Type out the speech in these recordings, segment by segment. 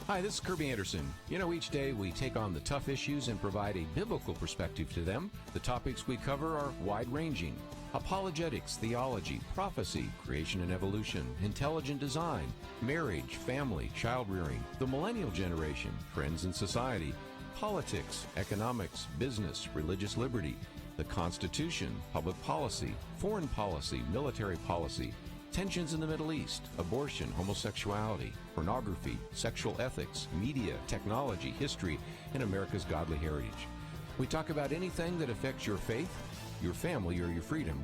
Hi, this is Kerby Anderson. You know, each day we take on the tough issues and provide a biblical perspective to them. The topics we cover are wide-ranging. Apologetics, theology, prophecy, creation and evolution, intelligent design, marriage, family, child-rearing, the millennial generation, trends in society, politics, economics, business, religious liberty, the Constitution, public policy, foreign policy, military policy, tensions in the Middle East, abortion, homosexuality, pornography, sexual ethics, media, technology, history, and America's godly heritage. We talk about anything that affects your faith, your family, or your freedom.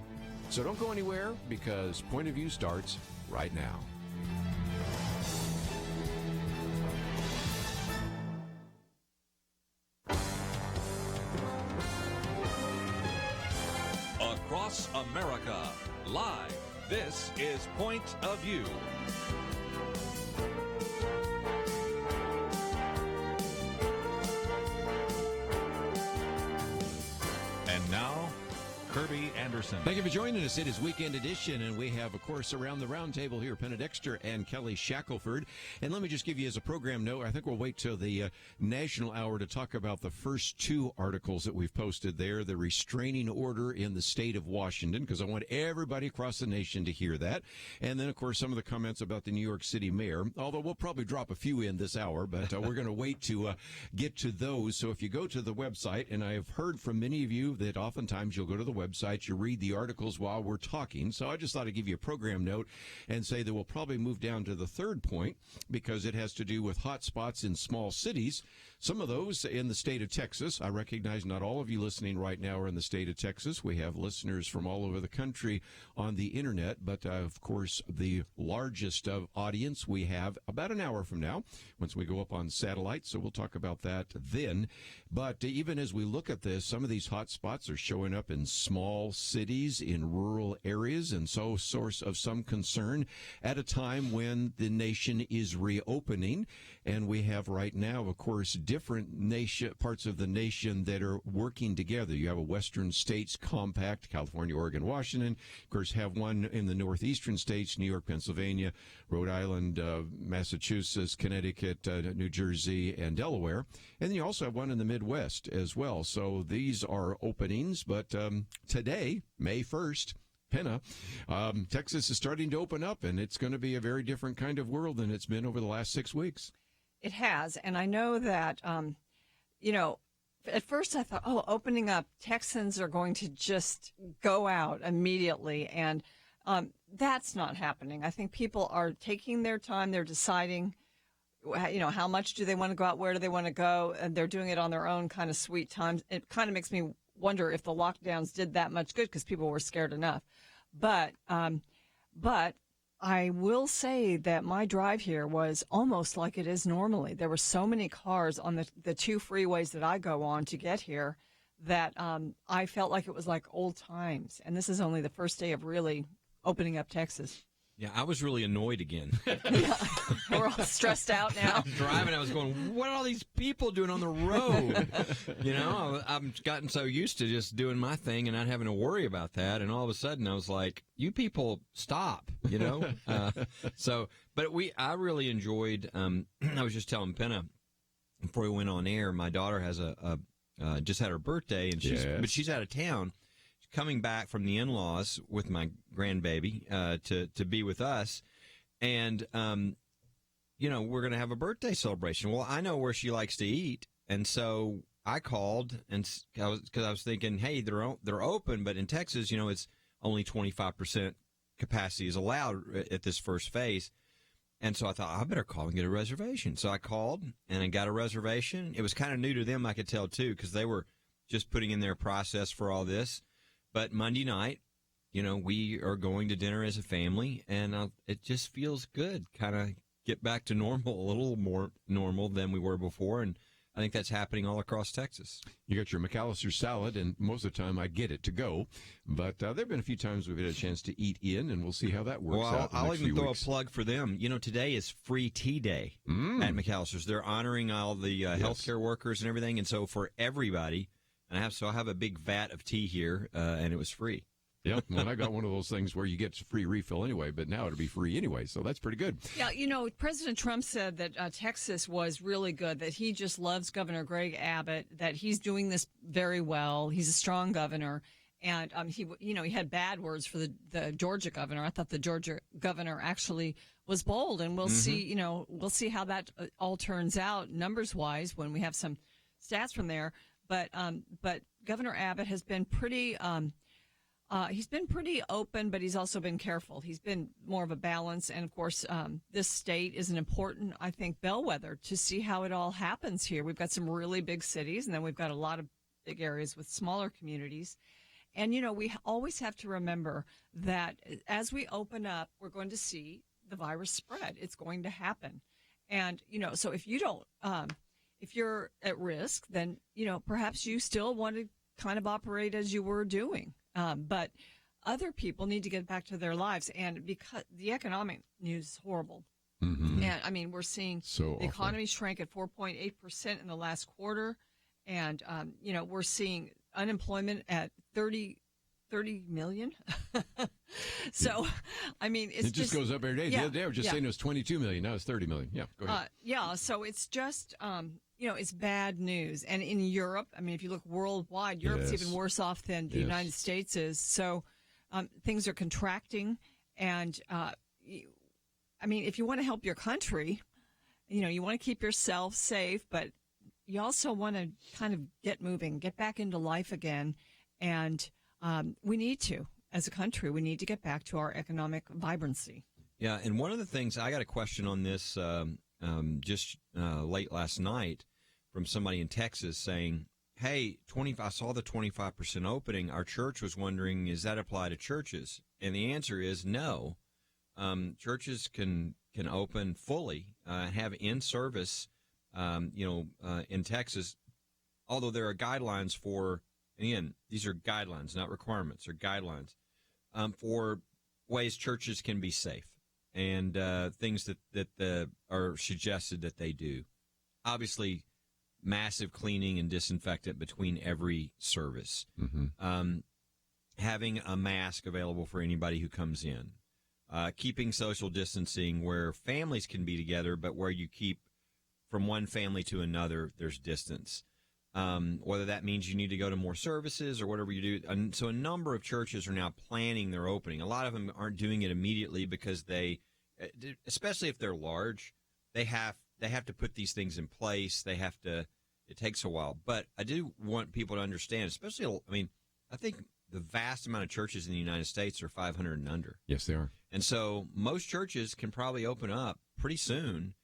So don't go anywhere, because Point of View starts right now. Across America, live. This is Point of View. And now, Kerby Anderson. Thank you for joining us. It is Weekend Edition, and we have, of course, around the roundtable here, Penna Dexter and Kelly Shackelford. And let me just give you as a program note, I think we'll wait till the national hour to talk about the first two articles that we've posted there, the restraining order in the state of Washington, because I want everybody across the nation to hear that. And then, of course, some of the comments about the New York City mayor, although we'll probably drop a few in this hour, but we're going to wait to get to those. So if you go to the website, and I have heard from many of you that oftentimes you'll go to the website, you read the articles while we're talking. So I just thought I'd give you a program note and say that we'll probably move down to the third point, because it has to do with hot spots in small cities. Some of those in the state of Texas. I recognize not all of you listening right now are in the state of Texas. We have listeners from all over the country on the internet, but of course the largest audience we have about an hour from now once we go up on satellite. So we'll talk about that then. But even as we look at this, some of these hot spots are showing up in small cities, in rural areas, and so source of some concern at a time when the nation is reopening. And we have right now, of course, different parts of the nation that are working together. You have a Western States Compact, California, Oregon, Washington. Of course, have one in the northeastern states, New York, Pennsylvania, Rhode Island, Massachusetts, Connecticut, New Jersey, and Delaware. And then you also have one in the Midwest as well. So these are openings, but today, May 1st, Penna, Texas is starting to open up, and it's going to be a very different kind of world than it's been over the last 6 weeks. It has, and I know that, at first I thought, opening up, Texans are going to just go out immediately, and that's not happening. I think people are taking their time. They're deciding, how much do they want to go out, where do they want to go, and they're doing it on their own kind of sweet times. It kind of makes me wonder if the lockdowns did that much good, because people were scared enough. But I will say that my drive here was almost like it is normally. There were so many cars on the two freeways that I go on to get here that I felt like it was like old times. And this is only the first day of really opening up Texas. Yeah, I was really annoyed again. Yeah, we're all stressed out now. I was driving, I was going, what are all these people doing on the road? I've gotten so used to just doing my thing and not having to worry about that. And all of a sudden I was like, you people stop, But I really enjoyed, I was just telling Penna before we went on air, my daughter has just had her birthday, and she's out of town. Coming back from the in-laws with my grandbaby to be with us, and we're going to have a birthday celebration. Well, I know where she likes to eat, and so I called, and because I was thinking, hey, they're open, but in Texas, it's only 25% capacity is allowed at this first phase, and so I thought I better call and get a reservation. So I called and I got a reservation. It was kind of new to them, I could tell too, because they were just putting in their process for all this. But Monday night, we are going to dinner as a family, and it just feels good, kind of get back to normal, a little more normal than we were before, and I think that's happening all across Texas. You got your McAllister salad, and most of the time I get it to go, but there have been a few times we've had a chance to eat in, and we'll see how that works out. Well, I'll even throw a plug for them. Today is free tea day at McAllister's. They're honoring all the healthcare workers and everything, and so for everybody, and I have a big vat of tea here, and it was free. Yep. When I got one of those things where you get free refill anyway, but now it'll be free anyway, so that's pretty good. Yeah, President Trump said that Texas was really good, that he just loves Governor Greg Abbott, that he's doing this very well. He's a strong governor. And he had bad words for the Georgia governor. I thought the Georgia governor actually was bold, and we'll see. We'll see how that all turns out numbers wise when we have some stats from there. But Governor Abbott has been pretty. He's been pretty open, but he's also been careful. He's been more of a balance, and of course, this state is an important, I think, bellwether to see how it all happens here. We've got some really big cities, and then we've got a lot of big areas with smaller communities. And, we always have to remember that as we open up, we're going to see the virus spread. It's going to happen. And, so if you don't, if you're at risk, then, perhaps you still want to kind of operate as you were doing. But other people need to get back to their lives. And because the economic news is horrible. Mm-hmm. And, we're seeing the economy shrank at 4.8% in the last quarter. And, we're seeing unemployment at 30 million. So, it just goes up every day. Yeah, the other day I was just saying it was 22 million. Now it's 30 million. Yeah, go ahead. So it's just, it's bad news. And in Europe, if you look worldwide, Europe's even worse off than the United States is. So things are contracting. And, if you want to help your country, you want to keep yourself safe, but you also want to kind of get moving, get back into life again. And we need to, as a country, we need to get back to our economic vibrancy. Yeah, and one of the things, I got a question on this just late last night from somebody in Texas saying, hey, I saw the 25% opening. Our church was wondering, does that apply to churches? And the answer is no. Churches can open fully, have in-service, in Texas, although there are guidelines for, again, these are guidelines, not requirements, or guidelines for ways churches can be safe and things that are suggested that they do. Obviously, massive cleaning and disinfectant between every service. Mm-hmm. Having a mask available for anybody who comes in. Keeping social distancing where families can be together, but where you keep from one family to another, there's distance. Whether that means you need to go to more services or whatever you do. And so a number of churches are now planning their opening. A lot of them aren't doing it immediately because they, especially if they're large, they have to put these things in place. It takes a while. But I do want people to understand, especially, I think the vast amount of churches in the United States are 500 and under. Yes, they are. And so most churches can probably open up pretty soon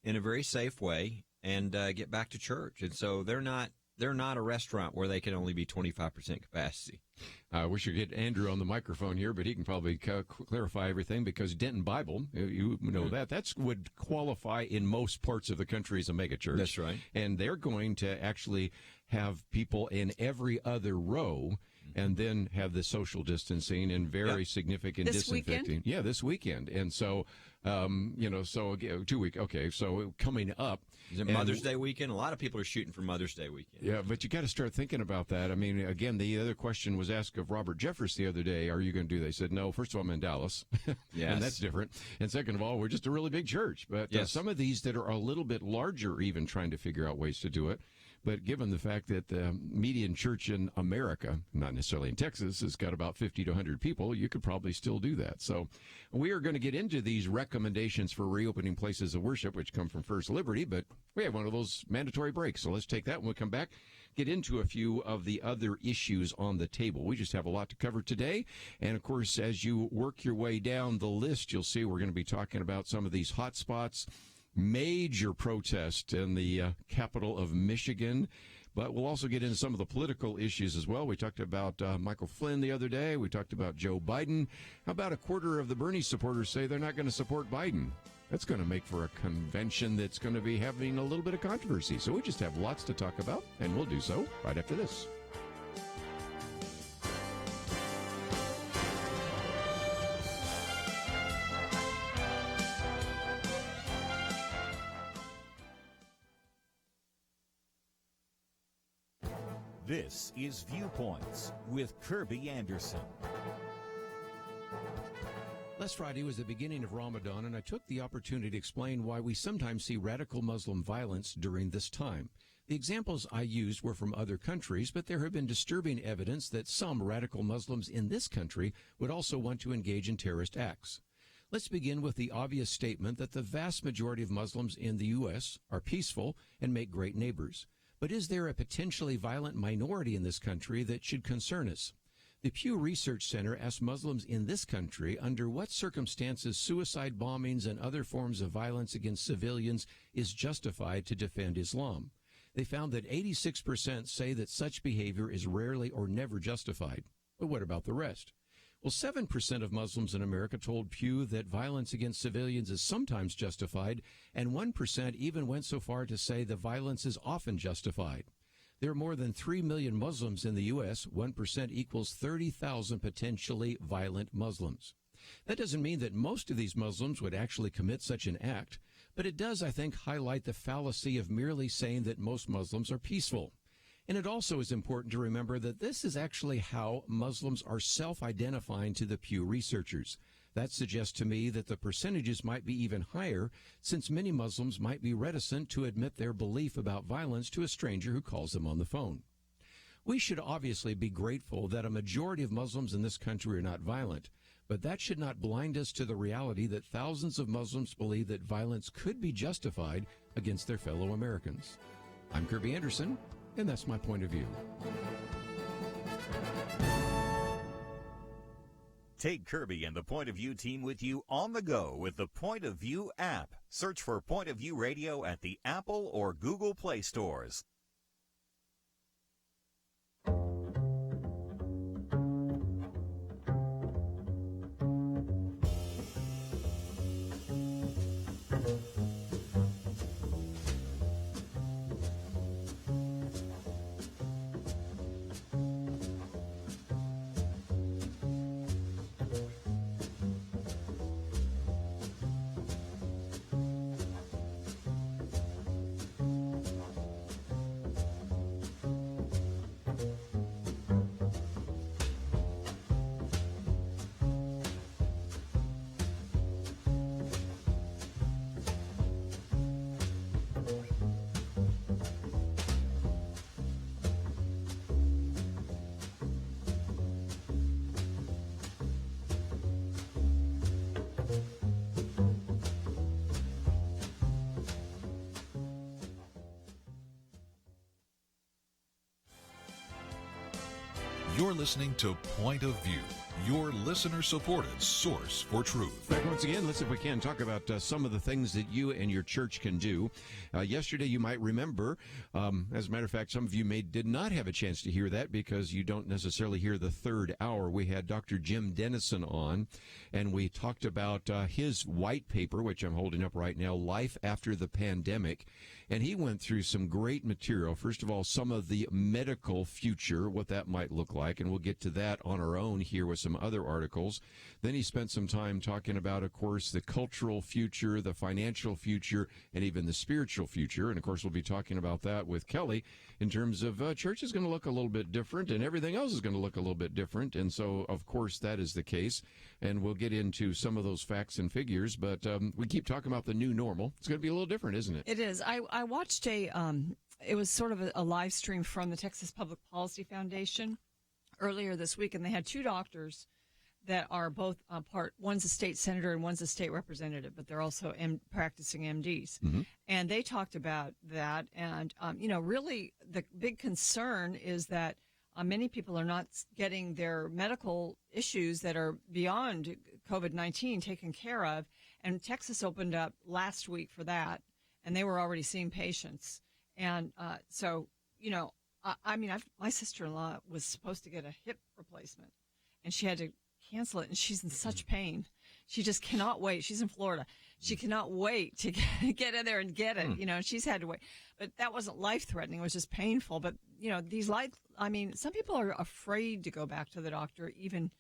in a very safe way and get back to church. And so they're not a restaurant where they can only be 25% capacity. I wish you could get Andrew on the microphone here, but he can probably clarify everything because Denton Bible, you know that would qualify in most parts of the country as a megachurch. That's right. And they're going to actually have people in every other row and then have the social distancing and very significant disinfecting. Weekend? Yeah, this weekend. And so, 2 weeks. Okay, so coming up. Is it Mother's Day weekend? A lot of people are shooting for Mother's Day weekend. Yeah, but you got to start thinking about that. Again, the other question was asked of Robert Jeffress the other day, are you going to do that? He said, no, first of all, I'm in Dallas. Yes. And that's different. And second of all, we're just a really big church. But some of these that are a little bit larger are even trying to figure out ways to do it. But given the fact that the median church in America, not necessarily in Texas, has got about 50 to 100 people, you could probably still do that. So we are going to get into these recommendations for reopening places of worship, which come from First Liberty, but we have one of those mandatory breaks. So let's take that when we come back, get into a few of the other issues on the table. We just have a lot to cover today. And, of course, as you work your way down the list, you'll see we're going to be talking about some of these hot spots. Major protest in the capital of Michigan, but we'll also get into some of the political issues as well. We talked about Michael Flynn the other day. We talked about Joe Biden. How about a quarter of the Bernie supporters say they're not going to support Biden? That's going to make for a convention that's going to be having a little bit of controversy. So we just have lots to talk about, and we'll do so right after this. This is Viewpoints with Kerby Anderson. Last Friday was the beginning of Ramadan, and I took the opportunity to explain why we sometimes see radical Muslim violence during this time. The examples I used were from other countries, but there have been disturbing evidence that some radical Muslims in this country would also want to engage in terrorist acts. Let's begin with the obvious statement that the vast majority of Muslims in the U.S. are peaceful and make great neighbors. But is there a potentially violent minority in this country that should concern us? The Pew Research Center asked Muslims in this country under what circumstances suicide bombings and other forms of violence against civilians is justified to defend Islam. They found that 86% say that such behavior is rarely or never justified. But what about the rest? Well, 7% of Muslims in America told Pew that violence against civilians is sometimes justified, and 1% even went so far to say the violence is often justified. There are more than 3 million Muslims in the U.S. 1% equals 30,000 potentially violent Muslims. That doesn't mean that most of these Muslims would actually commit such an act, but it does, I think, highlight the fallacy of merely saying that most Muslims are peaceful. And it also is important to remember that this is actually how Muslims are self-identifying to the Pew researchers. That suggests to me that the percentages might be even higher, since many Muslims might be reticent to admit their belief about violence to a stranger who calls them on the phone. We should obviously be grateful that a majority of Muslims in this country are not violent, but that should not blind us to the reality that thousands of Muslims believe that violence could be justified against their fellow Americans. I'm Kerby Anderson, and that's my point of view. Take Kerby and the Point of View team with you on the go with the Point of View app. Search for Point of View Radio at the Apple or Google Play stores. You're listening to Point of View, your listener-supported source for truth. Back once again, let's, if we can, talk about some of the things that you and your church can do. Yesterday, you might remember, as a matter of fact, some of you did not have a chance to hear that because you don't necessarily hear the third hour. We had Dr. Jim Dennison on, and we talked about his white paper, which I'm holding up right now, Life After the Pandemic. And he went through some great material. First of all, some of the medical future, what that might look like, and we'll get to that on our own here with some other articles. Then he spent some time talking about, of course, the cultural future, the financial future, and even the spiritual future. And, of course, we'll be talking about that with Kelly in terms of church is going to look a little bit different, and everything else is going to look a little bit different. And so, of course, that is the case. And we'll get into some of those facts and figures. But we keep talking about the new normal. It's going to be a little different, isn't it? It is. I watched it was sort of a live stream from the Texas Public Policy Foundation earlier this week, and they had two doctors that are both one's a state senator and one's a state representative, but they're also practicing MDs. Mm-hmm. And they talked about that. And, really the big concern is that many people are not getting their medical issues that are beyond COVID-19 taken care of. And Texas opened up last week for that, and they were already seeing patients. And my sister-in-law was supposed to get a hip replacement, and she had to cancel it, and she's in such pain. She just cannot wait. She's in Florida. She cannot wait to get in there and get it, and she's had to wait. But that wasn't life-threatening. It was just painful. But, some people are afraid to go back to the doctor even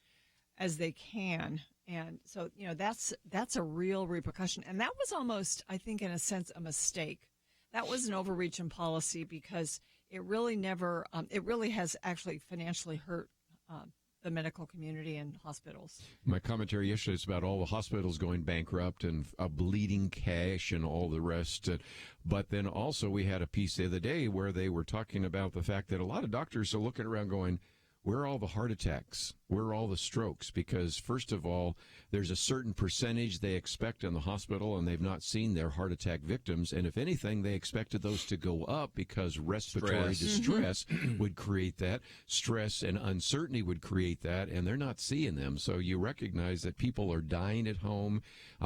as they can. And so, that's a real repercussion. And that was almost, I think, in a sense, a mistake. That was an overreach in policy because it really never, it really has actually financially hurt the medical community and hospitals. My commentary yesterday is about all the hospitals going bankrupt and bleeding cash and all the rest. But then also we had a piece the other day where they were talking about the fact that a lot of doctors are looking around going, where are all the heart attacks? Where are all the strokes? Because, first of all, there's a certain percentage they expect in the hospital, and they've not seen their heart attack victims. And if anything, they expected those to go up because respiratory distress would create that. Stress and uncertainty would create that, and they're not seeing them. So you recognize that people are dying at home,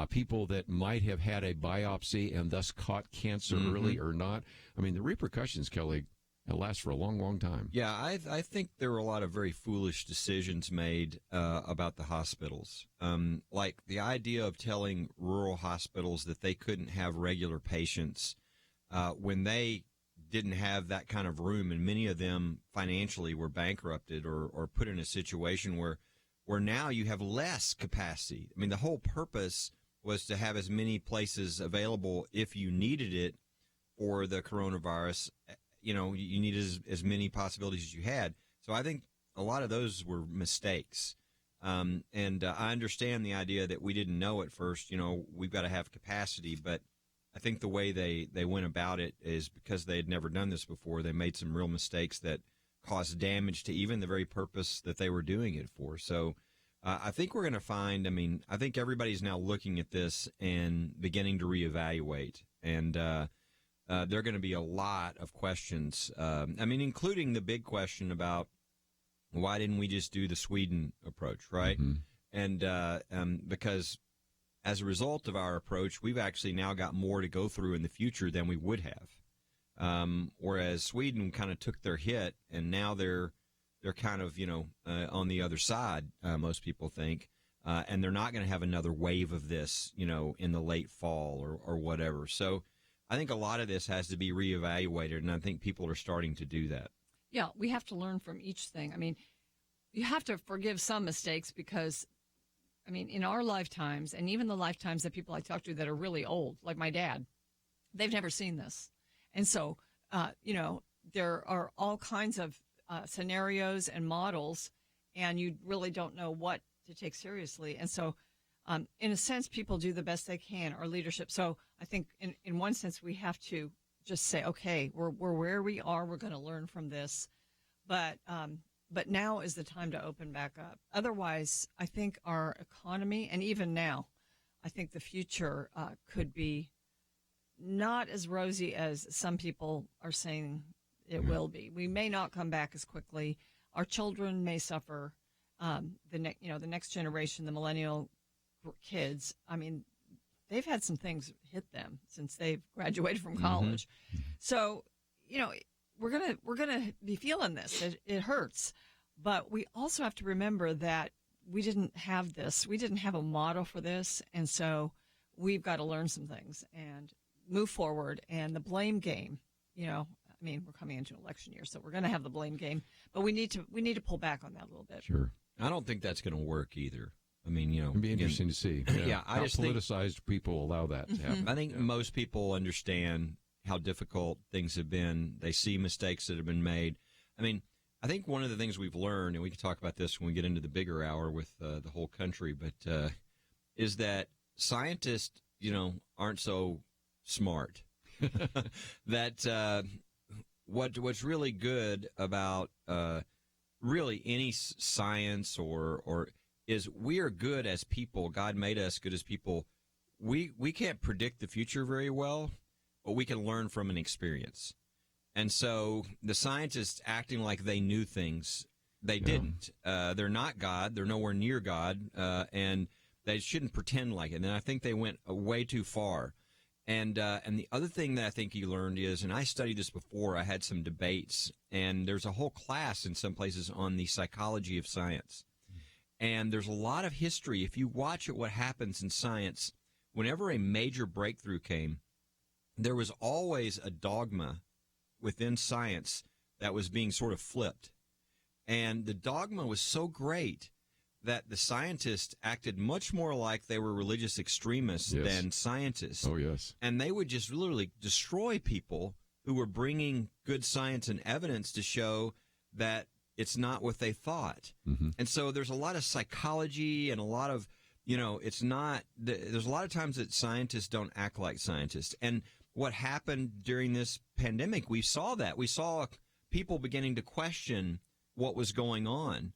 people that might have had a biopsy and thus caught cancer early or not. I mean, the repercussions, Kelly, it lasts for a long, long time. Yeah, I think there were a lot of very foolish decisions made about the hospitals. Like the idea of telling rural hospitals that they couldn't have regular patients when they didn't have that kind of room, and many of them financially were bankrupted or put in a situation where now you have less capacity. I mean, the whole purpose was to have as many places available if you needed it for the coronavirus. You know, you needed as many possibilities as you had. So I think a lot of those were mistakes. And I understand the idea that we didn't know at first, you know, we've got to have capacity. But I think the way they went about it is because they had never done this before. They made some real mistakes that caused damage to even the very purpose that they were doing it for. So I think we're going to find, I think everybody's now looking at this and beginning to reevaluate. And there are going to be a lot of questions, including the big question about why didn't we just do the Sweden approach, right? And because as a result of our approach, we've actually now got more to go through in the future than we would have. Whereas Sweden kind of took their hit, and now they're kind of, on the other side, most people think, and they're not going to have another wave of this, in the late fall or whatever. So I think a lot of this has to be reevaluated, and I think people are starting to do that. Yeah, we have to learn from each thing. I mean, you have to forgive some mistakes because, in our lifetimes, and even the lifetimes that people I talk to that are really old, like my dad, they've never seen this. And so, there are all kinds of scenarios and models, and you really don't know what to take seriously. And so, in a sense, people do the best they can, our leadership. So I think in one sense, we have to just say, okay, we're where we are. We're going to learn from this. But now is the time to open back up. Otherwise, I think our economy, and even now, I think the future could be not as rosy as some people are saying it will be. We may not come back as quickly. Our children may suffer. The next generation, the millennial kids, they've had some things hit them since they've graduated from college. So, we're gonna be feeling this. It hurts, but we also have to remember that we didn't have this. We didn't have a model for this, and so we've got to learn some things and move forward. And the blame game, we're coming into an election year, so we're going to have the blame game, but we need to pull back on that a little bit. Sure. I don't think that's going to work either. It'd be interesting to see. Yeah, how politicized people allow that to happen. I think most people understand how difficult things have been. They see mistakes that have been made. I think one of the things we've learned, and we can talk about this when we get into the bigger hour with the whole country, but is that scientists, aren't so smart. That what's really good about really any science or is we are good as people. God made us good as people. We can't predict the future very well, but we can learn from an experience. And so the scientists acting like they knew things, they didn't. They're not God. They're nowhere near God, and they shouldn't pretend like it. And I think they went way too far. And the other thing that I think you learned is, and I studied this before, I had some debates, and there's a whole class in some places on the psychology of science. And there's a lot of history. If you watch what happens in science, whenever a major breakthrough came, there was always a dogma within science that was being sort of flipped. And the dogma was so great that the scientists acted much more like they were religious extremists than scientists. Oh, yes. And they would just literally destroy people who were bringing good science and evidence to show that it's not what they thought. And so there's a lot of psychology and a lot of, it's not, there's a lot of times that scientists don't act like scientists. And what happened during this pandemic, we saw that. We saw people beginning to question what was going on.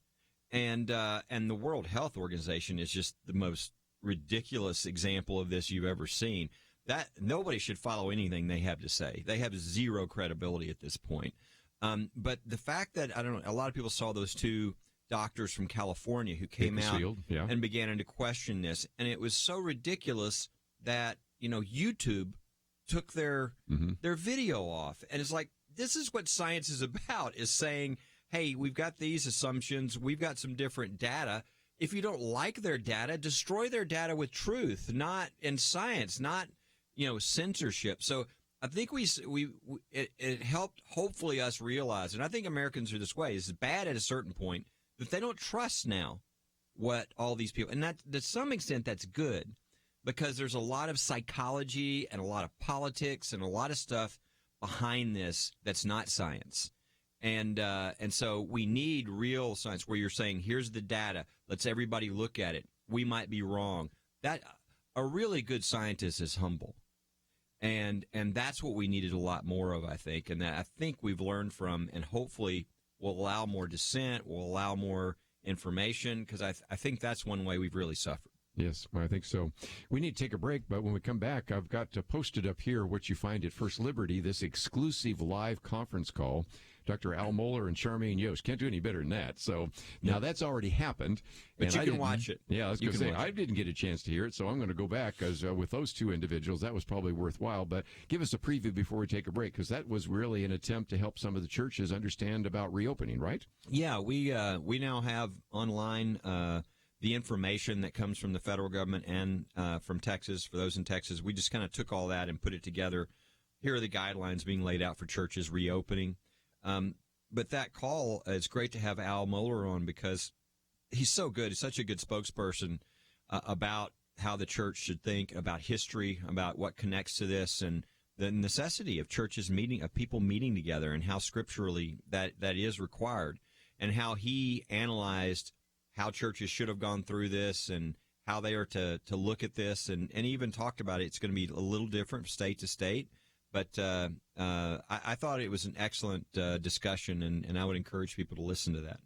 And the World Health Organization is just the most ridiculous example of this you've ever seen. That nobody should follow anything they have to say. They have zero credibility at this point. But the fact that, I don't know, a lot of people saw those two doctors from California who came out and began to question this. And it was so ridiculous that, YouTube took their video off. And it's like, this is what science is about, is saying, hey, we've got these assumptions. We've got some different data. If you don't like their data, destroy their data with truth, not in science, not, censorship. So I think it helped hopefully us realize, and I think Americans are this way, it's bad at a certain point, that they don't trust now what all these people, and that to some extent that's good, because there's a lot of psychology and a lot of politics and a lot of stuff behind this that's not science. And so we need real science where you're saying, here's the data. Let's everybody look at it. We might be wrong. That a really good scientist is humble. And that's what we needed a lot more of, I think. And that I think we've learned from, and hopefully will allow more dissent, will allow more information, because I think that's one way we've really suffered. Yes, I think so. We need to take a break, but when we come back, I've got to post it up here, what you find at First Liberty, this exclusive live conference call. Dr. Al Mohler and Charmaine Yost. Can't do any better than that. So now that's already happened. But you can watch it. Yeah, I was going to say, I didn't get a chance to hear it, so I'm going to go back, because with those two individuals, that was probably worthwhile. But give us a preview before we take a break, because that was really an attempt to help some of the churches understand about reopening, right? Yeah, we now have online the information that comes from the federal government and from Texas. For those in Texas, we just kind of took all that and put it together. Here are the guidelines being laid out for churches reopening. But that call, it's great to have Al Mohler on, because he's so good. He's such a good spokesperson about how the church should think, about history, about what connects to this, and the necessity of churches meeting, of people meeting together, and how scripturally that is required, and how he analyzed how churches should have gone through this and how they are to look at this, and even talked about it. It's going to be a little different state to state. But I thought it was an excellent discussion, and I would encourage people to listen to that.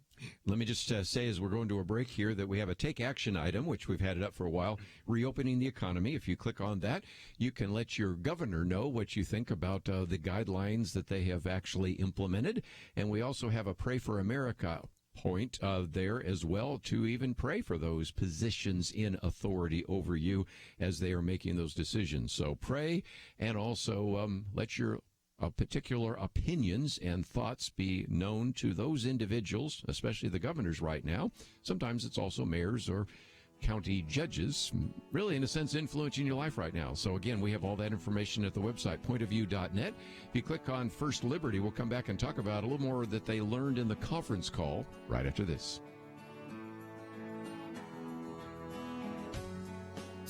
Let me just say, as we're going to a break here, that we have a take action item, which we've had it up for a while, reopening the economy. If you click on that, you can let your governor know what you think about the guidelines that they have actually implemented. And we also have a Pray for America point there as well, to even pray for those positions in authority over you as they are making those decisions. So pray, and also let your particular opinions and thoughts be known to those individuals, especially the governors right now. Sometimes it's also mayors or county judges, really, in a sense, influencing your life right now. So again, we have all that information at the website, pointofview.net. If you click on First Liberty, we'll come back and talk about a little more that they learned in the conference call right after this.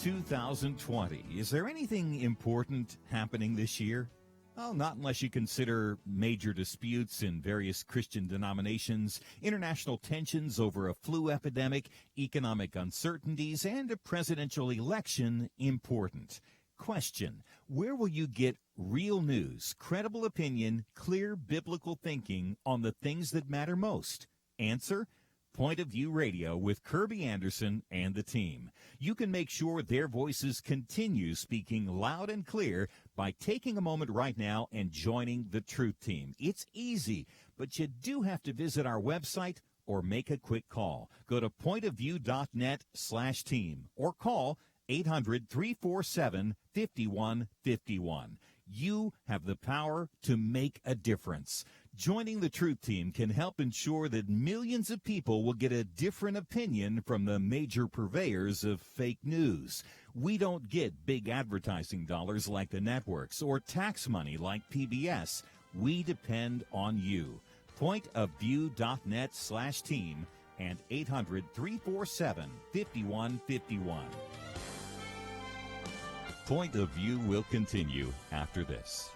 2020. Is there anything important happening this year? Well, not unless you consider major disputes in various Christian denominations, international tensions over a flu epidemic, economic uncertainties, and a presidential election important. Question: where will you get real news, credible opinion, clear biblical thinking on the things that matter most? Answer: Point of View Radio with Kerby Anderson and the team. You can make sure their voices continue speaking loud and clear by taking a moment right now and joining the Truth Team. It's easy, but you do have to visit our website or make a quick call. Go to pointofview.net/team or call 800-347-5151. You have the power to make a difference. Joining the Truth Team can help ensure that millions of people will get a different opinion from the major purveyors of fake news. We don't get big advertising dollars like the networks or tax money like PBS. We depend on you. Pointofview.net/team and 800-347-5151. Point of View will continue after this.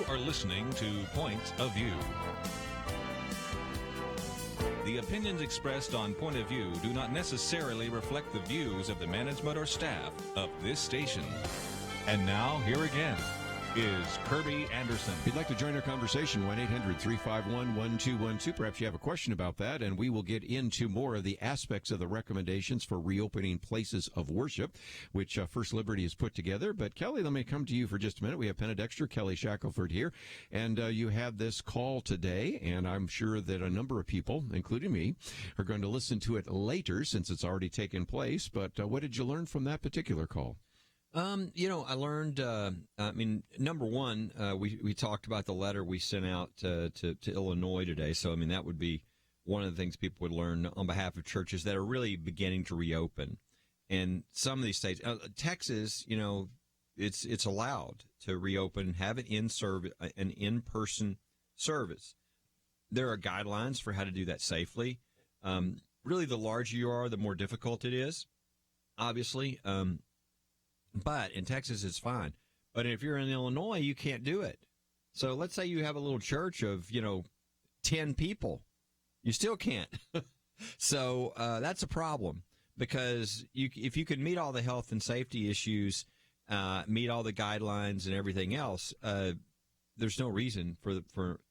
are listening to Point of View. The opinions expressed on Point of View do not necessarily reflect the views of the management or staff of this station. And now, here again is Kerby Anderson. If you'd like to join our conversation, 1-800-351-1212. Perhaps you have a question about that, and we will get into more of the aspects of the recommendations for reopening places of worship, which First Liberty has put together. But, Kelly, let me come to you for just a minute. We have Penna Dexter, Kelly Shackelford here, and you had this call today, and I'm sure that a number of people, including me, are going to listen to it later since it's already taken place. But what did you learn from that particular call? I learned, number one, we talked about the letter we sent out to Illinois today. So, that would be one of the things people would learn on behalf of churches that are really beginning to reopen. And some of these states, Texas, it's allowed to reopen, have an in-person service. There are guidelines for how to do that safely. Really, the larger you are, the more difficult it is, obviously. But in Texas, it's fine. But if you're in Illinois, you can't do it. So let's say you have a little church of, 10 people. You still can't. So that's a problem because if you can meet all the health and safety issues, meet all the guidelines and everything else, there's no reason for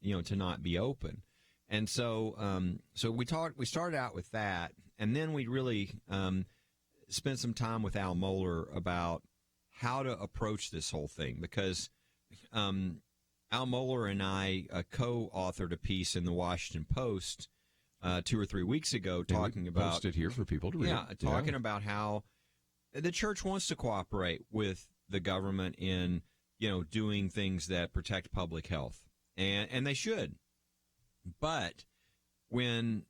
to not be open. And so we started out with that, and then we really spent some time with Al Mohler about how to approach this whole thing, because Al Mohler and I co-authored a piece in the Washington Post 2 or 3 weeks ago talking about, posted here for people to read. Talking about how the church wants to cooperate with the government in doing things that protect public health, and they should. But when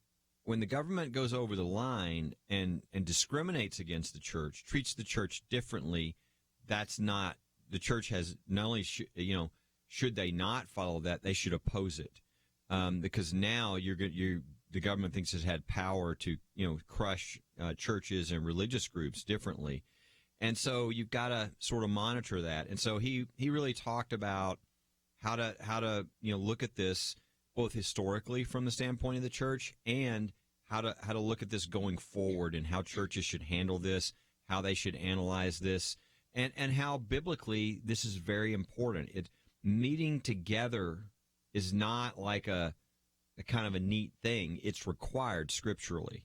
the government goes over the line and discriminates against the church, treats the church differently, that's not, the church has not only, should they not follow that, they should oppose it. Because now the government thinks it's had power to, crush churches and religious groups differently. And so you've got to sort of monitor that. And so he really talked about how to look at this both historically from the standpoint of the church and how to look at this going forward and how churches should handle this, how they should analyze this, and how biblically this is very important. Meeting together is not like a kind of a neat thing. It's required scripturally.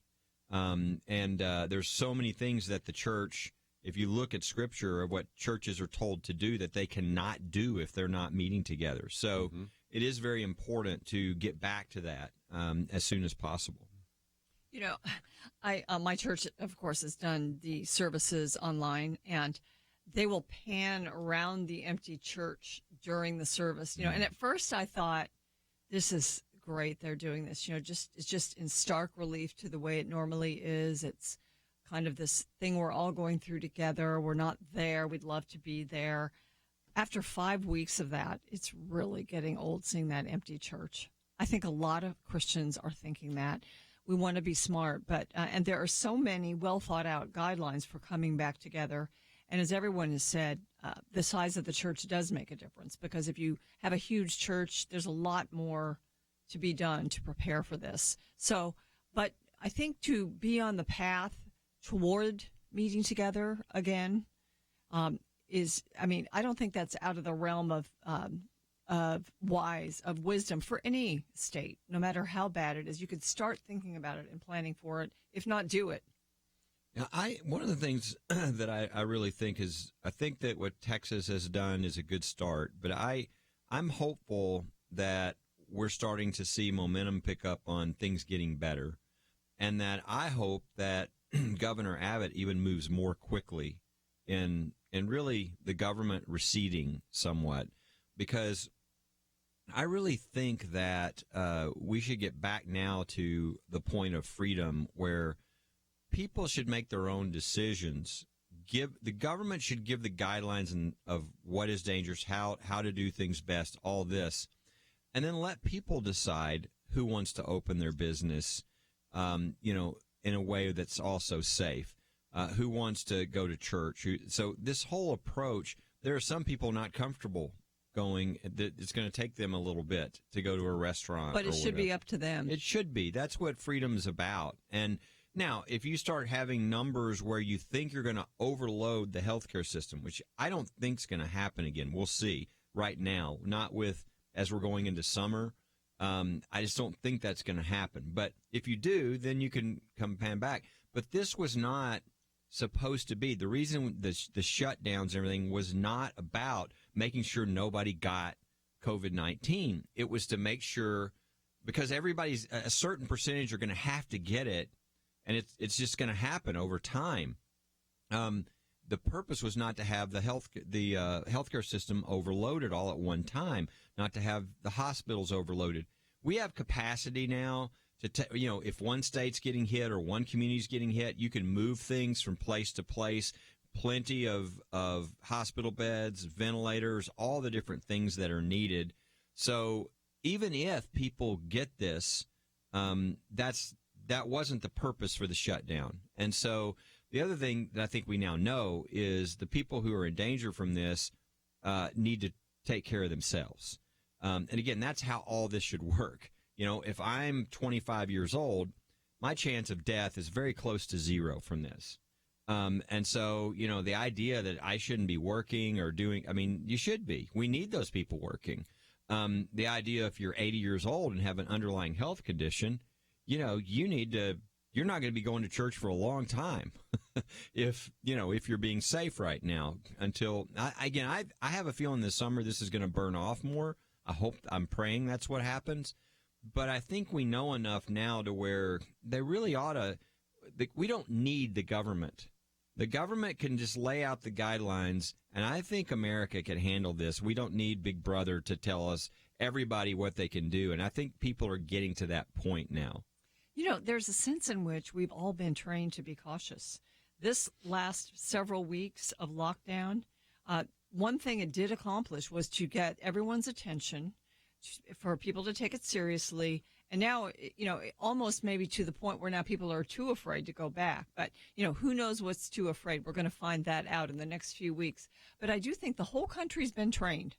There's so many things that the church, if you look at scripture of what churches are told to do, that they cannot do if they're not meeting together. So it is very important to get back to that as soon as possible. My church, of course, has done the services online, and they will pan around the empty church during the service. And at first I thought, this is great, they're doing this. It's just in stark relief to the way it normally is. It's kind of this thing we're all going through together. We're not there. We'd love to be there. After 5 weeks of that, it's really getting old seeing that empty church. I think a lot of Christians are thinking that. We want to be smart, but and there are so many well thought out guidelines for coming back together. And as everyone has said, the size of the church does make a difference, because if you have a huge church, there's a lot more to be done to prepare for this. So, but I think to be on the path toward meeting together again I don't think that's out of the realm of wisdom for any state, no matter how bad it is. You could start thinking about it and planning for it, if not do it. Now, one of the things that I really think is, I think that what Texas has done is a good start, but I'm hopeful that we're starting to see momentum pick up on things getting better, and that I hope that Governor Abbott even moves more quickly in really the government receding somewhat, because I really think that we should get back now to the point of freedom where people should make their own decisions. The government should give the guidelines of what is dangerous, how to do things best, all this, and then let people decide who wants to open their business, in a way that's also safe, who wants to go to church. So this whole approach, there are some people not comfortable going. It's going to take them a little bit to go to a restaurant. But it should be up to them. It should be. That's what freedom is about. And now, if you start having numbers where you think you're going to overload the healthcare system, which I don't think is going to happen again, we'll see right now, not with as we're going into summer. I just don't think that's going to happen. But if you do, then you can come pan back. But this was not supposed to be. The reason the shutdowns and everything was not about making sure nobody got COVID-19. It was to make sure, because everybody's, a certain percentage are going to have to get it, and it's just going to happen over time. The purpose was not to have the healthcare system overloaded all at one time, not to have the hospitals overloaded. We have capacity now to, if one state's getting hit or one community's getting hit, you can move things from place to place. Plenty of hospital beds, ventilators, all the different things that are needed. So even if people get this, that wasn't the purpose for the shutdown. And so the other thing that I think we now know is the people who are in danger from this need to take care of themselves. And again, that's how all this should work. If I'm 25 years old, my chance of death is very close to zero from this. And so, the idea that I shouldn't be working or doing, you should be. We need those people working. The idea if you're 80 years old and have an underlying health condition, you're not going to be going to church for a long time if you're being safe right now until, I have a feeling this summer this is going to burn off more. I'm praying that's what happens. But I think we know enough now to where they really ought to, we don't need the government. The government can just lay out the guidelines, and I think America can handle this. We don't need Big Brother to tell us everybody what they can do, and I think people are getting to that point now. There's a sense in which we've all been trained to be cautious. This last several weeks of lockdown, one thing it did accomplish was to get everyone's attention, for people to take it seriously. And now, almost maybe to the point where now people are too afraid to go back. But, who knows what's too afraid? We're going to find that out in the next few weeks. But I do think the whole country's been trained.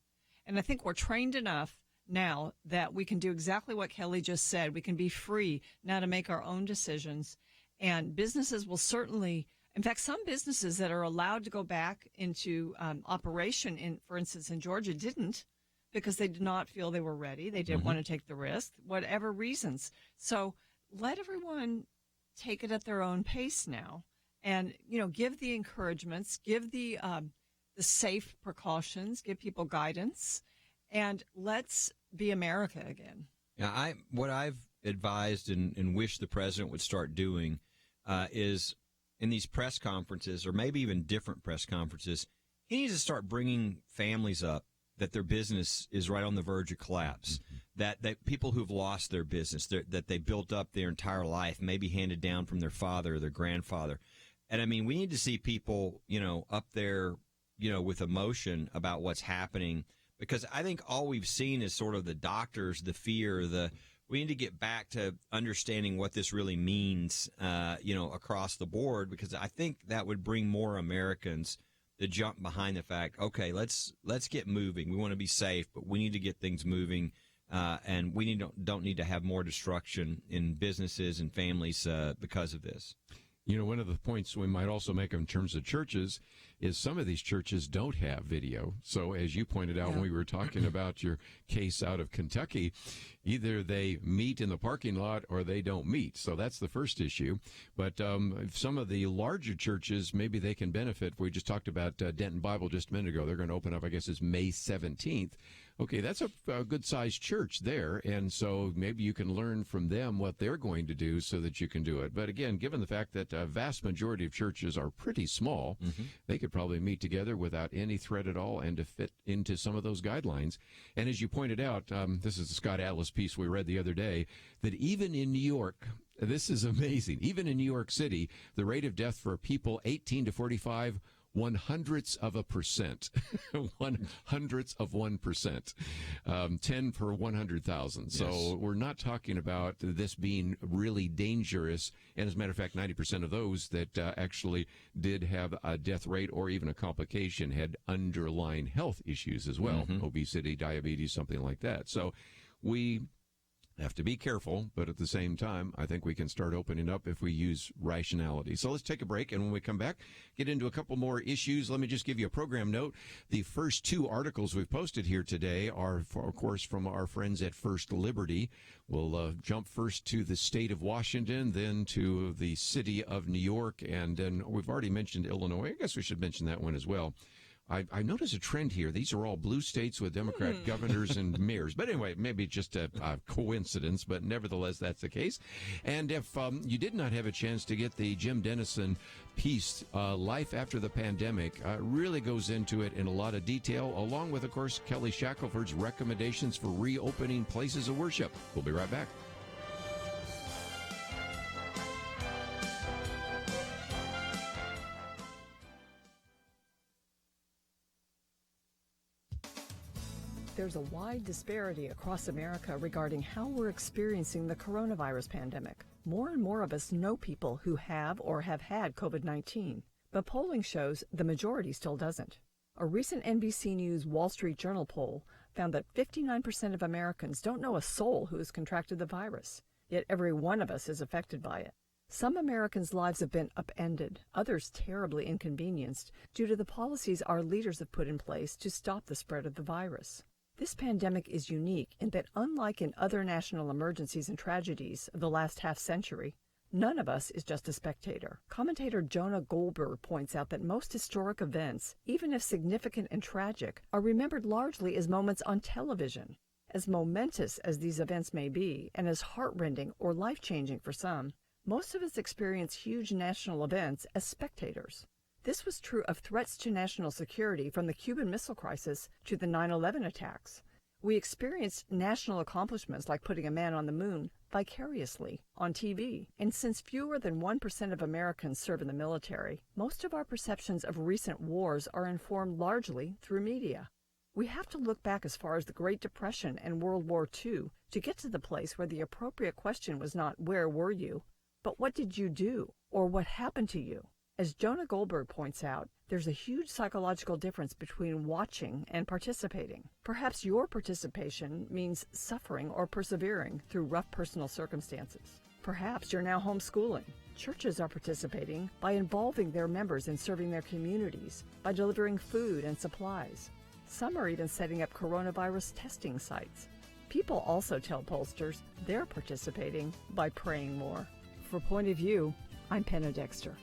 And I think we're trained enough now that we can do exactly what Kelly just said. We can be free now to make our own decisions. And businesses will certainly, in fact, some businesses that are allowed to go back into operation, for instance, in Georgia, didn't, because they did not feel they were ready. They didn't want to take the risk, whatever reasons. So let everyone take it at their own pace now and, give the encouragements, give the safe precautions, give people guidance, and let's be America again. Yeah, what I've advised and wish the president would start doing is in these press conferences, or maybe even different press conferences, he needs to start bringing families up that their business is right on the verge of collapse, that people who've lost their business, that they built up their entire life, maybe handed down from their father or their grandfather. And we need to see people, up there, with emotion about what's happening, because I think all we've seen is sort of the doctors, the fear, we need to get back to understanding what this really means, across the board, because I think that would bring more Americans to jump behind the fact, okay, let's get moving. We want to be safe, but we need to get things moving, and we don't need to have more destruction in businesses and families because of this. One of the points we might also make in terms of churches is some of these churches don't have video. So as you pointed out when we were talking about your case out of Kentucky, either they meet in the parking lot or they don't meet. So that's the first issue. But some of the larger churches, maybe they can benefit. We just talked about Denton Bible just a minute ago. They're going to open up, I guess it's May 17th. Okay, that's a good-sized church there, and so maybe you can learn from them what they're going to do so that you can do it. But again, given the fact that a vast majority of churches are pretty small, they could probably meet together without any threat at all and to fit into some of those guidelines. And as you pointed out, this is the Scott Atlas piece we read the other day, that even in New York, this is amazing, even in New York City, the rate of death for people 18 to 45 0.01%, 0.01%, 10 per 100,000. So we're not talking about this being really dangerous. And as a matter of fact, 90% of those that actually did have a death rate or even a complication had underlying health issues as well, obesity, diabetes, something like that. So we have to be careful, but at the same time, I think we can start opening up if we use rationality. So let's take a break, and when we come back, get into a couple more issues. Let me just give you a program note. The first two articles we've posted here today are, of course, from our friends at First Liberty. We'll jump first to the state of Washington, then to the city of New York, and then we've already mentioned Illinois. I guess we should mention that one as well. I notice a trend here. These are all blue states with Democrat governors and mayors. But anyway, maybe just a coincidence, but nevertheless, that's the case. And if you did not have a chance to get the Jim Dennison piece, Life After the Pandemic, really goes into it in a lot of detail, along with, of course, Kelly Shackelford's recommendations for reopening places of worship. We'll be right back. There's a wide disparity across America regarding how we're experiencing the coronavirus pandemic. More and more of us know people who have or have had COVID-19, but polling shows the majority still doesn't. A recent NBC News Wall Street Journal poll found that 59% of Americans don't know a soul who has contracted the virus, yet every one of us is affected by it. Some Americans' lives have been upended, others terribly inconvenienced due to the policies our leaders have put in place to stop the spread of the virus. This pandemic is unique in that, unlike in other national emergencies and tragedies of the last half-century, none of us is just a spectator. Commentator Jonah Goldberg points out that most historic events, even if significant and tragic, are remembered largely as moments on television. As momentous as these events may be, and as heart-rending or life-changing for some, most of us experience huge national events as spectators. This was true of threats to national security from the Cuban Missile Crisis to the 9/11 attacks. We experienced national accomplishments like putting a man on the moon vicariously on TV. And since fewer than 1% of Americans serve in the military, most of our perceptions of recent wars are informed largely through media. We have to look back as far as the Great Depression and World War II to get to the place where the appropriate question was not "where were you?" but "what did you do?" or "what happened to you?" As Jonah Goldberg points out, there's a huge psychological difference between watching and participating. Perhaps your participation means suffering or persevering through rough personal circumstances. Perhaps you're now homeschooling. Churches are participating by involving their members in serving their communities, by delivering food and supplies. Some are even setting up coronavirus testing sites. People also tell pollsters they're participating by praying more. For Point of View, I'm Penna Dexter.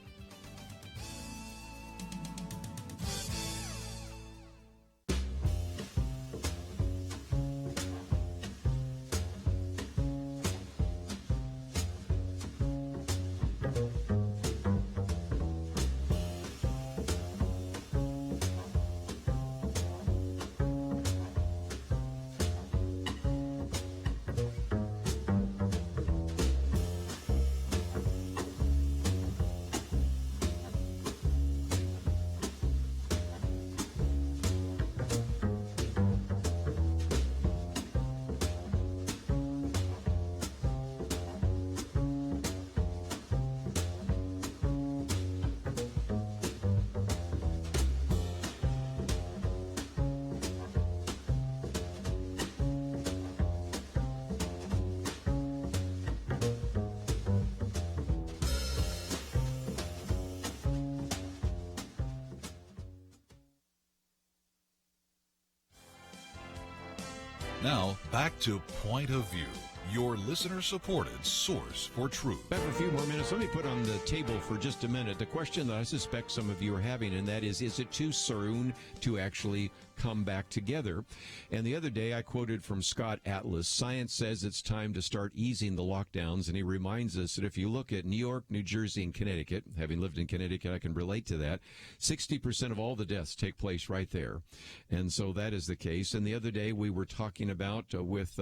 Now, back to Point of View, your listener-supported source for truth. Back for a few more minutes. Let me put on the table for just a minute the question that I suspect some of you are having, and that is it too soon to actually come back together? And the other day I quoted from Scott Atlas, science says it's time to start easing the lockdowns, and he reminds us that if you look at New York, New Jersey, and Connecticut, having lived in Connecticut, I can relate to that, 60% of all the deaths take place right there. And so that is the case. And the other day we were talking about with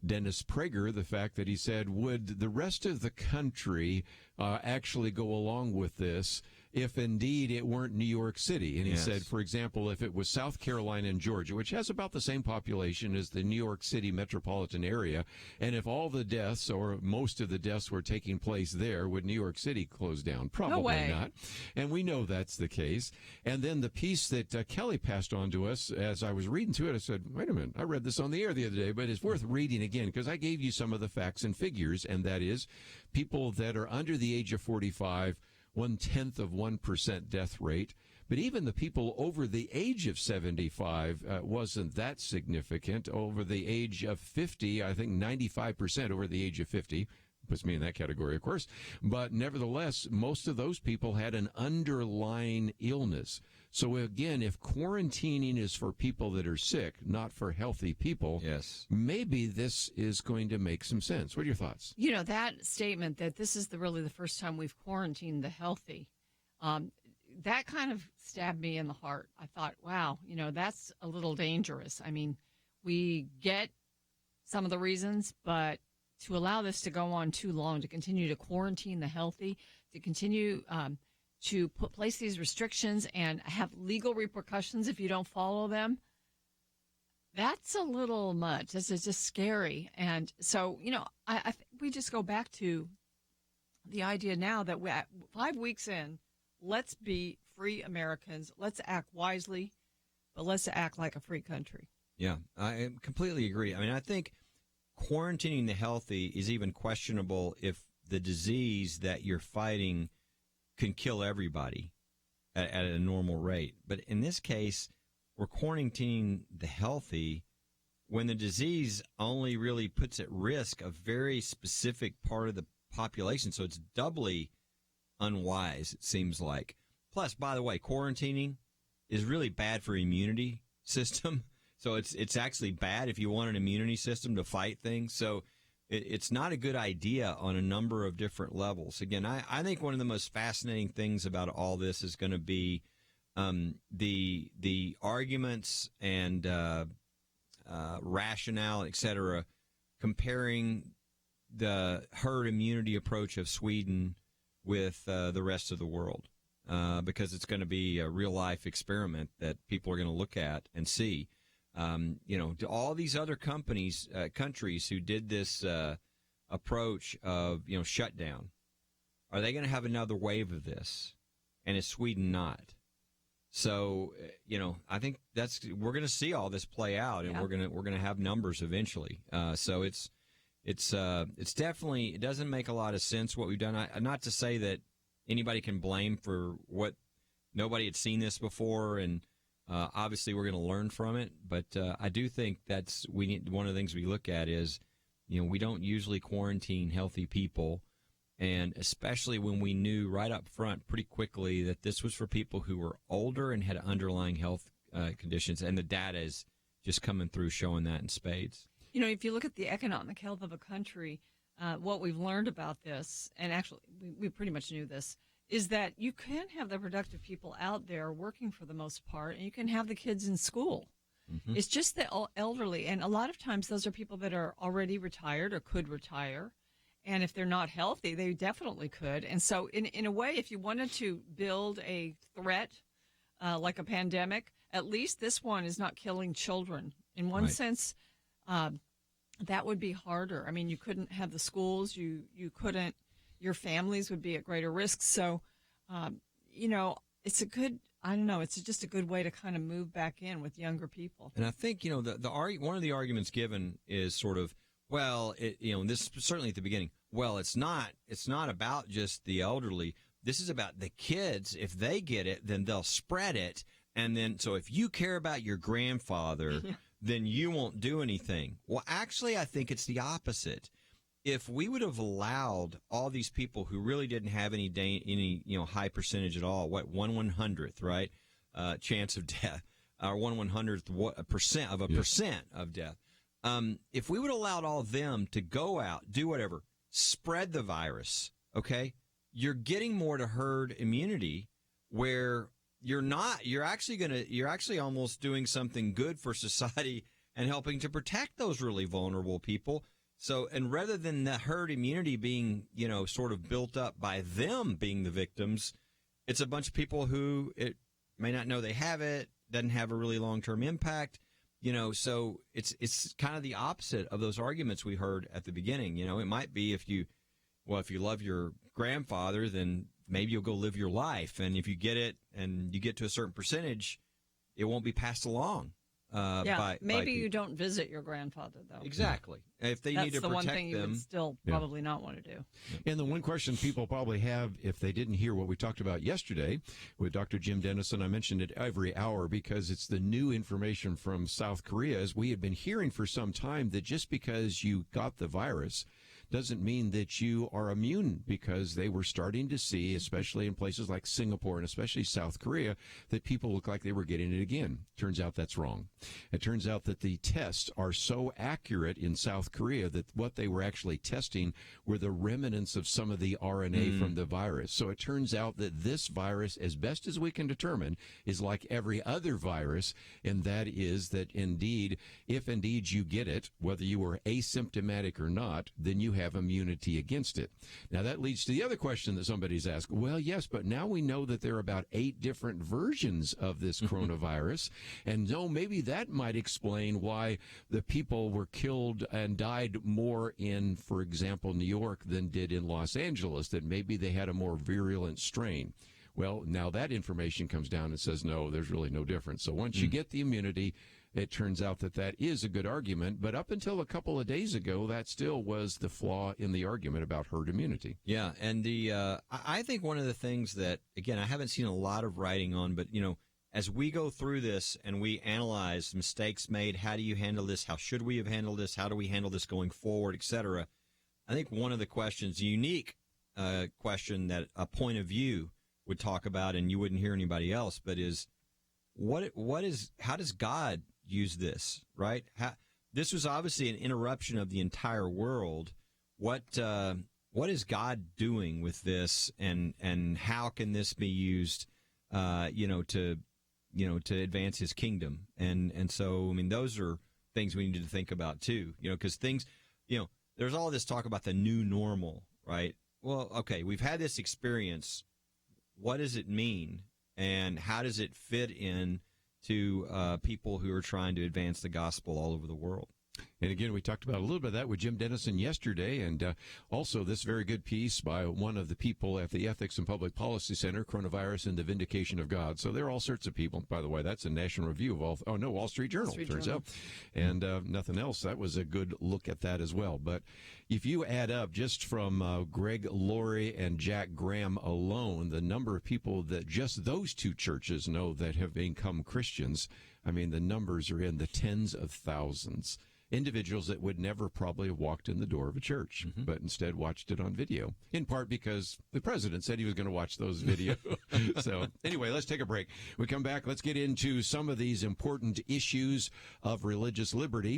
Dennis Prager, the fact that he said, would the rest of the country actually go along with this if indeed it weren't New York City. And he Yes. said, for example, if it was South Carolina and Georgia, which has about the same population as the New York City metropolitan area, and if all the deaths or most of the deaths were taking place there, would New York City close down? Probably way. not. And we know that's the case. And then the piece that Kelly passed on to us, as I was reading through it, I said, wait a minute, I read this on the air the other day, but it's worth reading again because I gave you some of the facts and figures, and that is people that are under the age of 45, 0.1% death rate. But even the people over the age of 75 wasn't that significant. Over the age of 50, I think 95% over the age of 50. Puts me in that category, of course. But nevertheless, most of those people had an underlying illness. So again, if quarantining is for people that are sick, not for healthy people, Yes. maybe this is going to make some sense. What are your thoughts? You know, that statement that this is really the first time we've quarantined the healthy, that kind of stabbed me in the heart. I thought, wow, that's a little dangerous. I mean, we get some of the reasons, but to allow this to go on too long, to continue to quarantine the healthy, to continue to place these restrictions and have legal repercussions if you don't follow them, that's a little much. This is just scary. And so, I think we just go back to the idea now that 5 weeks in, let's be free Americans. Let's act wisely, but let's act like a free country. Yeah, I completely agree. I mean, I think quarantining the healthy is even questionable if the disease that you're fighting can kill everybody at a normal rate. But in this case, we're quarantining the healthy when the disease only really puts at risk a very specific part of the population. So it's doubly unwise, it seems like. Plus, by the way, quarantining is really bad for immunity system. So it's actually bad if you want an immunity system to fight things. So it's not a good idea on a number of different levels. Again, I think one of the most fascinating things about all this is going to be the arguments and rationale, et cetera, comparing the herd immunity approach of Sweden with the rest of the world, because it's going to be a real life experiment that people are going to look at and see. All these other countries who did this approach of, shutdown, are they going to have another wave of this? And is Sweden not? So, I think we're going to see all this play out, and we're going to have numbers eventually. So it's definitely, it doesn't make a lot of sense what we've done. Not to say that anybody can blame for what nobody had seen this before, and obviously we're going to learn from it. But I do think one of the things we look at is, we don't usually quarantine healthy people. And especially when we knew right up front pretty quickly that this was for people who were older and had underlying health conditions. And the data is just coming through showing that in spades. If you look at the economic health of a country, what we've learned about this, and actually we pretty much knew this, is that you can have the productive people out there working for the most part, and you can have the kids in school. Mm-hmm. It's just the elderly. And a lot of times those are people that are already retired or could retire. And if they're not healthy, they definitely could. And so in a way, if you wanted to build a threat like a pandemic, at least this one is not killing children. In one sense, that would be harder. I mean, you couldn't have the schools. You couldn't. Your families would be at greater risk. So, it's a good, I don't know, it's just a good way to kind of move back in with younger people. And I think, one of the arguments given is sort of, well, this certainly at the beginning. Well, it's not about just the elderly. This is about the kids. If they get it, then they'll spread it. And then, so if you care about your grandfather, then you won't do anything. Well, actually, I think it's the opposite. If we would have allowed all these people who really didn't have any high percentage at all, 1/100th, right, chance of death, or 1/100th percent of death. If we would have allowed all of them to go out, do whatever, spread the virus, okay, you're getting more to herd immunity where you're actually almost doing something good for society and helping to protect those really vulnerable people. So, and rather than the herd immunity being, sort of built up by them being the victims, it's a bunch of people who it may not know they have it, doesn't have a really long-term impact, so it's kind of the opposite of those arguments we heard at the beginning. It might be if you love your grandfather, then maybe you'll go live your life. And if you get it and you get to a certain percentage, it won't be passed along. Maybe you don't visit your grandfather, though. Exactly. If they need to protect them. That's the one thing you would still probably not want to do. And the one question people probably have, if they didn't hear what we talked about yesterday with Dr. Jim Dennison, I mentioned it every hour because it's the new information from South Korea, as we had been hearing for some time that just because you got the virus doesn't mean that you are immune, because they were starting to see, especially in places like Singapore and especially South Korea, that people look like they were getting it again. Turns out that's wrong. It turns out that the tests are so accurate in South Korea that what they were actually testing were the remnants of some of the RNA from the virus. So it turns out that this virus, as best as we can determine, is like every other virus, and that is that indeed, if indeed you get it, whether you are asymptomatic or not, then you have immunity against it. Now, that leads to the other question that somebody's asked. Well, yes, but now we know that there are about 8 different versions of this coronavirus. And no, maybe that might explain why the people were killed and died more in, for example, New York than did in Los Angeles, that maybe they had a more virulent strain. Well, now that information comes down and says, no, there's really no difference. So once you get the immunity, it turns out that that is a good argument. But up until a couple of days ago, that still was the flaw in the argument about herd immunity. Yeah, and I think one of the things that, again, I haven't seen a lot of writing on, but, as we go through this and we analyze mistakes made, how do you handle this? How should we have handled this? How do we handle this going forward, et cetera? I think one of the questions, unique question that a point of view would talk about, and you wouldn't hear anybody else, but is how does God use this, right? This was obviously an interruption of the entire world. What is God doing with this, and how can this be used, to advance His kingdom? And so, I mean, those are things we need to think about too, because things, there's all this talk about the new normal, right? Well, okay, we've had this experience. What does it mean, and how does it fit in to people who are trying to advance the gospel all over the world? And again, we talked about a little bit of that with Jim Dennison yesterday, and also this very good piece by one of the people at the Ethics and Public Policy Center, Coronavirus and the Vindication of God. So there are all sorts of people. By the way, that's a national review of Wall Street Journal, turns out. And nothing else. That was a good look at that as well. But if you add up just from Greg Laurie and Jack Graham alone, the number of people that just those two churches know that have become Christians, I mean, the numbers are in the tens of thousands. Individuals that would never probably have walked in the door of a church, but instead watched it on video, in part because the president said he was going to watch those videos. So anyway, let's take a break. We come back, let's get into some of these important issues of religious liberty,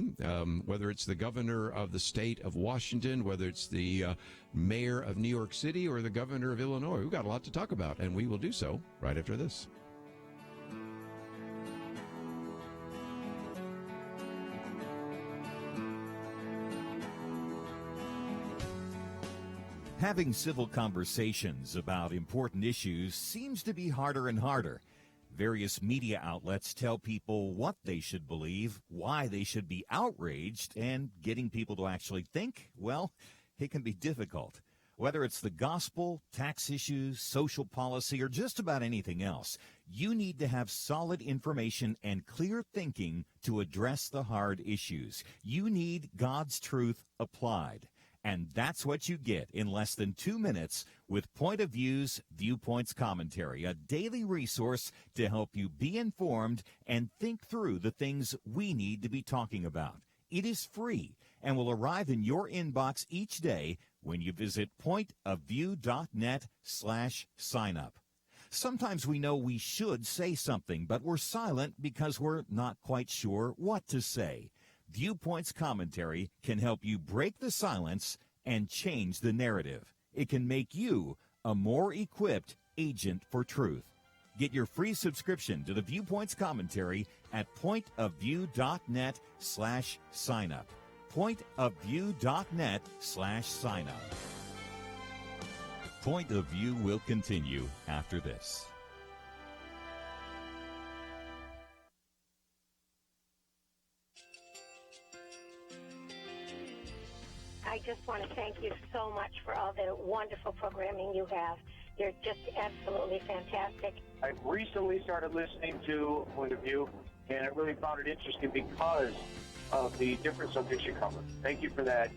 whether it's the governor of the state of Washington, whether it's the mayor of New York City, or the governor of Illinois. We've got a lot to talk about, and we will do so right after this. Having civil conversations about important issues seems to be harder and harder. Various media outlets tell people what they should believe, why they should be outraged, and getting people to actually think, well, it can be difficult. Whether it's the gospel, tax issues, social policy, or just about anything else, you need to have solid information and clear thinking to address the hard issues. You need God's truth applied. And that's what you get in less than 2 minutes with Point of View's Viewpoints Commentary, a daily resource to help you be informed and think through the things we need to be talking about. It is free and will arrive in your inbox each day when you visit pointofview.net/signup. Sometimes we know we should say something, but we're silent because we're not quite sure what to say. Viewpoints Commentary can help you break the silence and change the narrative. It can make you a more equipped agent for truth. Get your free subscription to the Viewpoints Commentary at pointofview.net/signup. Pointofview.net/signup. Point of View will continue after this. I just want to thank you so much for all the wonderful programming you have. You're just absolutely fantastic. I recently started listening to Point of View, and I really found it interesting because of the different subjects you cover. Thank you for that.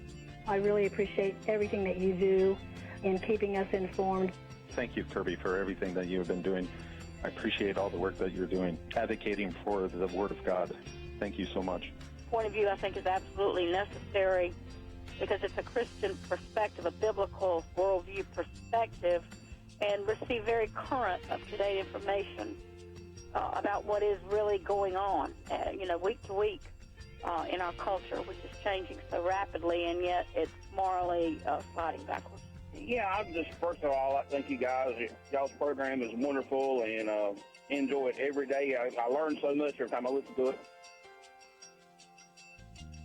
I really appreciate everything that you do in keeping us informed. Thank you, Kerby, for everything that you have been doing. I appreciate all the work that you're doing, advocating for the Word of God. Thank you so much. Point of View, I think, is absolutely necessary because it's a Christian perspective, a biblical worldview perspective, and receive very current, up-to-date information about what is really going on, week to week in our culture, which is changing so rapidly, and yet it's morally sliding backwards. Yeah, I just, first of all, I thank you guys. Y'all's program is wonderful, and enjoy it every day. I learn so much every time I listen to it.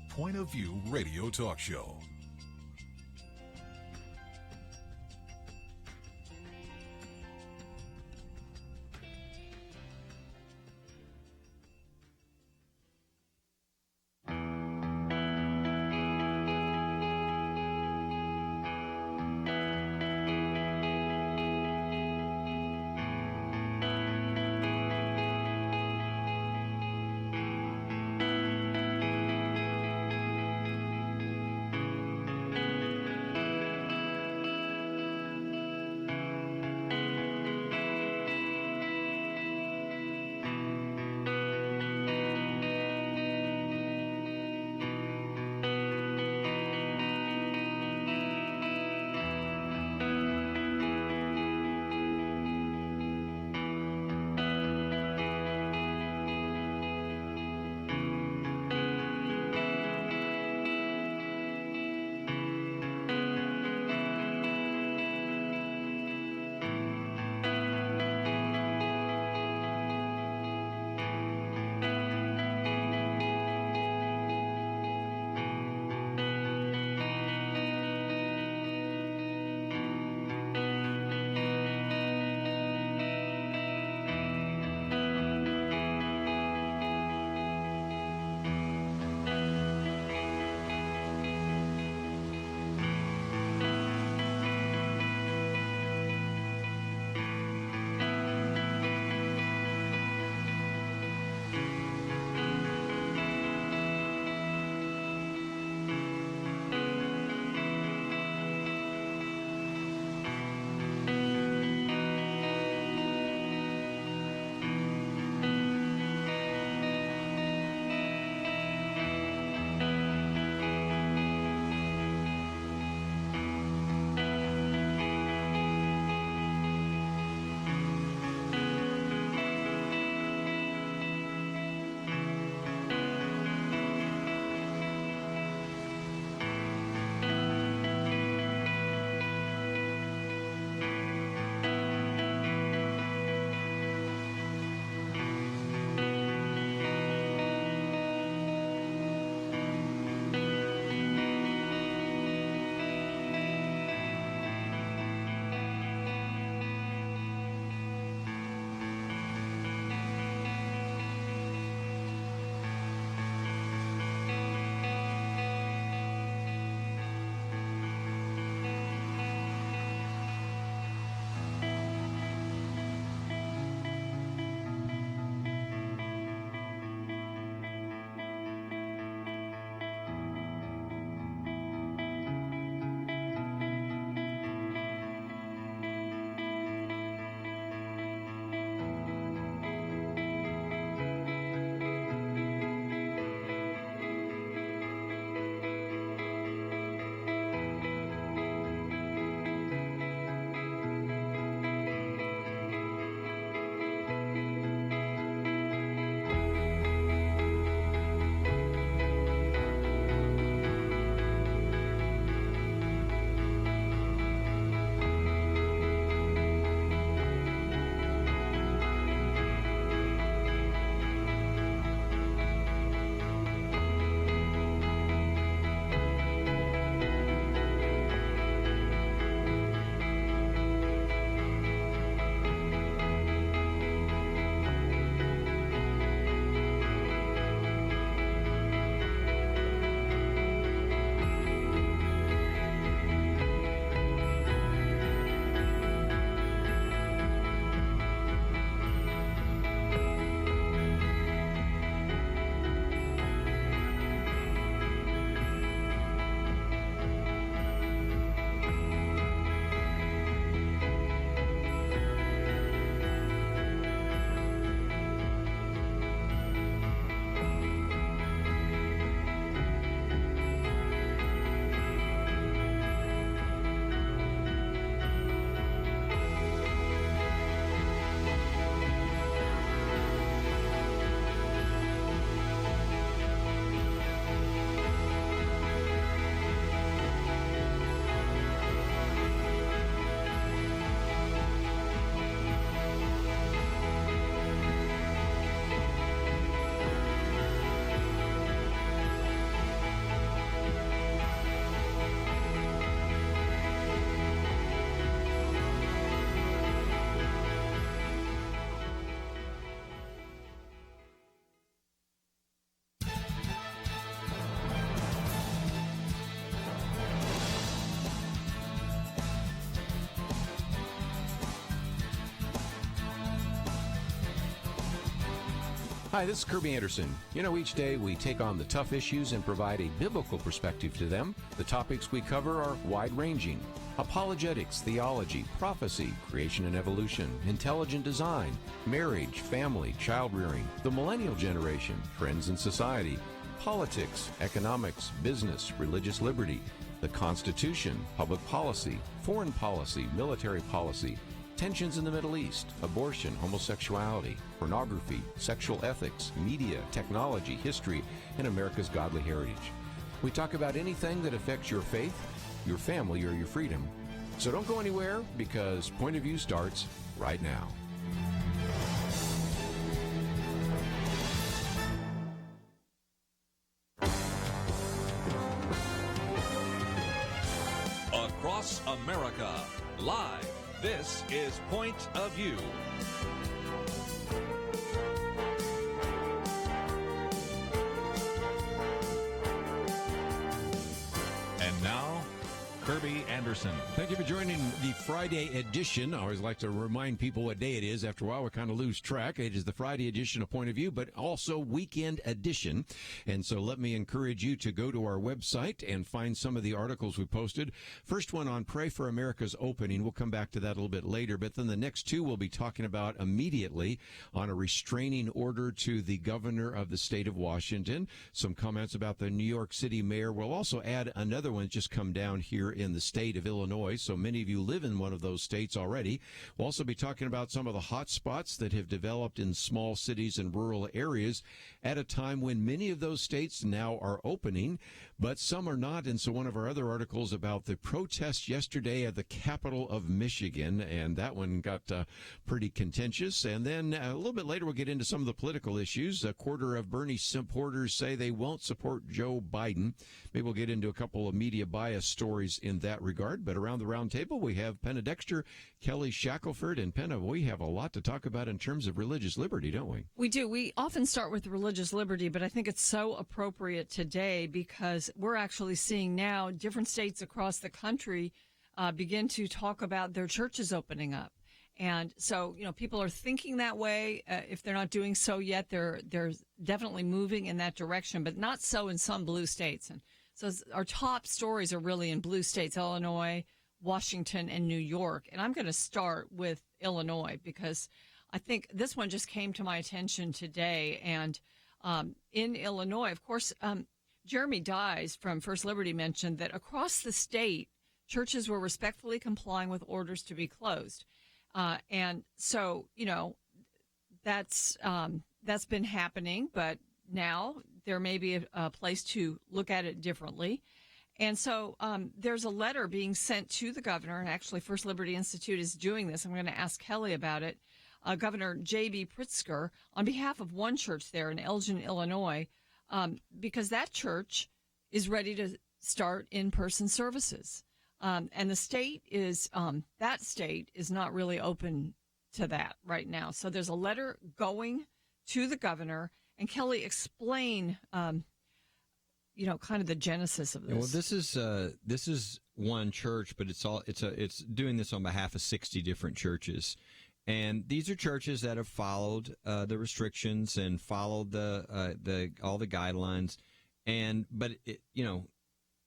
Point of View Radio Talk Show. Hi, this is Kerby Anderson. You know, each day we take on the tough issues and provide a biblical perspective to them. The topics we cover are wide-ranging: apologetics, theology, prophecy, creation and evolution, intelligent design, marriage, family, child-rearing, the millennial generation, trends in society, politics, economics, business, religious liberty, the Constitution, public policy, foreign policy, military policy, tensions in the Middle East, abortion, homosexuality, pornography, sexual ethics, media, technology, history, and America's godly heritage. We talk about anything that affects your faith, your family, or your freedom. So don't go anywhere, because Point of View starts right now. Across America, live. This is Point of View. And now, Kerby Anderson. Thank you for joining the Friday edition. I always like to remind people what day it is. After a while, we kind of lose track. It is the Friday edition of Point of View, but also weekend edition. And so let me encourage you to go to our website and find some of the articles we posted. First one on Pray for America's opening. We'll come back to that a little bit later. But then the next two we'll be talking about immediately on a restraining order to the governor of the state of Washington. Some comments about the New York City mayor. We'll also add another one that's just come down here in the state of Illinois. So many of you live in one of those states already. We'll also be talking about some of the hot spots that have developed in small cities and rural areas at a time when many of those states now are opening, but some are not. And so one of our other articles about the protest yesterday at the capital of Michigan, and that one got pretty contentious. And then a little bit later, we'll get into some of the political issues. A quarter of Bernie supporters say they won't support Joe Biden. Maybe we'll get into a couple of media bias stories in that regard. But around the round table, we have Penna Dexter, Kelly Shackelford, and Penna, we have a lot to talk about in terms of religious liberty, don't we? We do. We often start with religious liberty, but I think it's so appropriate today because we're actually seeing now different states across the country begin to talk about their churches opening up. And so, you know, people are thinking that way. If they're not doing so yet, they're definitely moving in that direction, but not so in some blue states. And so our top stories are really in blue states: Illinois, Washington, and New York. And I'm going to start with Illinois because I think this one just came to my attention today. And in Illinois, of course, Jeremy Dyes from First Liberty mentioned that across the state, churches were respectfully complying with orders to be closed. And so, you know, that's been happening, but now there may be a place to look at it differently. And so there's a letter being sent to the governor, and actually First Liberty Institute is doing this. I'm going to ask Kelly about it. Governor J.B. Pritzker, on behalf of one church there in Elgin, Illinois, because that church is ready to start in-person services. And the state is, that state is not really open to that right now. So there's a letter going to the governor. And Kelly, explain, you know, kind of the genesis of this. Well, this is one church, but it's doing this on behalf of 60 different churches. And these are churches that have followed the restrictions and followed all the guidelines. But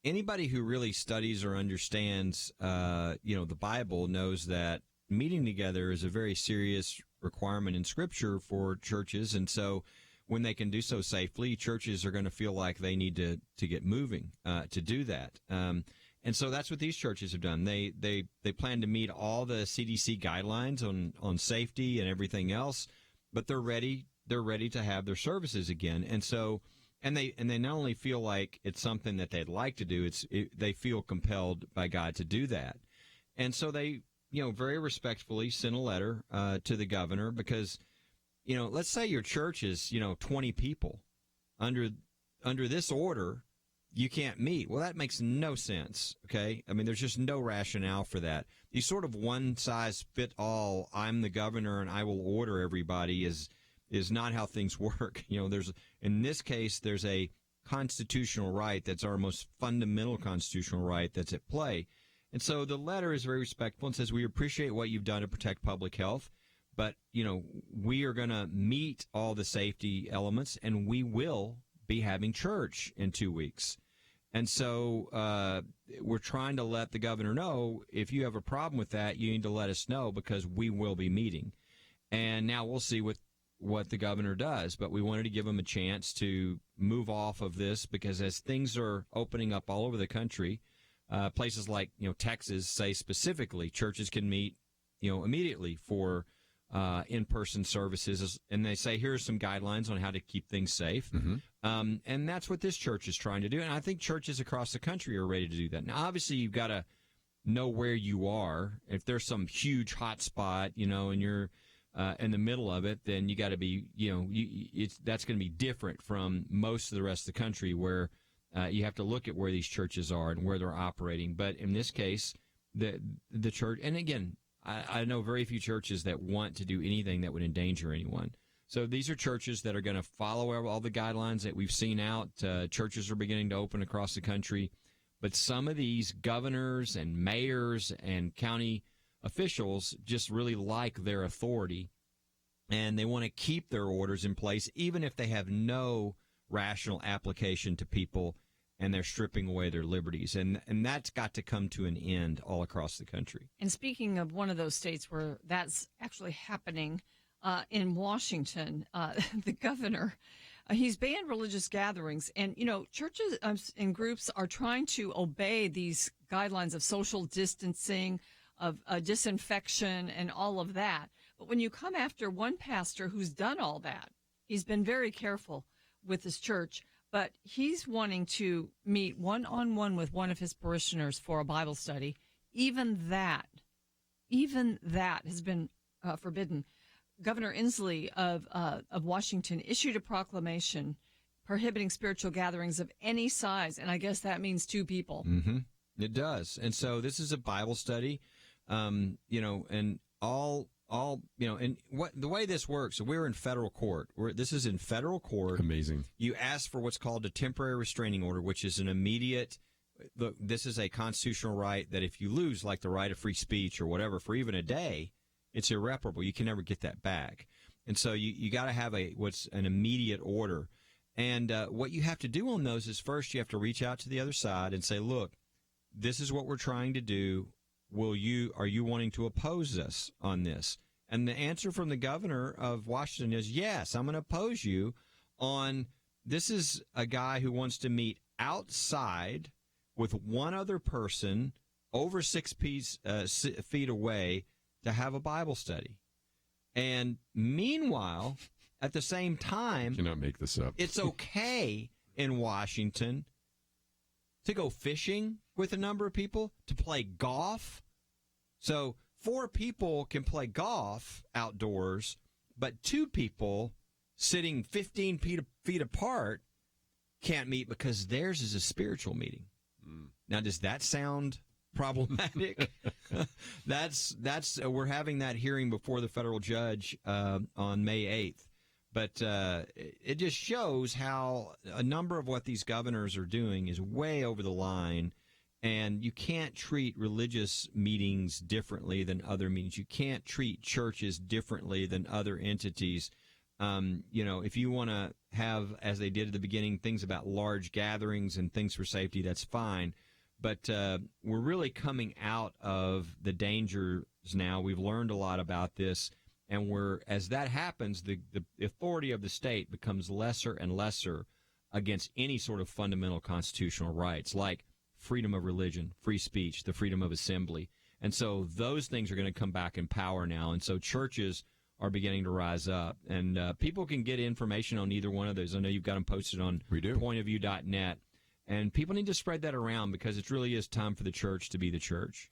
anybody who really studies or understands, the Bible knows that meeting together is a very serious requirement in Scripture for churches. And so when they can do so safely, churches are going to feel like they need to get moving to do that. And so that's what these churches have done. They plan to meet all the CDC guidelines on safety and everything else, but they're ready to have their services again. And so and they not only feel like it's something that they'd like to do, they feel compelled by God to do that. And so they very respectfully sent a letter to the governor because let's say your church is 20 people. Under this order, you can't meet. Well, that makes no sense, okay? I mean, there's just no rationale for that. These sort of one-size-fit-all, I'm the governor and I will order everybody is not how things work. In this case, there's a constitutional right that's our most fundamental constitutional right that's at play. And so the letter is very respectful and says, we appreciate what you've done to protect public health, But, we are going to meet all the safety elements, and we will be having church in 2 weeks. And so we're trying to let the governor know, if you have a problem with that, you need to let us know, because we will be meeting. And now we'll see what the governor does. But we wanted to give him a chance to move off of this, because as things are opening up all over the country, places like, Texas say specifically churches can meet, immediately for in-person services. And they say, here's some guidelines on how to keep things safe. Mm-hmm. And that's what this church is trying to do. And I think churches across the country are ready to do that. Now, obviously, you've got to know where you are. If there's some huge hot spot, and you're in the middle of it, then you got to be, that's going to be different from most of the rest of the country, where you have to look at where these churches are and where they're operating. But in this case, the church, and again, I know very few churches that want to do anything that would endanger anyone. So these are churches that are going to follow all the guidelines that we've seen out. Churches are beginning to open across the country. But some of these governors and mayors and county officials just really like their authority, and they want to keep their orders in place, even if they have no rational application to people, and they're stripping away their liberties. And that's got to come to an end all across the country. And speaking of one of those states where that's actually happening, in Washington, the governor, he's banned religious gatherings. And, churches and groups are trying to obey these guidelines of social distancing, of disinfection, and all of that. But when you come after one pastor who's done all that, he's been very careful with his church, but he's wanting to meet one-on-one with one of his parishioners for a Bible study. Even that has been forbidden. Governor Inslee of Washington issued a proclamation prohibiting spiritual gatherings of any size, and I guess that means 2 people. Mm-hmm. It does. And so this is a Bible study, and and what the way this works, so we're in federal court. This is in federal court. Amazing. You ask for what's called a temporary restraining order, which is an immediate. Look, this is a constitutional right that if you lose, like the right of free speech or whatever, for even a day, it's irreparable. You can never get that back. And so you got to have what's an immediate order. And what you have to do on those is, first you have to reach out to the other side and say, look, this is what we're trying to do. Are you wanting to oppose us on this? And the answer from the governor of Washington is, yes, I'm going to oppose you on, this is a guy who wants to meet outside with one other person over 6 feet away to have a Bible study. And meanwhile, at the same time, you cannot make this up. It's okay in Washington to go fishing with a number of people, to play golf. So 4 people can play golf outdoors, but 2 people sitting 15 feet apart can't meet because theirs is a spiritual meeting. Now, does that sound problematic? We're having that hearing before the federal judge on May 8th. But it just shows how a number of what these governors are doing is way over the line. And you can't treat religious meetings differently than other meetings. You can't treat churches differently than other entities. If you want to have, as they did at the beginning, things about large gatherings and things for safety, that's fine. But we're really coming out of the dangers now. We've learned a lot about this. And as that happens, the authority of the state becomes lesser and lesser against any sort of fundamental constitutional rights, like freedom of religion, free speech, the freedom of assembly. And so those things are going to come back in power now. And so churches are beginning to rise up. And people can get information on either one of those. I know you've got them posted on pointofview.net. And people need to spread that around, because it really is time for the church to be the church.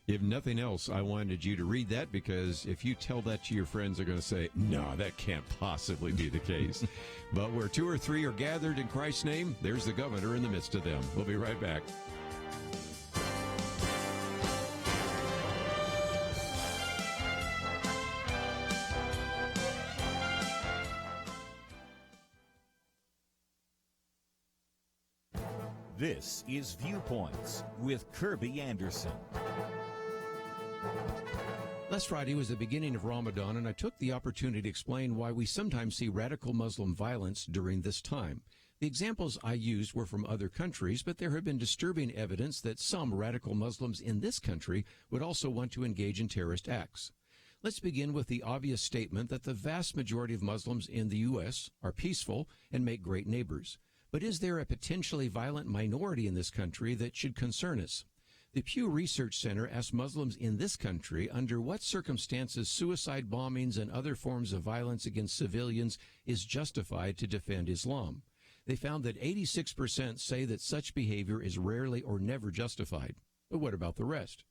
If nothing else, I wanted you to read that, because if you tell that to your friends, they're going to say, no, that can't possibly be the case. But where 2 or 3 are gathered in Christ's name, there's the governor in the midst of them. We'll be right back. This is Viewpoints with Kerby Anderson. Last Friday was the beginning of Ramadan, and I took the opportunity to explain why we sometimes see radical Muslim violence during this time. The examples I used were from other countries, but there have been disturbing evidence that some radical Muslims in this country would also want to engage in terrorist acts. Let's begin with the obvious statement that the vast majority of Muslims in the U.S. are peaceful and make great neighbors. But is there a potentially violent minority in this country that should concern us? The Pew Research Center asked Muslims in this country under what circumstances suicide bombings and other forms of violence against civilians is justified to defend Islam. They found that 86% say that such behavior is rarely or never justified. But what about the rest?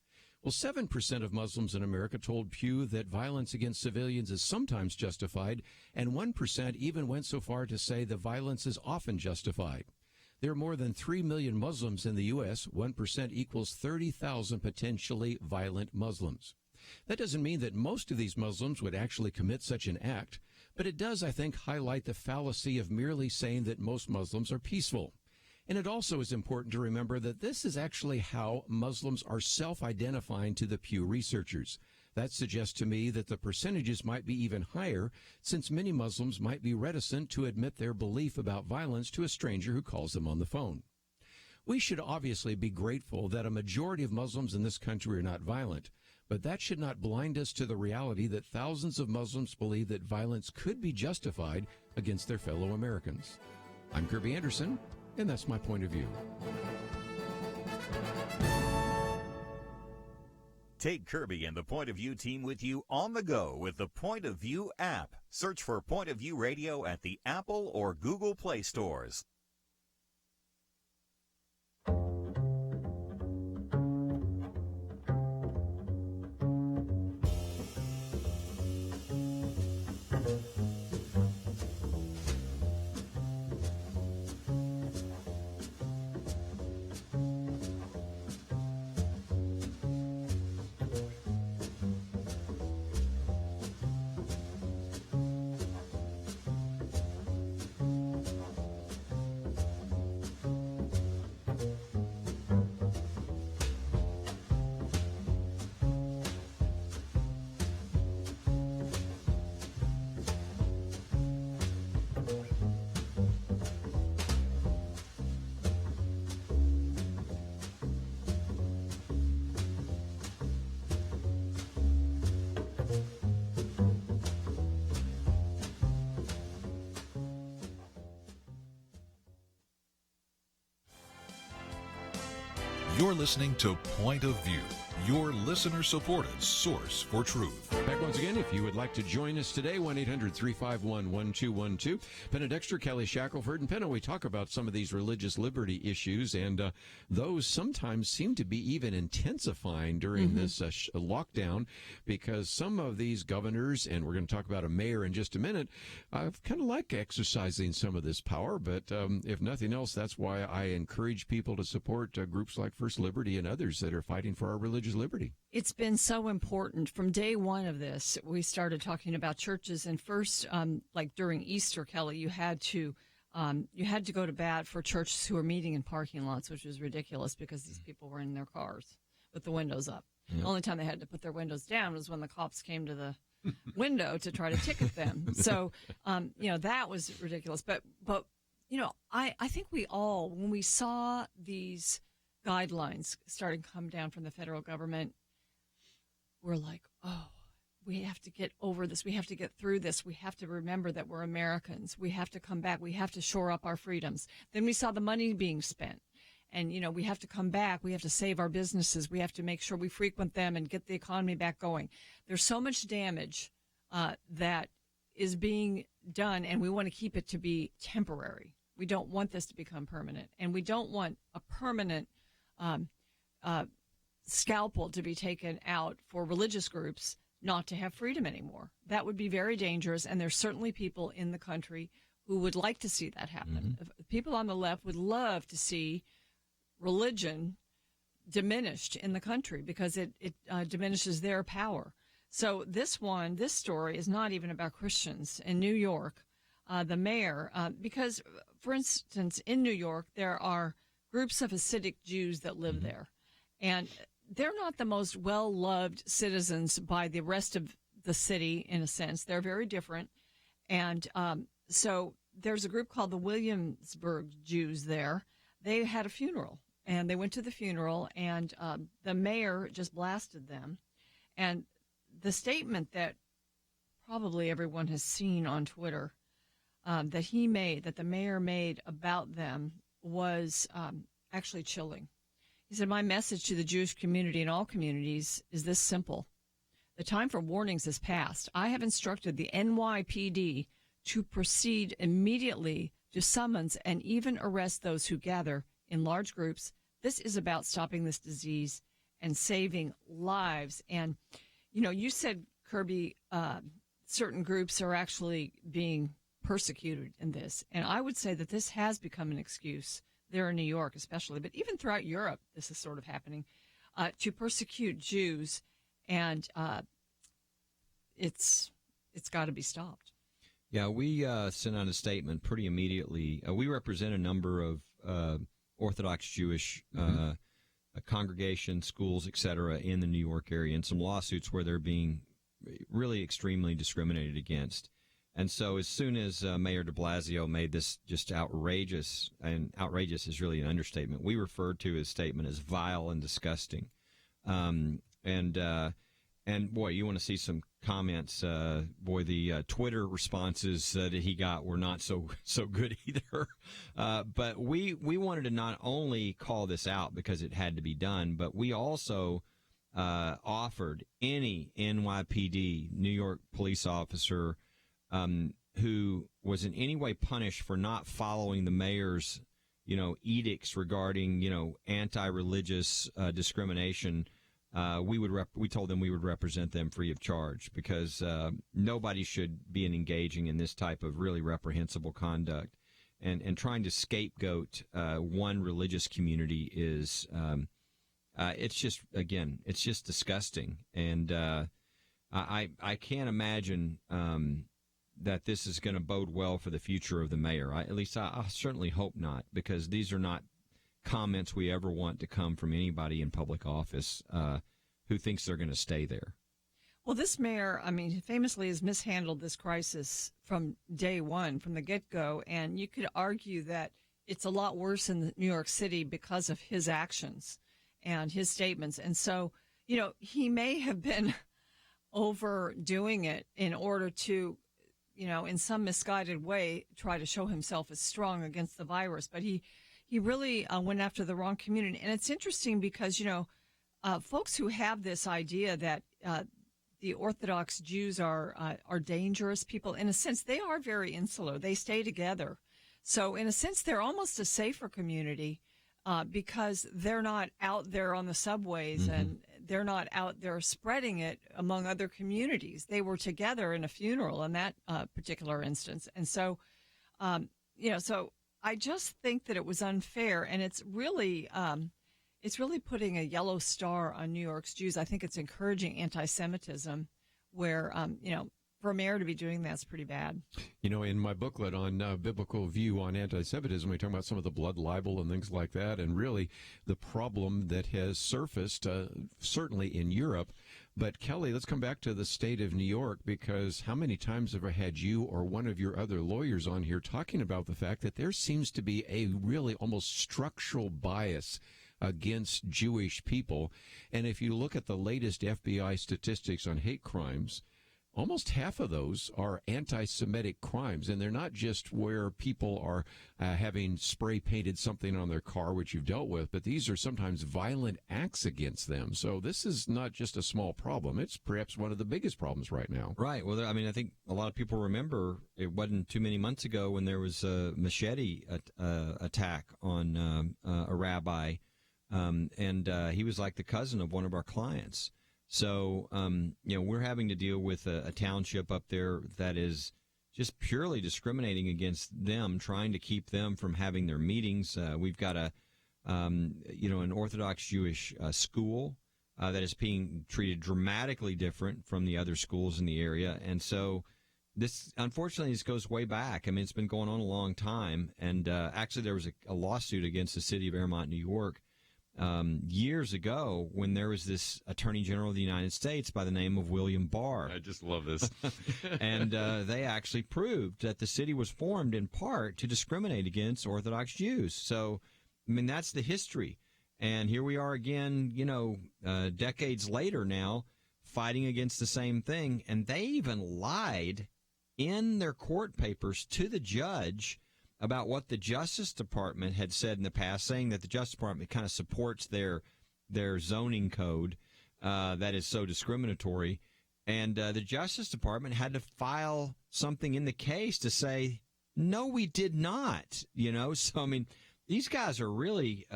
Well, 7% of Muslims in America told Pew that violence against civilians is sometimes justified, and 1% even went so far to say the violence is often justified. There are more than 3 million Muslims in the U.S. 1% equals 30,000 potentially violent Muslims. That doesn't mean that most of these Muslims would actually commit such an act, but it does, I think, highlight the fallacy of merely saying that most Muslims are peaceful. And it also is important to remember that this is actually how Muslims are self-identifying to the Pew researchers. That suggests to me that the percentages might be even higher, since many Muslims might be reticent to admit their belief about violence to a stranger who calls them on the phone. We should obviously be grateful that a majority of Muslims in this country are not violent, but that should not blind us to the reality that thousands of Muslims believe that violence could be justified against their fellow Americans. I'm Kerby Anderson, and that's my point of view. Take Kerby and the Point of View team with you on the go with the Point of View app. Search for Point of View Radio at the Apple or Google Play stores. You're listening to Point of View, your listener-supported source for truth. Back once again, if you would like to join us today, 1-800-351-1212. Penna Dexter, Kelly Shackelford, and Penna, we talk about some of these religious liberty issues, and those sometimes seem to be even intensifying during this lockdown, because some of these governors, and we're going to talk about a mayor in just a minute, kind of like exercising some of this power, but if nothing else, that's why I encourage people to support groups like First Liberty and others that are fighting for our religious liberty. It's been so important. From day one of this, we started talking about churches, and first, like during Easter, Kelly, you had to go to bat for churches who were meeting in parking lots, which was ridiculous because these people were in their cars with the windows up. Yep. The only time they had to put their windows down was when the cops came to the window to try to ticket them. So, that was ridiculous. But I think we all, when we saw these guidelines starting to come down from the federal government, we're like, oh, we have to get over this. We have to get through this. We have to remember that we're Americans. We have to come back. We have to shore up our freedoms. Then we saw the money being spent. And, we have to come back. We have to save our businesses. We have to make sure we frequent them and get the economy back going. There's so much damage that is being done, and we want to keep it to be temporary. We don't want this to become permanent. And we don't want a permanent scalpel to be taken out for religious groups not to have freedom anymore. That would be very dangerous, and there's certainly people in the country who would like to see that happen. People on the left would love to see religion diminished in the country because it diminishes their power. So this story is not even about Christians. In New York, the mayor, because, for instance, in New York, there are groups of Hasidic Jews that live there. And they're not the most well-loved citizens by the rest of the city, in a sense. They're very different. And so there's a group called the Williamsburg Jews there. They had a funeral, and they went to the funeral, and the mayor just blasted them. And the statement that probably everyone has seen on Twitter that the mayor made about them was actually chilling. He said, "My message to the Jewish community and all communities is this simple. The time for warnings has passed. I have instructed the NYPD to proceed immediately to summons and even arrest those who gather in large groups. This is about stopping this disease and saving lives." And, you said, Kerby, certain groups are actually being persecuted in this. And I would say that this has become an excuse there in New York especially, but even throughout Europe, this is sort of happening, to persecute Jews. And it's got to be stopped. Yeah, we sent out a statement pretty immediately. We represent a number of Orthodox Jewish congregations, schools, et cetera, in the New York area, and some lawsuits where they're being really extremely discriminated against. And so as soon as Mayor de Blasio made this just outrageous, and outrageous is really an understatement, we referred to his statement as vile and disgusting. And boy, you want to see some comments. The Twitter responses that he got were not so good either. But we wanted to not only call this out because it had to be done, but we also offered any NYPD, New York police officer, who was in any way punished for not following the mayor's, edicts regarding, anti-religious discrimination. We told them we would represent them free of charge because nobody should be engaging in this type of really reprehensible conduct. And trying to scapegoat one religious community is, it's just disgusting. And I can't imagine that this is going to bode well for the future of the mayor. I certainly hope not, because these are not comments we ever want to come from anybody in public office who thinks they're going to stay there. Well, this mayor, famously has mishandled this crisis from day one, from the get-go, and you could argue that it's a lot worse in New York City because of his actions and his statements. And so, he may have been overdoing it in order to, in some misguided way, try to show himself as strong against the virus. But he really went after the wrong community. And it's interesting because, folks who have this idea that the Orthodox Jews are dangerous people, in a sense, they are very insular. They stay together. So in a sense, they're almost a safer community because they're not out there on the subways and they're not out there spreading it among other communities. They were together in a funeral in that particular instance. And so, so I just think that it was unfair, and it's really putting a yellow star on New York's Jews. I think it's encouraging anti-Semitism, where for a mayor to be doing that's pretty bad. In my booklet on biblical view on anti-Semitism, we talk about some of the blood libel and things like that, and really the problem that has surfaced, certainly in Europe. But Kelly, let's come back to the state of New York, because how many times have I had you or one of your other lawyers on here talking about the fact that there seems to be a really almost structural bias against Jewish people? And if you look at the latest FBI statistics on hate crimes, almost half of those are anti-Semitic crimes, and they're not just where people are having spray painted something on their car, which you've dealt with, but these are sometimes violent acts against them. So this is not just a small problem. It's perhaps one of the biggest problems right now. Right. Well, I think a lot of people remember it wasn't too many months ago when there was a machete attack on a rabbi, and he was like the cousin of one of our clients. So, we're having to deal with a township up there that is just purely discriminating against them, trying to keep them from having their meetings. We've got an Orthodox Jewish school that is being treated dramatically different from the other schools in the area. And so unfortunately, this goes way back. It's been going on a long time. And actually, there was a lawsuit against the city of Airmont, New York, years ago when there was this Attorney General of the United States by the name of William Barr. I just love this. And they actually proved that the city was formed in part to discriminate against Orthodox Jews. So, I mean, that's the history. And here we are again, decades later now, fighting against the same thing. And they even lied in their court papers to the judge about what the Justice Department had said in the past, saying that the Justice Department kind of supports their zoning code that is so discriminatory. And the Justice Department had to file something in the case to say, no, we did not, So, I mean, these guys are really,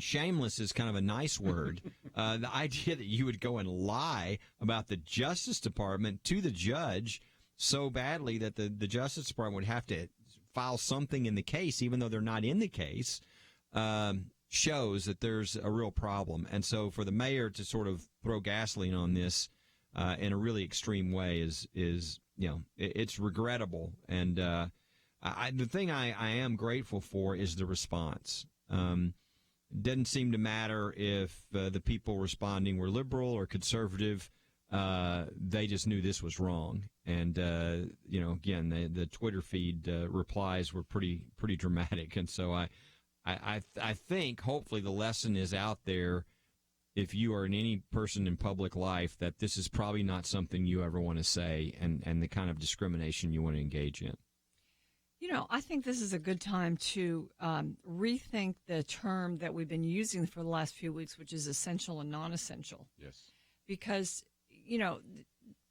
shameless is kind of a nice word. The idea that you would go and lie about the Justice Department to the judge so badly that the Justice Department would have to file something in the case, even though they're not in the case, shows that there's a real problem. And so for the mayor to sort of throw gasoline on this in a really extreme way is it's regrettable. And the thing I am grateful for is the response. Didn't seem to matter if the people responding were liberal or conservative. They just knew this was wrong. And, again, the Twitter feed replies were pretty dramatic. And so I think hopefully the lesson is out there, if you are any person in public life, that this is probably not something you ever want to say and the kind of discrimination you want to engage in. I think this is a good time to rethink the term that we've been using for the last few weeks, which is essential and non-essential. Yes. Because,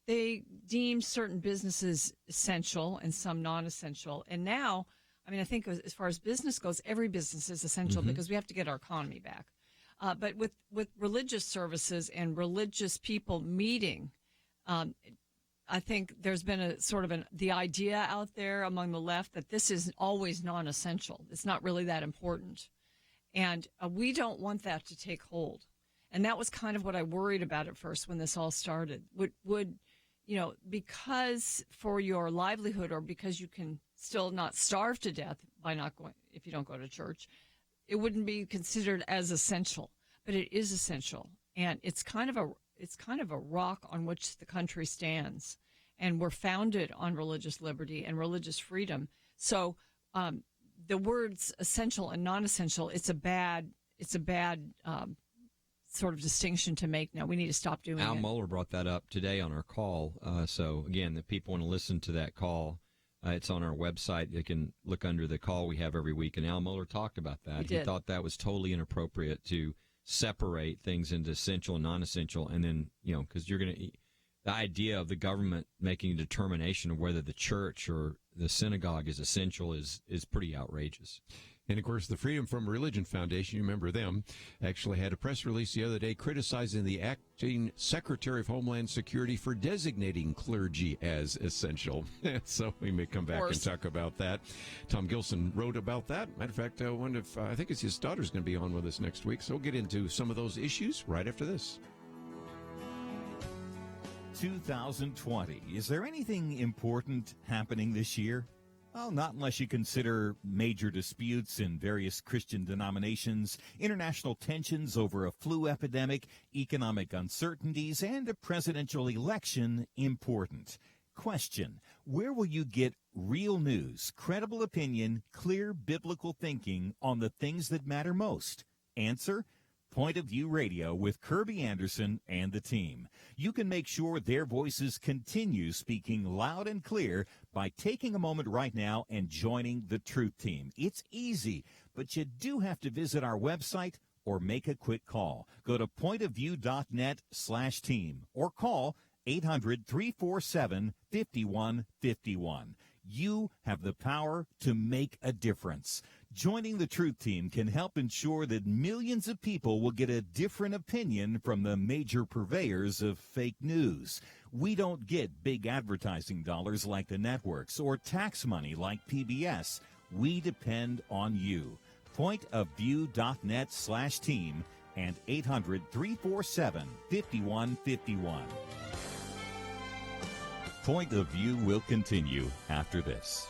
they deem certain businesses essential and some non-essential. And now, I think as far as business goes, every business is essential because we have to get our economy back. But with religious services and religious people meeting, I think there's been a sort of the idea out there among the left that this is always non-essential. It's not really that important. And we don't want that to take hold. And that was kind of what I worried about at first when this all started. Would because for your livelihood or because you can still not starve to death by not going, if you don't go to church, it wouldn't be considered as essential. But it is essential. And it's kind of a rock on which the country stands. And we're founded on religious liberty and religious freedom. So the words essential and non-essential, it's a bad sort of distinction to make now. We need to stop doing Al it. Mohler brought that up today on our call. So, again, the people want to listen to that call. It's on our website. They can look under the call we have every week. And Al Mohler talked about that. He thought that was totally inappropriate to separate things into essential and non-essential. And then, because the idea of the government making a determination of whether the church or the synagogue is essential is pretty outrageous. And, of course, the Freedom from Religion Foundation, you remember them, actually had a press release the other day criticizing the acting Secretary of Homeland Security for designating clergy as essential. So we may come back and talk about that. Tom Gilson wrote about that. Matter of fact, I think it's his daughter's going to be on with us next week. So we'll get into some of those issues right after this. 2020. Is there anything important happening this year? Well, not unless you consider major disputes in various Christian denominations, international tensions over a flu epidemic, economic uncertainties, and a presidential election important. Question: where will you get real news, credible opinion, clear biblical thinking on the things that matter most? Answer: Point of View Radio with Kerby Anderson and the team. You can make sure their voices continue speaking loud and clear by taking a moment right now and joining the Truth Team. It's easy, but you do have to visit our website or make a quick call. Go to pointofview.net/team or call 800-347-5151. You have the power to make a difference. Joining the Truth Team can help ensure that millions of people will get a different opinion from the major purveyors of fake news. We don't get big advertising dollars like the networks or tax money like PBS. We depend on you. Pointofview.net/team and 800-347-5151. Point of View will continue after this.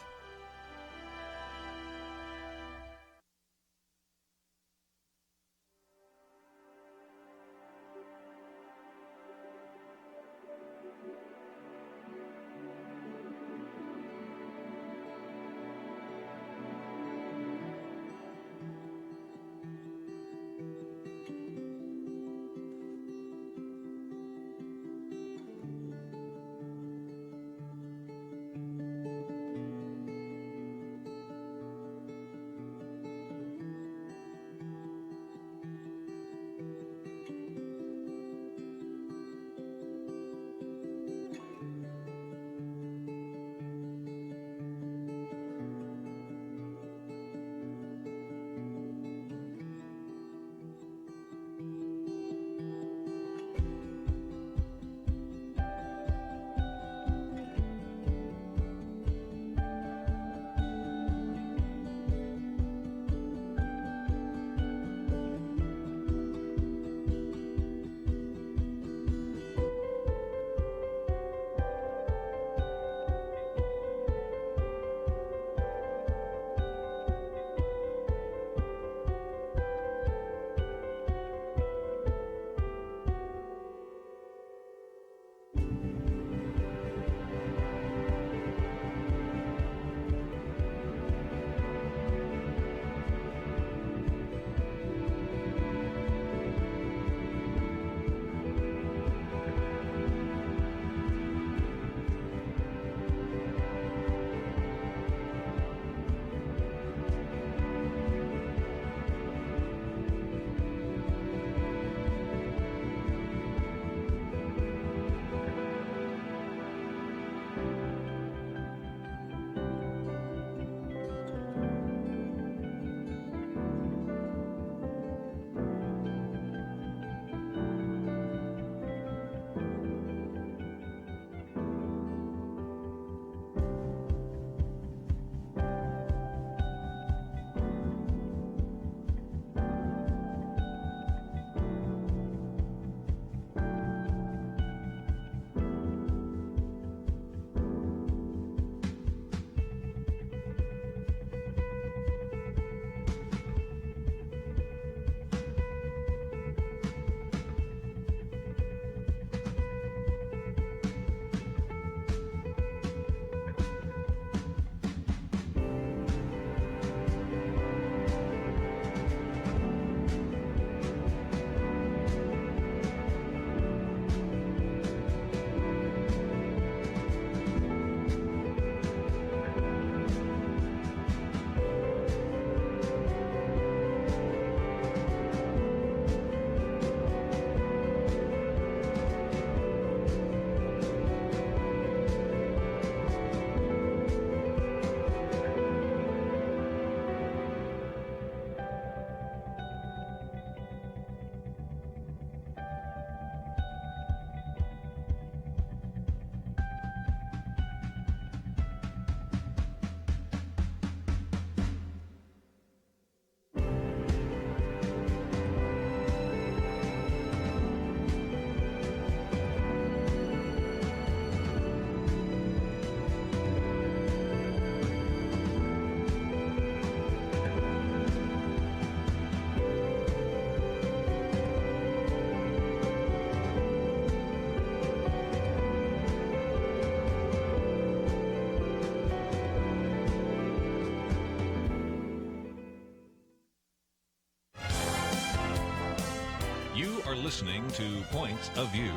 listening to Point of View.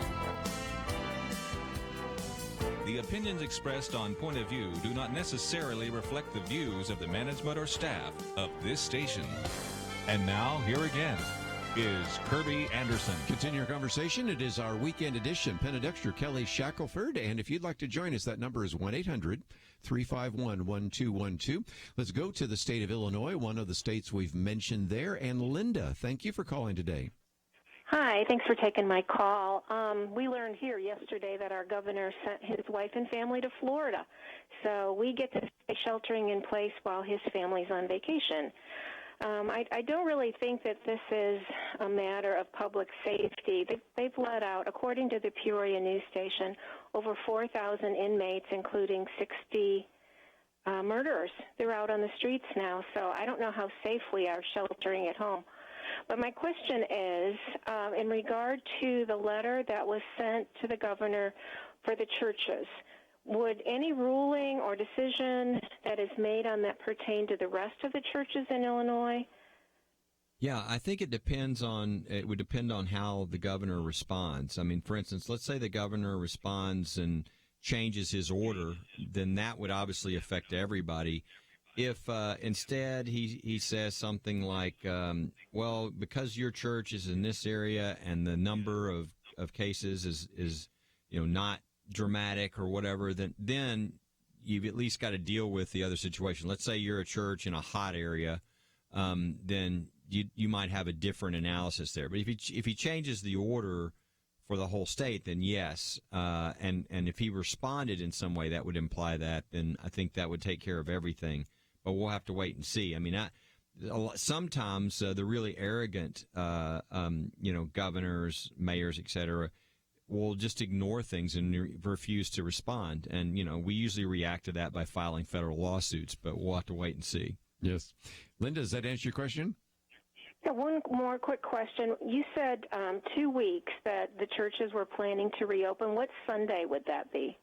The opinions expressed on Point of View do not necessarily reflect the views of the management or staff of this station. And now, here again is Kerby Anderson. Continue our conversation. It is our weekend edition. Penna Dexter, Kelly Shackelford. And if you'd like to join us, that number is 1-800-351-1212. Let's go to the state of Illinois, one of the states we've mentioned there. And Linda, thank you for calling today. Hi, thanks for taking my call. We learned here yesterday that our governor sent his wife and family to Florida, so we get to stay sheltering in place while his family's on vacation. I don't really think that this is a matter of public safety. They've let out, according to the Peoria news station, over 4,000 inmates, including 60 murderers. They're out on the streets now, so I don't know how safe we are sheltering at home. But my question is, in regard to the letter that was sent to the governor for the churches, would any ruling or decision that is made on that pertain to the rest of the churches in Illinois? Yeah, I think it would depend on how the governor responds. I mean, for instance, let's say the governor responds and changes his order, then that would obviously affect everybody. If instead he says something like, well, because your church is in this area and the number of cases is not dramatic or whatever, then you've at least got to deal with the other situation. Let's say you're a church in a hot area, then you might have a different analysis there. But if he changes the order for the whole state, then yes. And if he responded in some way that would imply that, then I think that would take care of everything. But we'll have to wait and see. I mean, sometimes the really arrogant, governors, mayors, et cetera, will just ignore things and refuse to respond. And, we usually react to that by filing federal lawsuits, but we'll have to wait and see. Yes. Linda, does that answer your question? Yeah, one more quick question. You said 2 weeks that the churches were planning to reopen. What Sunday would that be?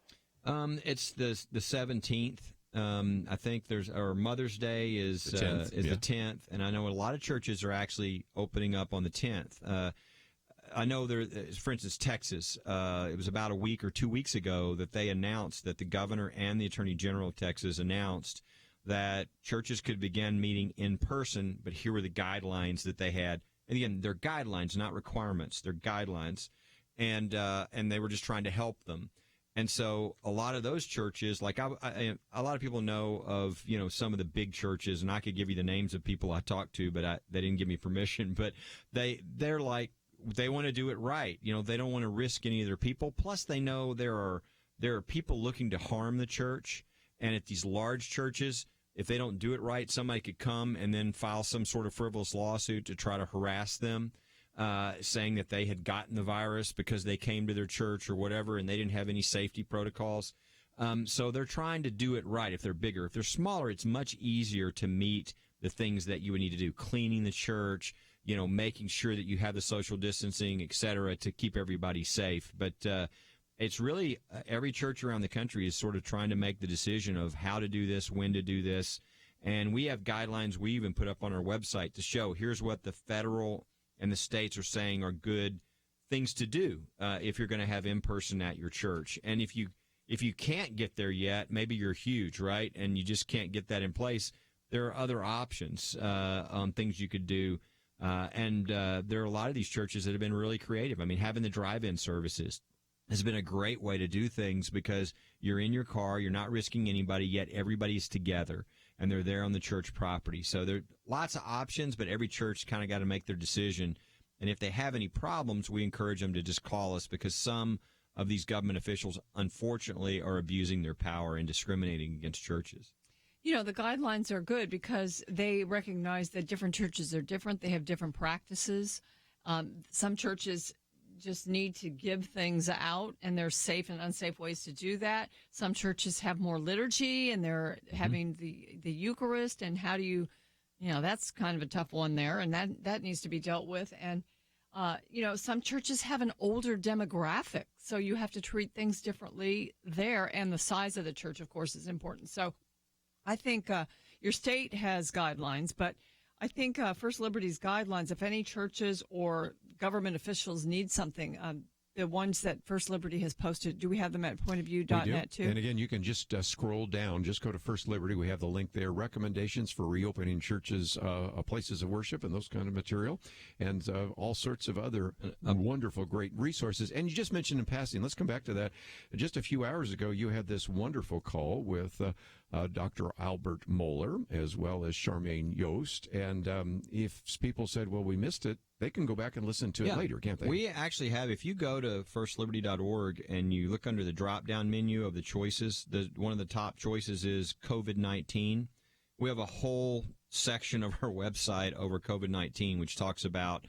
It's the 17th. I think our Mother's Day is the 10th, and I know a lot of churches are actually opening up on the 10th. I know for instance, Texas, it was about a week or 2 weeks ago that they announced that the governor and the attorney general of Texas announced that churches could begin meeting in person, but here were the guidelines that they had. And again, they're guidelines, not requirements. They're guidelines, and they were just trying to help them. And so a lot of those churches, like a lot of people know of, some of the big churches, and I could give you the names of people I talked to, but they didn't give me permission. But they're like, they want to do it right. They don't want to risk any of their people. Plus, they know there are people looking to harm the church. And at these large churches, if they don't do it right, somebody could come and then file some sort of frivolous lawsuit to try to harass them. Saying that they had gotten the virus because they came to their church or whatever, and they didn't have any safety protocols. So they're trying to do it right if they're bigger. If they're smaller, it's much easier to meet the things that you would need to do, cleaning the church, making sure that you have the social distancing, et cetera, to keep everybody safe. But it's really every church around the country is sort of trying to make the decision of how to do this, when to do this. And we have guidelines we even put up on our website to show here's what the federal and the states are saying are good things to do if you're going to have in-person at your church. And if you can't get there yet, maybe you're huge, right, and you just can't get that in place, there are other options on things you could do. And there are a lot of these churches that have been really creative. I mean, having the drive-in services has been a great way to do things because you're in your car, you're not risking anybody, yet everybody's together, and they're there on the church property. So there are lots of options, but every church kind of got to make their decision. And if they have any problems, we encourage them to just call us because some of these government officials, unfortunately, are abusing their power and discriminating against churches. The guidelines are good because they recognize that different churches are different. They have different practices. Some churches just need to give things out, and there's safe and unsafe ways to do that. Some churches have more liturgy, and they're having the Eucharist, and how do you that's kind of a tough one there, and that needs to be dealt with. And, some churches have an older demographic, so you have to treat things differently there, and the size of the church, of course, is important. So I think your state has guidelines, but I think First Liberty's guidelines, if any churches or government officials need something, the ones that First Liberty has posted, do we have them at pointofview.net too? And again, you can just scroll down. Just go to First Liberty. We have the link there. Recommendations for reopening churches, places of worship, and those kind of material, and all sorts of other wonderful, great resources. And you just mentioned in passing, let's come back to that. Just a few hours ago, you had this wonderful call with Dr. Albert Mohler as well as Charmaine Yost. And if people said, well, we missed it, they can go back and listen to it later, can't they? We actually have, if you go to firstliberty.org and you look under the drop-down menu of the choices, one of the top choices is COVID-19. We have a whole section of our website over COVID-19, which talks about,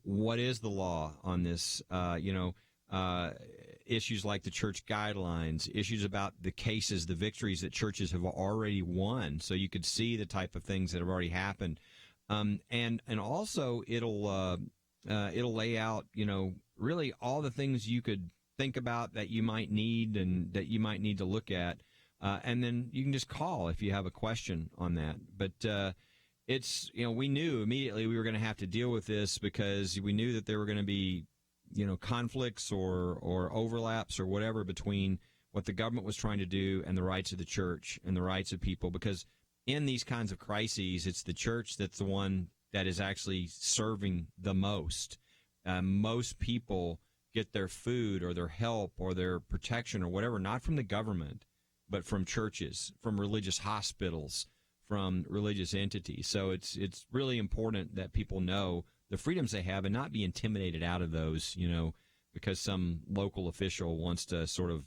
what is the law on this, issues like the church guidelines, issues about the cases, the victories that churches have already won. So you could see the type of things that have already happened. And also it'll lay out, really all the things you could think about that you might need and that you might need to look at. And then you can just call if you have a question on that. But, it's, we knew immediately we were going to have to deal with this because we knew that there were going to be, conflicts or overlaps or whatever between what the government was trying to do and the rights of the church and the rights of people, because in these kinds of crises, it's the church that's the one that is actually serving the most. Most people get their food or their help or their protection or whatever, not from the government, but from churches, from religious hospitals, from religious entities. So it's really important that people know the freedoms they have and not be intimidated out of those, because some local official wants to sort of,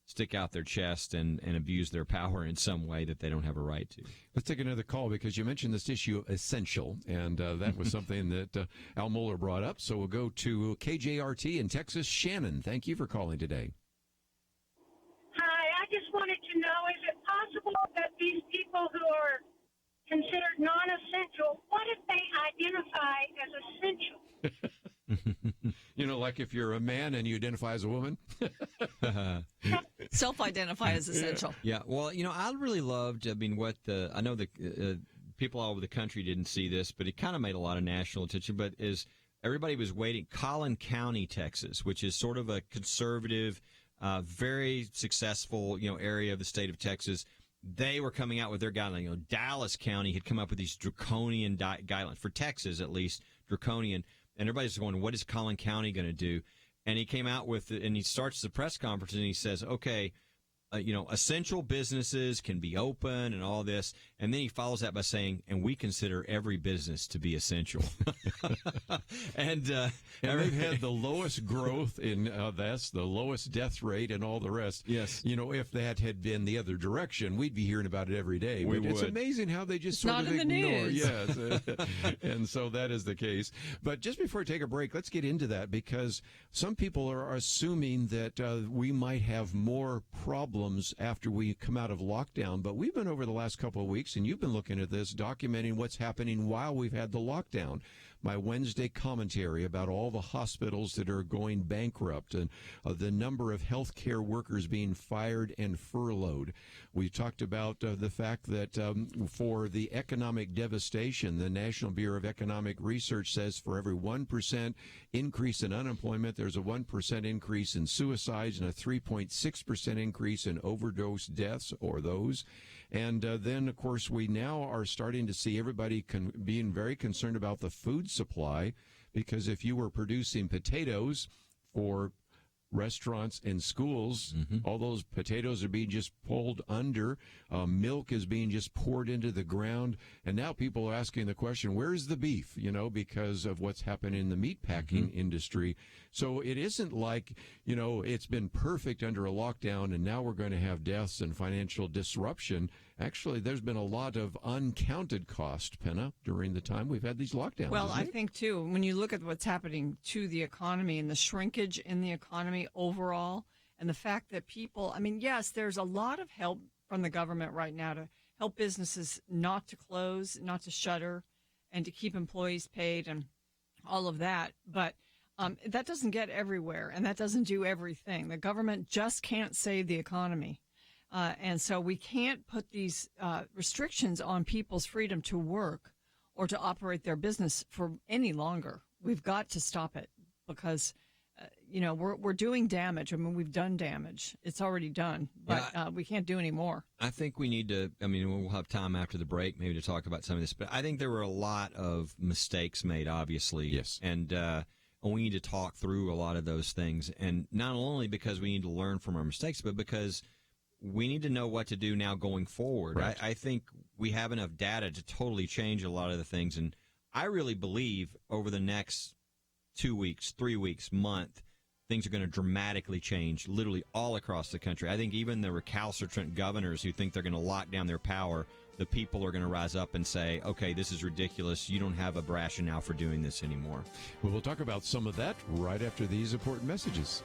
stick out their chest and abuse their power in some way that they don't have a right to. Let's take another call because you mentioned this issue essential, and that was something that Al Mohler brought up. So we'll go to KJRT in Texas. Shannon, thank you for calling today. Hi, I just wanted to know, is it possible that these people who are considered non-essential, what if they identify as essential? Like if you're a man and you identify as a woman? Self-identify as essential. Yeah, well, I really loved, I know the people all over the country didn't see this, but it kind of made a lot of national attention, but everybody was waiting, Collin County, Texas, which is sort of a conservative, very successful, area of the state of Texas. They were coming out with their guidelines. Dallas County had come up with these draconian guidelines, for Texas at least, draconian. And everybody's going, what is Collin County going to do? And he came out with it, and he starts the press conference, and he says, okay, essential businesses can be open and all this. And then he follows that by saying, and we consider every business to be essential. and they've had the lowest growth in the lowest death rate and all the rest. Yes. If that had been the other direction, we'd be hearing about it every day. But it's amazing how they just sort of ignore. Yes. And so that is the case. But just before we take a break, let's get into that, because some people are assuming that we might have more problems after we come out of lockdown. But we've been over the last couple of weeks, and you've been looking at this, documenting what's happening while we've had the lockdown. My Wednesday commentary about all the hospitals that are going bankrupt and the number of healthcare workers being fired and furloughed. We talked about the fact that for the economic devastation, the National Bureau of Economic Research says for every 1% increase in unemployment, there's a 1% increase in suicides and a 3.6% increase in overdose deaths or those. And then, of course, we now are starting to see everybody being very concerned about the food supply, because if you were producing potatoes for restaurants and schools, all those potatoes are being just pulled under. Milk is being just poured into the ground. And now people are asking the question, where's the beef? Because of what's happened in the meatpacking industry. So it isn't like, it's been perfect under a lockdown and now we're going to have deaths and financial disruption. Actually, there's been a lot of uncounted cost, Penna, during the time we've had these lockdowns. Well, I think, too, when you look at what's happening to the economy and the shrinkage in the economy overall, and the fact that people, yes, there's a lot of help from the government right now to help businesses not to close, not to shutter, and to keep employees paid and all of that. But that doesn't get everywhere, and that doesn't do everything. The government just can't save the economy. And so we can't put these restrictions on people's freedom to work or to operate their business for any longer. We've got to stop it because, we're doing damage. I mean, we've done damage. It's already done, but we can't do any more. I think we need to, we'll have time after the break maybe to talk about some of this, but I think there were a lot of mistakes made, obviously. Yes. And we need to talk through a lot of those things. And not only because we need to learn from our mistakes, but because we need to know what to do now going forward. Right. I think we have enough data to totally change a lot of the things. And I really believe over the next 2 weeks, 3 weeks, month, things are going to dramatically change literally all across the country. I think even the recalcitrant governors who think they're going to lock down their power, the people are going to rise up and say, okay, this is ridiculous. You don't have a rationale for doing this anymore. Well, we'll talk about some of that right after these important messages.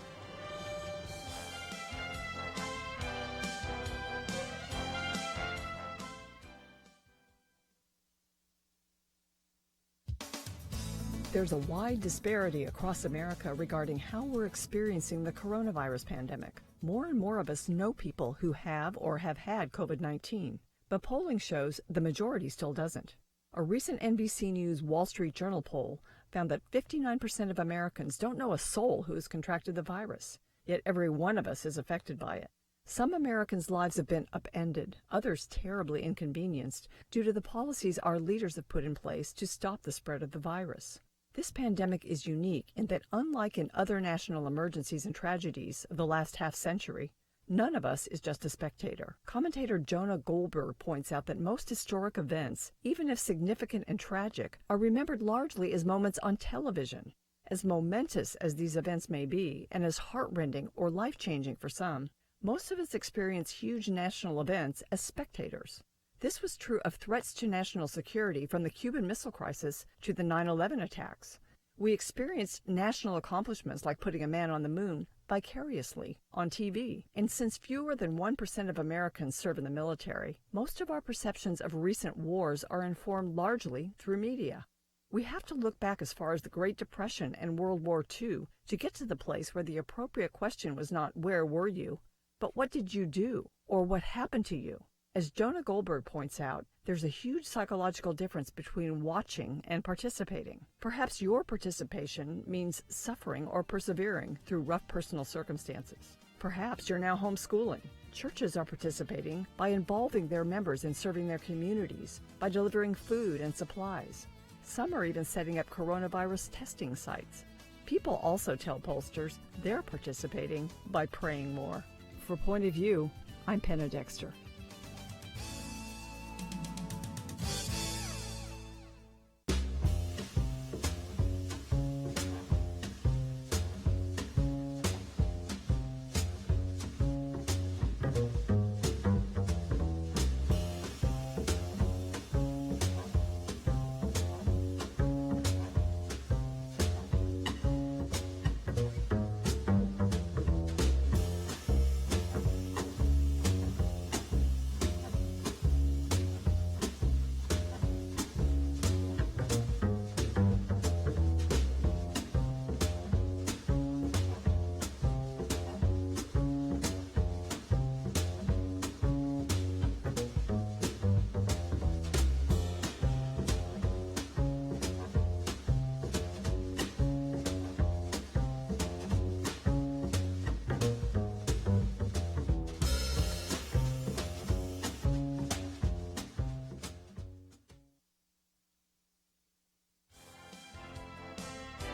There's a wide disparity across America regarding how we're experiencing the coronavirus pandemic. More and more of us know people who have or have had COVID-19, but polling shows the majority still doesn't. A recent NBC News Wall Street Journal poll found that 59% of Americans don't know a soul who has contracted the virus, yet every one of us is affected by it. Some Americans' lives have been upended, others terribly inconvenienced due to the policies our leaders have put in place to stop the spread of the virus. This pandemic is unique in that, unlike in other national emergencies and tragedies of the last half-century, none of us is just a spectator. Commentator Jonah Goldberg points out that most historic events, even if significant and tragic, are remembered largely as moments on television. As momentous as these events may be, and as heart-rending or life-changing for some, most of us experience huge national events as spectators. This was true of threats to national security from the Cuban Missile Crisis to the 9/11 attacks. We experienced national accomplishments like putting a man on the moon vicariously on TV. And since fewer than 1% of Americans serve in the military, most of our perceptions of recent wars are informed largely through media. We have to look back as far as the Great Depression and World War II to get to the place where the appropriate question was not "where were you?" but "what did you do?" or "what happened to you?" As Jonah Goldberg points out, there's a huge psychological difference between watching and participating. Perhaps your participation means suffering or persevering through rough personal circumstances. Perhaps you're now homeschooling. Churches are participating by involving their members in serving their communities, by delivering food and supplies. Some are even setting up coronavirus testing sites. People also tell pollsters they're participating by praying more. For Point of View, I'm Penna Dexter.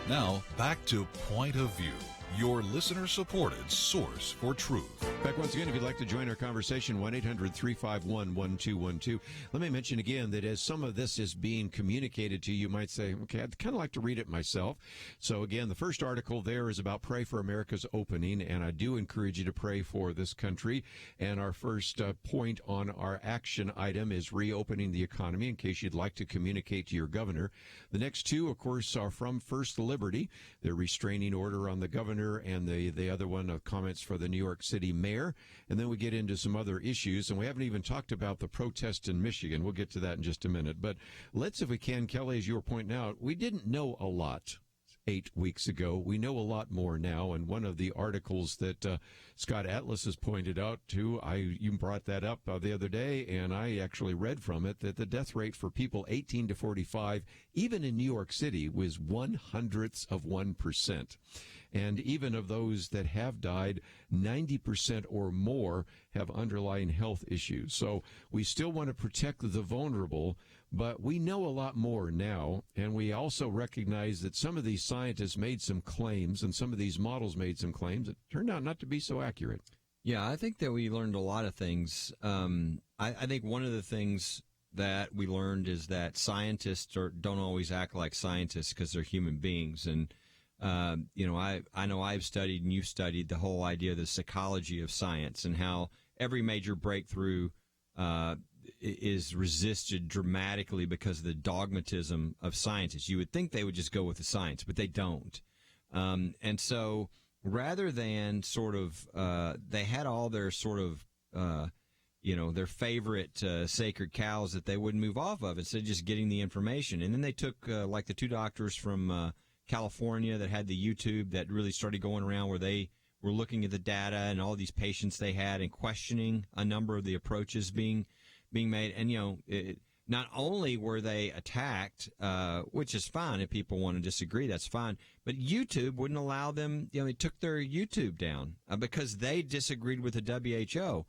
Now, back to Point of View, your listener-supported source for truth. Back once again, if you'd like to join our conversation, 1-800-351-1212. Let me mention again that as some of this is being communicated to you, you might say, okay, I'd kind of like to read it myself. So again, the first article there is about Pray for America's opening, and I do encourage you to pray for this country. And our first point on our action item is reopening the economy, in case you'd like to communicate to your governor. The next two, of course, are from First Liberty, the restraining order on the governor, and the other one of comments for the New York City mayor. And then we get into some other issues, and we haven't even talked about the protest in Michigan. We'll get to that in just a minute. But let's, if we can, Kelly, as you were pointing out, we didn't know a lot. 8 weeks ago. We know a lot more now, and one of the articles that Scott Atlas has pointed out to, you brought that up the other day, and I actually read from it that the death rate for people 18 to 45, even in New York City, was 0.01%. And even of those that have died, 90% or more have underlying health issues. So we still want to protect the vulnerable, but we know a lot more now, and we also recognize that some of these scientists made some claims, and some of these models made some claims that turned out not to be so accurate. Yeah, I think that we learned a lot of things. I think one of the things that we learned is that scientists don't always act like scientists because they're human beings. And, I know I've studied and you've studied the whole idea of the psychology of science and how every major breakthrough is resisted dramatically because of the dogmatism of scientists. You would think they would just go with the science, but they don't. And so rather than sort of, they had all their sort of, their favorite sacred cows that they wouldn't move off of instead of just getting the information. And then they took, like the two doctors from California that had the YouTube that really started going around where they were looking at the data and all these patients they had and questioning a number of the approaches being made. And, not only were they attacked, which is fine if people want to disagree, that's fine, but YouTube wouldn't allow them, they took their YouTube down because they disagreed with the WHO.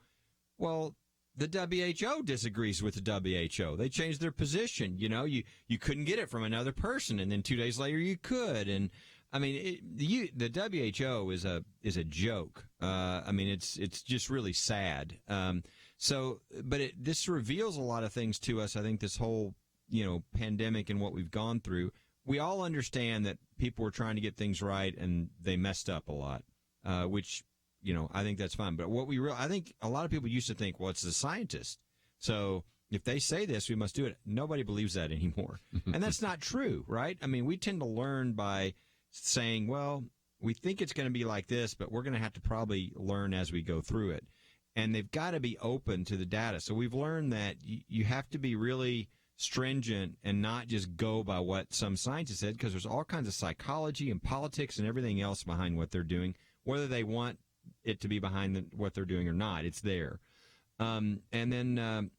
Well, the WHO disagrees with the WHO. They changed their position. You couldn't get it from another person, and then 2 days later you could. And I mean, the WHO is a joke. It's just really sad. But this reveals a lot of things to us. I think this whole, pandemic and what we've gone through, we all understand that people were trying to get things right and they messed up a lot, which, I think that's fine. But I think a lot of people used to think, well, it's the scientist. So if they say this, we must do it. Nobody believes that anymore. And that's not true, right? I mean, we tend to learn by saying, well, we think it's going to be like this, but we're going to have to probably learn as we go through it. And they've got to be open to the data. So we've learned that you have to be really stringent and not just go by what some scientists said, because there's all kinds of psychology and politics and everything else behind what they're doing, whether they want it to be behind what they're doing or not. It's there. And then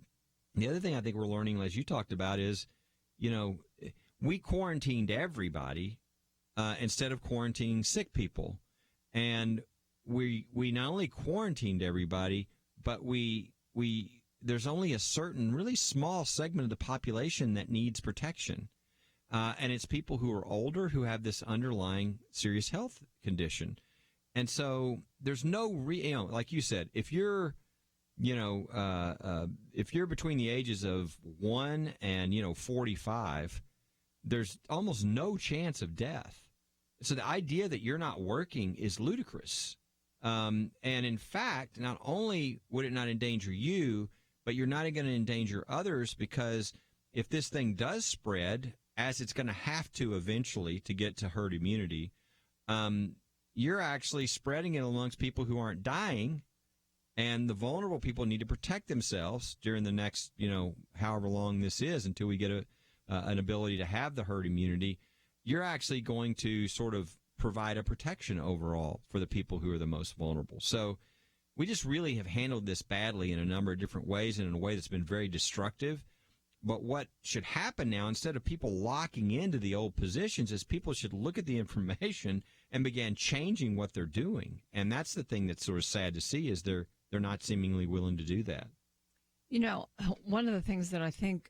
the other thing I think we're learning, as you talked about, is, we quarantined everybody instead of quarantining sick people. And we not only quarantined everybody, but there's only a certain really small segment of the population that needs protection. And it's people who are older who have this underlying serious health condition. And so there's no like you said, if you're between the ages of 1 and 45, there's almost no chance of death. So the idea that you're not working is ludicrous. And in fact, not only would it not endanger you, but you're not going to endanger others, because if this thing does spread, as it's going to have to eventually to get to herd immunity, you're actually spreading it amongst people who aren't dying, and the vulnerable people need to protect themselves during the next, however long this is until we get an ability to have the herd immunity. You're actually going to sort of provide a protection overall for the people who are the most vulnerable. So we just really have handled this badly in a number of different ways and in a way that's been very destructive. But what should happen now, instead of people locking into the old positions, is people should look at the information and begin changing what they're doing. And that's the thing that's sort of sad to see, is they're not seemingly willing to do that. One of the things that I think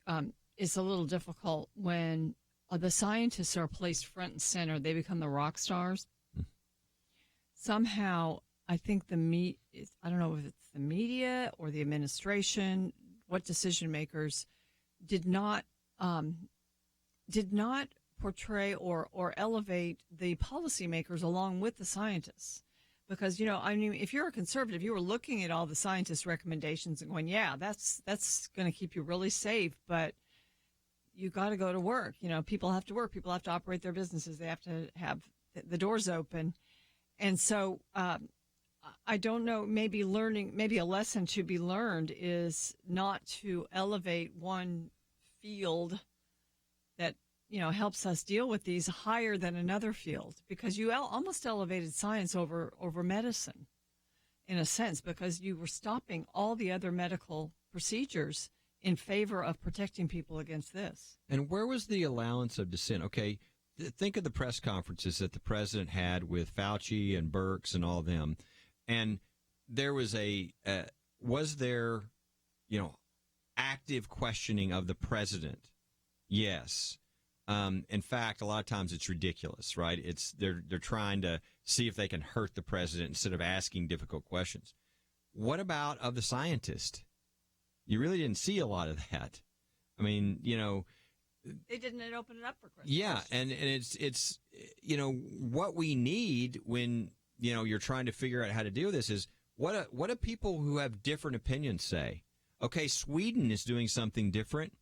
is a little difficult when the scientists are placed front and center, they become the rock stars. Somehow, I think I don't know if it's the media or the administration, what decision makers did not portray or elevate the policymakers along with the scientists. Because, if you're a conservative, you were looking at all the scientists' recommendations and going, yeah, that's going to keep you really safe, but you got to go to work. People have to work. People have to operate their businesses. They have to have the doors open. And so I don't know, maybe a lesson to be learned is not to elevate one field that helps us deal with these higher than another field, because you almost elevated science over medicine in a sense, because you were stopping all the other medical procedures in favor of protecting people against this. And where was the allowance of dissent? Okay, think of the press conferences that the president had with Fauci and Birx and all of them. And there was was there, active questioning of the president? Yes. In fact, a lot of times it's ridiculous, right? They're trying to see if they can hurt the president instead of asking difficult questions. What about of the scientist? You really didn't see a lot of that. I mean, they didn't open it up for questions. Yeah, and it's what we need when you're trying to figure out how to deal with this is what do people who have different opinions say? Okay, Sweden is doing something different.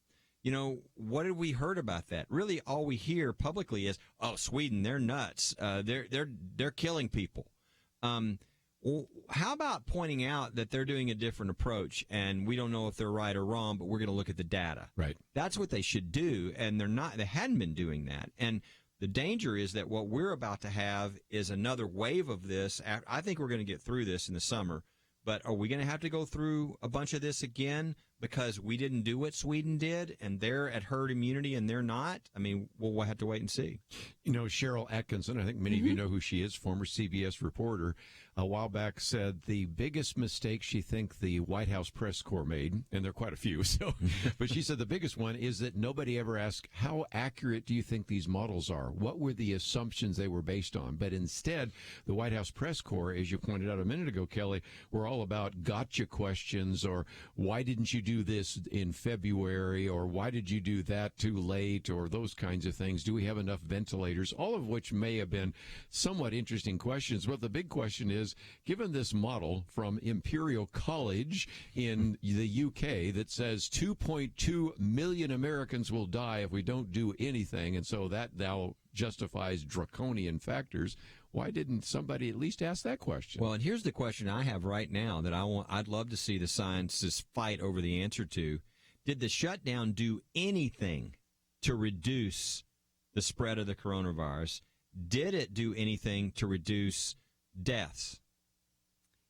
What have we heard about that? Really, all we hear publicly is, "Oh, Sweden, they're nuts. They're killing people." Well, how about pointing out that they're doing a different approach, and we don't know if they're right or wrong, but we're going to look at the data. Right. That's what they should do, and they're not. They hadn't been doing that, and the danger is that what we're about to have is another wave of this. I think we're going to get through this in the summer, but are we going to have to go through a bunch of this again because we didn't do what Sweden did, and they're at herd immunity and they're not? I mean, we'll have to wait and see. Cheryl Atkinson, I think many of you know who she is, former CBS reporter, a while back said the biggest mistake she thinks the White House press corps made, and there are quite a few, but she said the biggest one is that nobody ever asked, how accurate do you think these models are? What were the assumptions they were based on? But instead, the White House press corps, as you pointed out a minute ago, Kelly, were all about gotcha questions, or why didn't you do this in February, or why did you do that too late, or those kinds of things. Do we have enough ventilators? All of which may have been somewhat interesting questions. But the big question is, given this model from Imperial College in the UK that says 2.2 million Americans will die if we don't do anything, and so that now justifies draconian factors, why didn't somebody at least ask that question? Well, and here's the question I have right now that I'd love to see the scientists fight over the answer to. Did the shutdown do anything to reduce the spread of the coronavirus? Did it do anything to reduce deaths?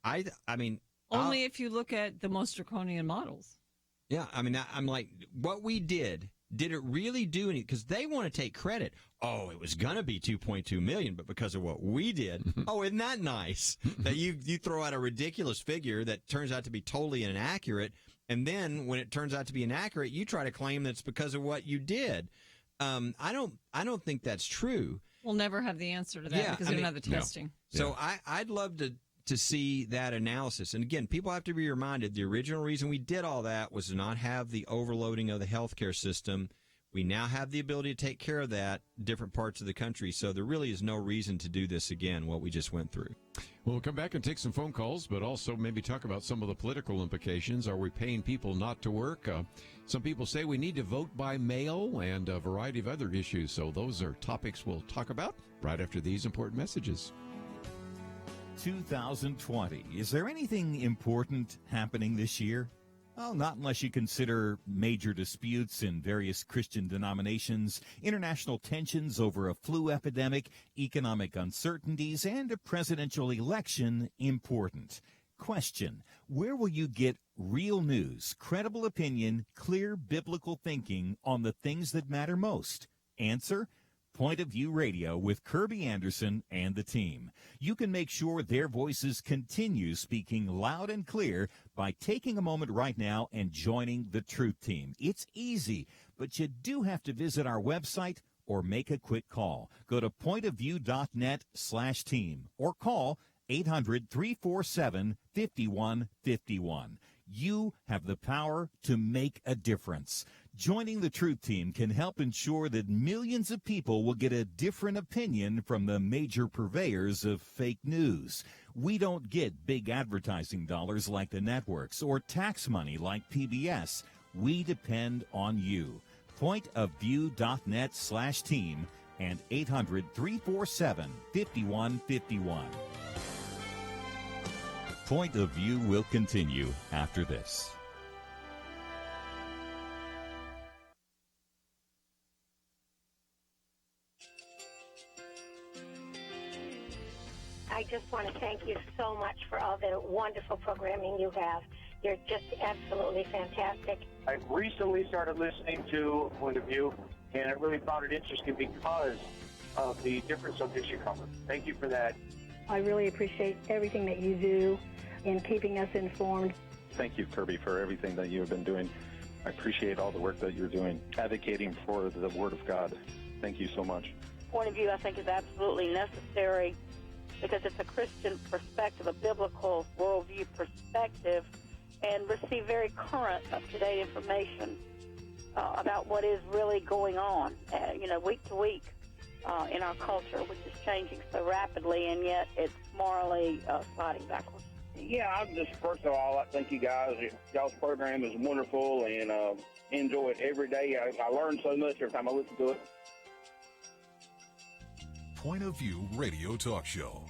I mean, only if you look at the most draconian models. Yeah, I mean, I'm like, what we did it really do anything? Because they want to take credit. Oh, it was going to be 2.2 million, but because of what we did, oh, isn't that nice? That you throw out a ridiculous figure that turns out to be totally inaccurate, and then when it turns out to be inaccurate, you try to claim that it's because of what you did. I don't think that's true. We'll never have the answer to that because we don't have the testing. No. So I'd love to see that analysis. And again, people have to be reminded the original reason we did all that was to not have the overloading of the healthcare system. We now have the ability to take care of that in different parts of the country. So there really is no reason to do this again, what we just went through. We'll come back and take some phone calls, but also maybe talk about some of the political implications. Are we paying people not to work? Some people say we need to vote by mail, and a variety of other issues. So those are topics we'll talk about right after these important messages. 2020. Is there anything important happening this year? Well, not unless you consider major disputes in various Christian denominations, international tensions over a flu epidemic, economic uncertainties, and a presidential election important. Question: where will you get real news, credible opinion, clear biblical thinking on the things that matter most? Answer: Point of View Radio with Kerby Anderson and the team. You can make sure their voices continue speaking loud and clear by taking a moment right now and joining the Truth Team. It's easy, but you do have to visit our website or make a quick call. Go to pointofview.net/team or call 800-347-5151. You have the power to make a difference. Joining the Truth Team can help ensure that millions of people will get a different opinion from the major purveyors of fake news. We don't get big advertising dollars like the networks or tax money like PBS. We depend on you. Pointofview.net/team and 800-347-5151. Point of View will continue after this. I just want to thank you so much for all the wonderful programming you have. You're just absolutely fantastic. I recently started listening to Point of View, and I really found it interesting because of the different subjects you cover. Thank you for that. I really appreciate everything that you do in keeping us informed. Thank you, Kerby, for everything that you have been doing. I appreciate all the work that you're doing, advocating for the Word of God. Thank you so much. Point of view, I think, is absolutely necessary because it's a Christian perspective, a biblical worldview perspective, and receive very current, up-to-date information about what is really going on, week to week in our culture, which is changing so rapidly, and yet it's morally sliding backwards. Yeah, I just, first of all, I thank you guys. Y'all's program is wonderful, and enjoy it every day. I learn so much every time I listen to it. Point of View Radio Talk Show.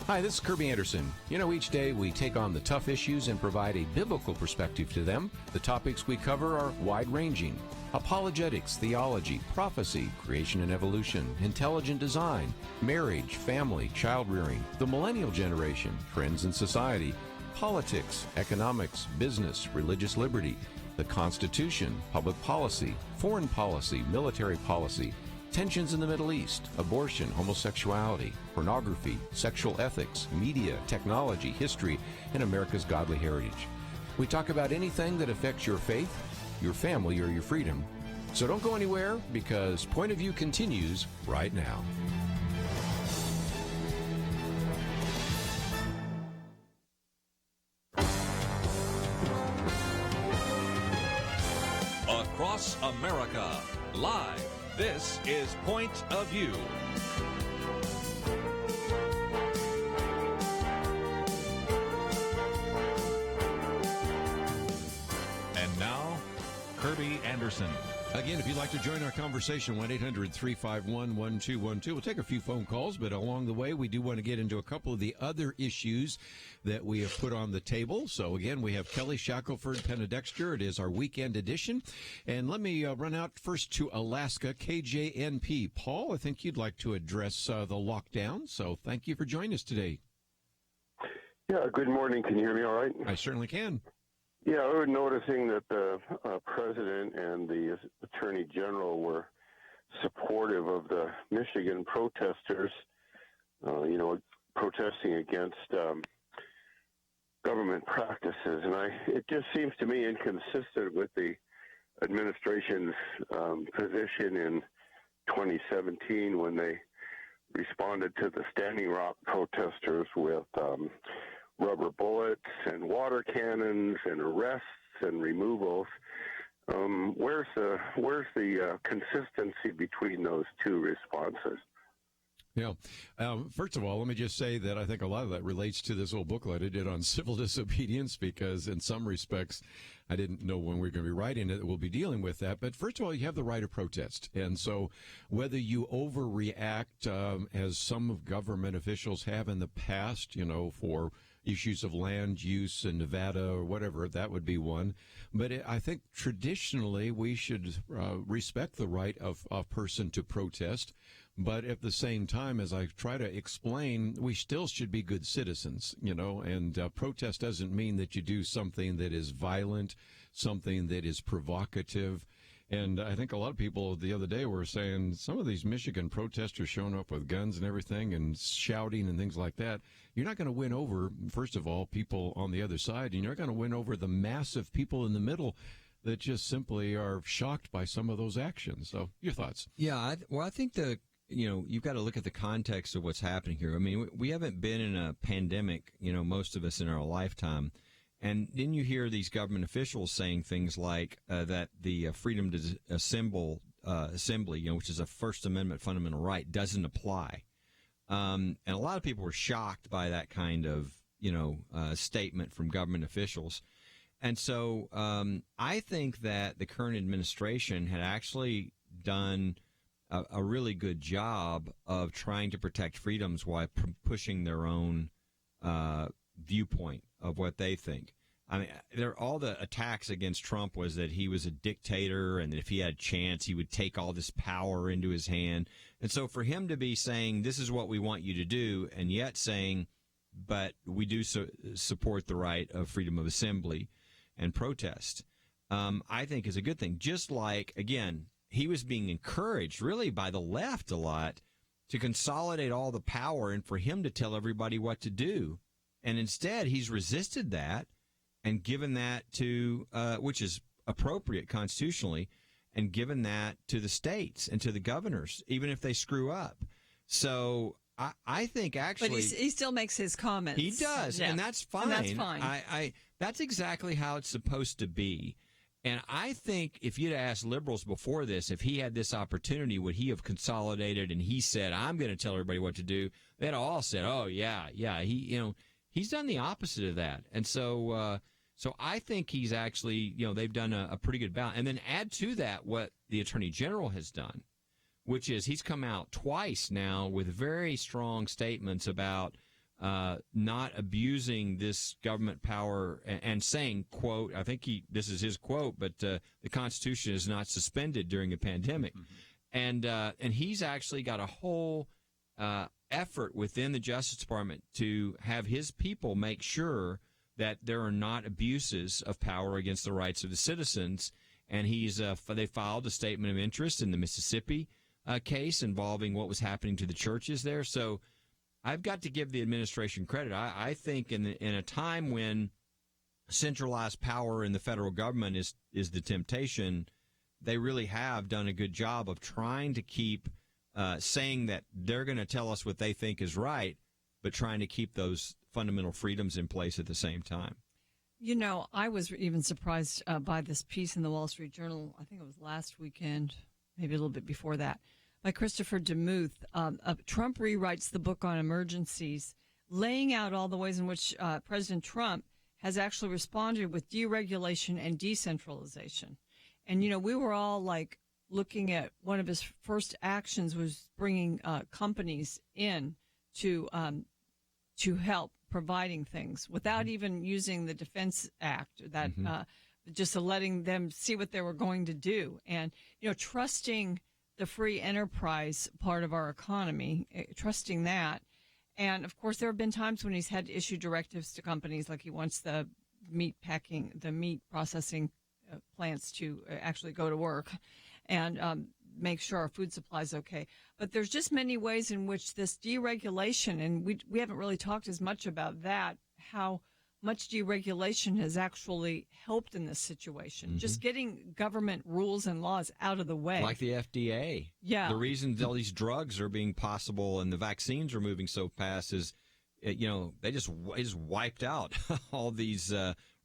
Hi, this is Kerby Anderson. You know, each day we take on the tough issues and provide a biblical perspective to them. The topics we cover are wide-ranging. Apologetics, theology, prophecy, creation and evolution, intelligent design, marriage, family, child-rearing, the millennial generation, trends in society, politics, economics, business, religious liberty, the Constitution, public policy, foreign policy, military policy, tensions in the Middle East, abortion, homosexuality, pornography, sexual ethics, media, technology, history, and America's godly heritage. We talk about anything that affects your faith, your family, or your freedom. So don't go anywhere, because Point of View continues right now. Across America, live. This is Point of View. And now, Kerby Anderson. Again, if you'd like to join our conversation, 1-800-351-1212. We'll take a few phone calls, but along the way, we do want to get into a couple of the other issues that we have put on the table. So, again, we have Kelly Shackelford, Penna Dexter. It is our weekend edition. And let me run out first to Alaska, KJNP. Paul, I think you'd like to address the lockdown, so thank you for joining us today. Yeah, good morning. Can you hear me all right? I certainly can. Yeah, we were noticing that the president and the attorney general were supportive of the Michigan protesters, protesting against government practices. And it just seems to me inconsistent with the administration's position in 2017 when they responded to the Standing Rock protesters with rubber bullets and water cannons and arrests and removals. Where's the consistency between those two responses? Yeah. First of all, let me just say that I think a lot of that relates to this old booklet I did on civil disobedience, because in some respects, I didn't know when we were going to be writing it, we'll be dealing with that. But first of all, you have the right of protest. And so whether you overreact, as some of government officials have in the past, for issues of land use in Nevada or whatever, that would be one. But I think traditionally we should respect the right of a person to protest. But at the same time, as I try to explain, we still should be good citizens, and protest doesn't mean that you do something that is violent, something that is provocative. And I think a lot of people the other day were saying some of these Michigan protesters showing up with guns and everything and shouting and things like that. You're not going to win over, first of all, people on the other side, and you're not going to win over the massive people in the middle that just simply are shocked by some of those actions. So your thoughts? Yeah, I think you've got to look at the context of what's happening here. I mean, we haven't been in a pandemic, most of us in our lifetime. And then you hear these government officials saying things like that the freedom to assembly, which is a First Amendment fundamental right, doesn't apply. And a lot of people were shocked by that kind of, statement from government officials. And so I think that the current administration had actually done a really good job of trying to protect freedoms while pushing their own viewpoint of what they think. I mean, all the attacks against Trump was that he was a dictator and that if he had a chance, he would take all this power into his hand. And so for him to be saying, this is what we want you to do, and yet saying, but we do support the right of freedom of assembly and protest, I think is a good thing. Just like, again, he was being encouraged really by the left a lot to consolidate all the power and for him to tell everybody what to do. And instead, he's resisted that and given that to, which is appropriate constitutionally, and given that to the states and to the governors, even if they screw up. So I think actually... But he still makes his comments. He does, yeah. and that's fine. And that's fine. That's exactly how it's supposed to be. And I think if you'd asked liberals before this, if he had this opportunity, would he have consolidated and he said, I'm going to tell everybody what to do? They'd all said, oh, yeah. He's done the opposite of that. And so I think he's actually, they've done a pretty good balance. And then add to that what the Attorney General has done, which is he's come out twice now with very strong statements about not abusing this government power and saying, quote, I think this is his quote, but the Constitution is not suspended during a pandemic. And he's actually got a whole effort within the Justice Department to have his people make sure that there are not abuses of power against the rights of the citizens. And they filed a statement of interest in the Mississippi case involving what was happening to the churches there. So I've got to give the administration credit. I think in a time when centralized power in the federal government is the temptation, they really have done a good job of trying to keep saying that they're going to tell us what they think is right, but trying to keep those fundamental freedoms in place at the same time. You know, I was even surprised by this piece in the Wall Street Journal. I think it was last weekend, maybe a little bit before that, by Christopher DeMuth. Trump rewrites the book on emergencies, laying out all the ways in which President Trump has actually responded with deregulation and decentralization. And, you know, we were all like looking at one of his first actions was bringing companies in to help providing things without even using the Defense Act, that just letting them see what they were going to do. And, you know, trusting the free enterprise part of our economy, trusting that. And, of course, there have been times when he's had to issue directives to companies, like he wants the meat processing plants to actually go to work and make sure our food supply is okay. But there's just many ways in which this deregulation, and we haven't really talked as much about that, how much deregulation has actually helped in this situation. Just getting government rules and laws out of the way. Like the FDA. Yeah. The reason all these drugs are being possible and the vaccines are moving so fast is, you know, they just wiped out all these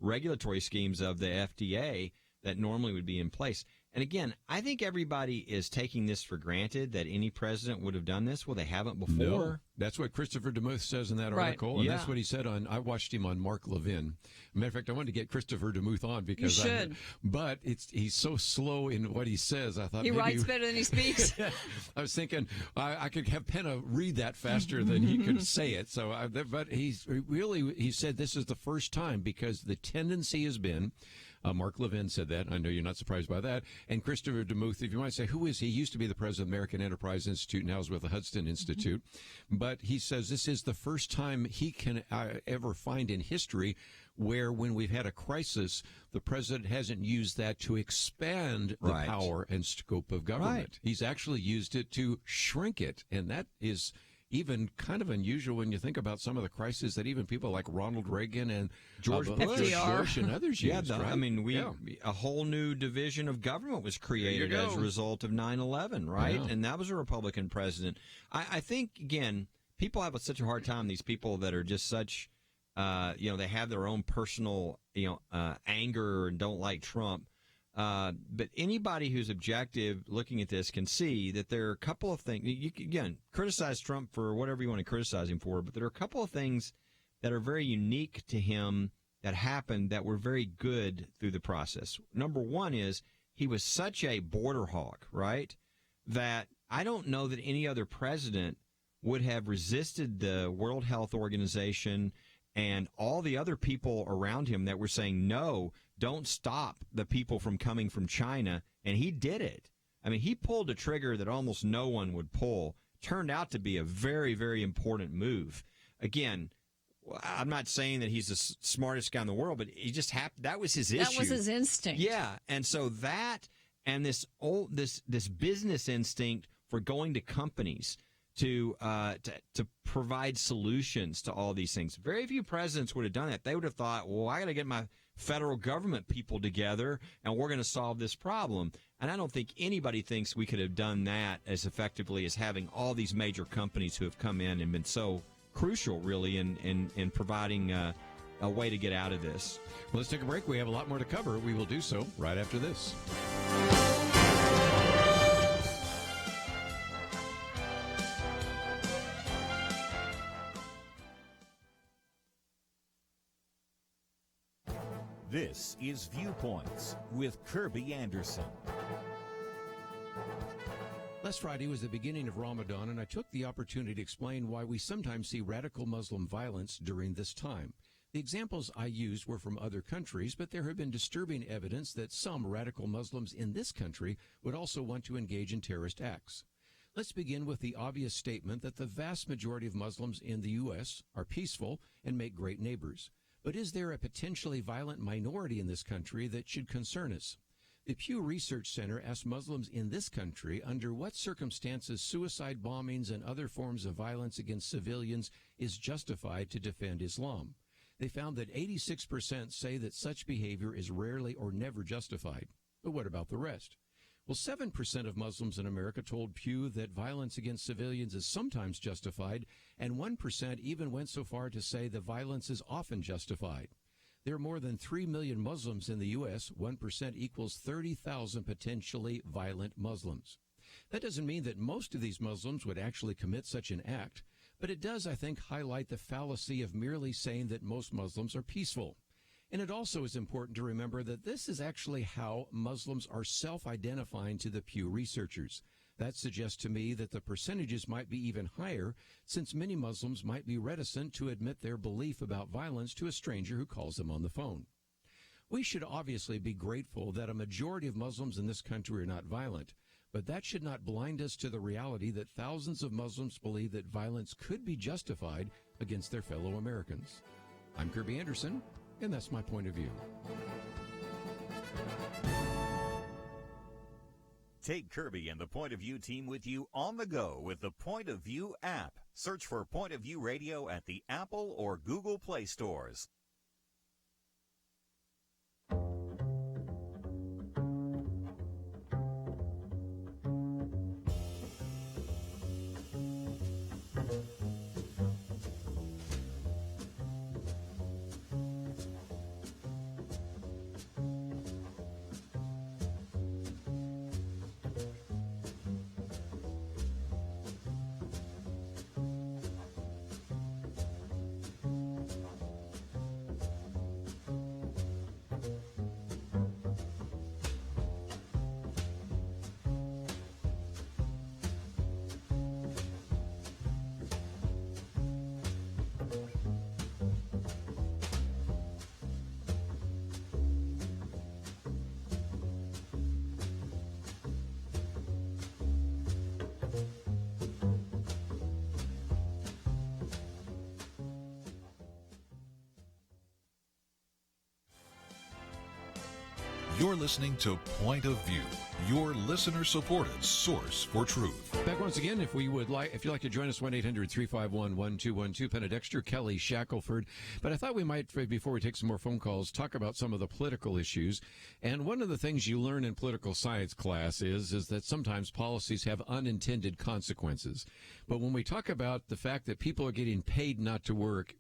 regulatory schemes of the FDA that normally would be in place. And again, I think everybody is taking this for granted that any president would have done this. Well, they haven't before. No, that's what Christopher DeMuth says in that article. And that's what he said I watched him on Mark Levin. Matter of fact, I wanted to get Christopher DeMuth on because you should. But he's so slow in what he says. I thought he writes better than he speaks. I was thinking I could have Penna read that faster than he could say it. So, but he said this is the first time because the tendency has been. Mark Levin said that. I know you're not surprised by that. And Christopher DeMuth, if you might say, who is he? He used to be the president of the American Enterprise Institute, now is with the Hudson Institute. But he says this is the first time he can ever find in history where when we've had a crisis, the president hasn't used that to expand the power and scope of government. He's actually used it to shrink it. And that is even kind of unusual when you think about some of the crises that even people like Ronald Reagan and George Bush and others used. Right? I mean, a whole new division of government was created as a result of 9/11, right? Yeah. And that was a Republican president. I think, again, people have such a hard time, these people that are just such, they have their own personal, anger and don't like Trump. But anybody who's objective looking at this can see that there are a couple of things. You can, again, criticize Trump for whatever you want to criticize him for, but there are a couple of things that are very unique to him that happened that were very good through the process. Number one is he was such a border hawk, right, that I don't know that any other president would have resisted the World Health Organization and all the other people around him that were saying, no, don't stop the people from coming from China. And he did it. I mean, he pulled a trigger that almost no one would pull. Turned out to be a very, very important move. Again, I'm not saying that he's the smartest guy in the world, but he just happened. That was his issue. That was his instinct. Yeah. And so that and this business instinct for going to companies to provide solutions to all these things. Very few presidents would have done that. They would have thought, well, I got to get my federal government people together, and we're going to solve this problem. And I don't think anybody thinks we could have done that as effectively as having all these major companies who have come in and been so crucial, really, in providing a way to get out of this. Well, let's take a break. We have a lot more to cover. We will do so right after this. This is Viewpoints with Kerby Anderson. Last Friday was the beginning of Ramadan, and I took the opportunity to explain why we sometimes see radical Muslim violence during this time. The examples I used were from other countries, but there have been disturbing evidence that some radical Muslims in this country would also want to engage in terrorist acts. Let's begin with the obvious statement that the vast majority of Muslims in the U.S. are peaceful and make great neighbors. But is there a potentially violent minority in this country that should concern us? The Pew Research Center asked Muslims in this country under what circumstances suicide bombings and other forms of violence against civilians is justified to defend Islam. They found that 86% say that such behavior is rarely or never justified. But what about the rest? Well, 7% of Muslims in America told Pew that violence against civilians is sometimes justified, and 1% even went so far to say the violence is often justified. There are more than 3 million Muslims in the U.S. 1% equals 30,000 potentially violent Muslims. That doesn't mean that most of these Muslims would actually commit such an act, but it does, I think, highlight the fallacy of merely saying that most Muslims are peaceful. And it also is important to remember that this is actually how Muslims are self-identifying to the Pew researchers. That suggests to me that the percentages might be even higher, since many Muslims might be reticent to admit their belief about violence to a stranger who calls them on the phone. We should obviously be grateful that a majority of Muslims in this country are not violent, but that should not blind us to the reality that thousands of Muslims believe that violence could be justified against their fellow Americans. I'm Kerby Anderson, and that's my point of view. Take Kerby and the Point of View team with you on the go with the Point of View app. Search for Point of View Radio at the Apple or Google Play stores. You're listening to Point of View, your listener-supported source for truth. Back once again, if you'd like to join us, 1-800-351-1212, Penna Dexter, Kelly Shackelford. But I thought we might, before we take some more phone calls, talk about some of the political issues. And one of the things you learn in political science class is that sometimes policies have unintended consequences. But when we talk about the fact that people are getting paid not to work,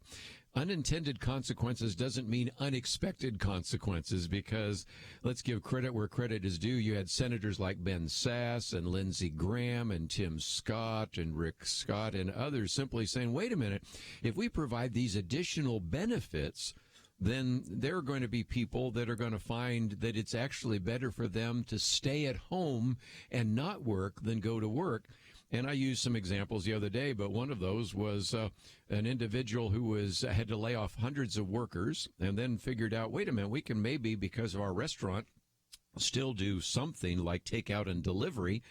unintended consequences doesn't mean unexpected consequences, because let's give credit where credit is due. You had senators like Ben Sass and Lindsey Graham and Tim Scott and Rick Scott and others simply saying, wait a minute, if we provide these additional benefits, then there are going to be people that are going to find that it's actually better for them to stay at home and not work than go to work. And I used some examples the other day, but one of those was an individual who had to lay off hundreds of workers and then figured out, wait a minute, we can maybe, because of our restaurant, still do something like takeout and delivery.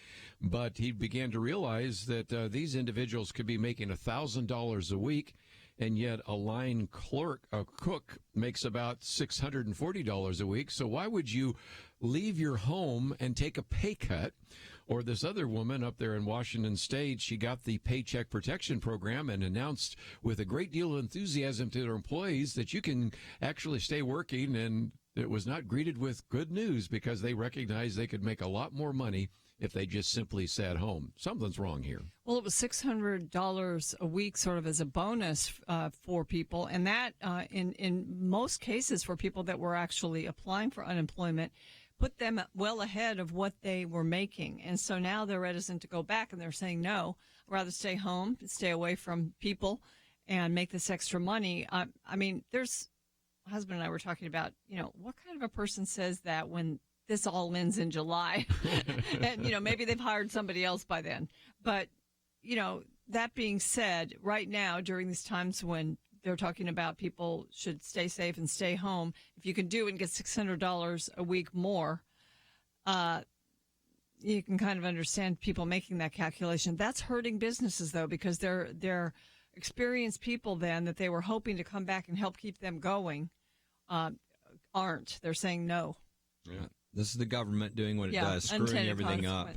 But he began to realize that these individuals could be making $1,000 a week, and yet a line cook makes about $640 a week. So why would you leave your home and take a pay cut? Or this other woman up there in Washington State, she got the Paycheck Protection Program and announced with a great deal of enthusiasm to their employees that you can actually stay working, and it was not greeted with good news because they recognized they could make a lot more money if they just simply sat home. Something's wrong here. Well, it was $600 a week sort of as a bonus for people, and that in most cases for people that were actually applying for unemployment put them well ahead of what they were making. And so now they're reticent to go back, and they're saying, no, I'd rather stay home, stay away from people, and make this extra money. I mean, my husband and I were talking about, what kind of a person says that when this all ends in July. And, maybe they've hired somebody else by then. But, that being said, right now, during these times when they're talking about people should stay safe and stay home, if you can do it and get $600 a week more, you can kind of understand people making that calculation. That's hurting businesses, though, because they're experienced people then that they were hoping to come back and help keep them going aren't. They're saying no. Yeah. This is the government doing what it does, screwing everything up.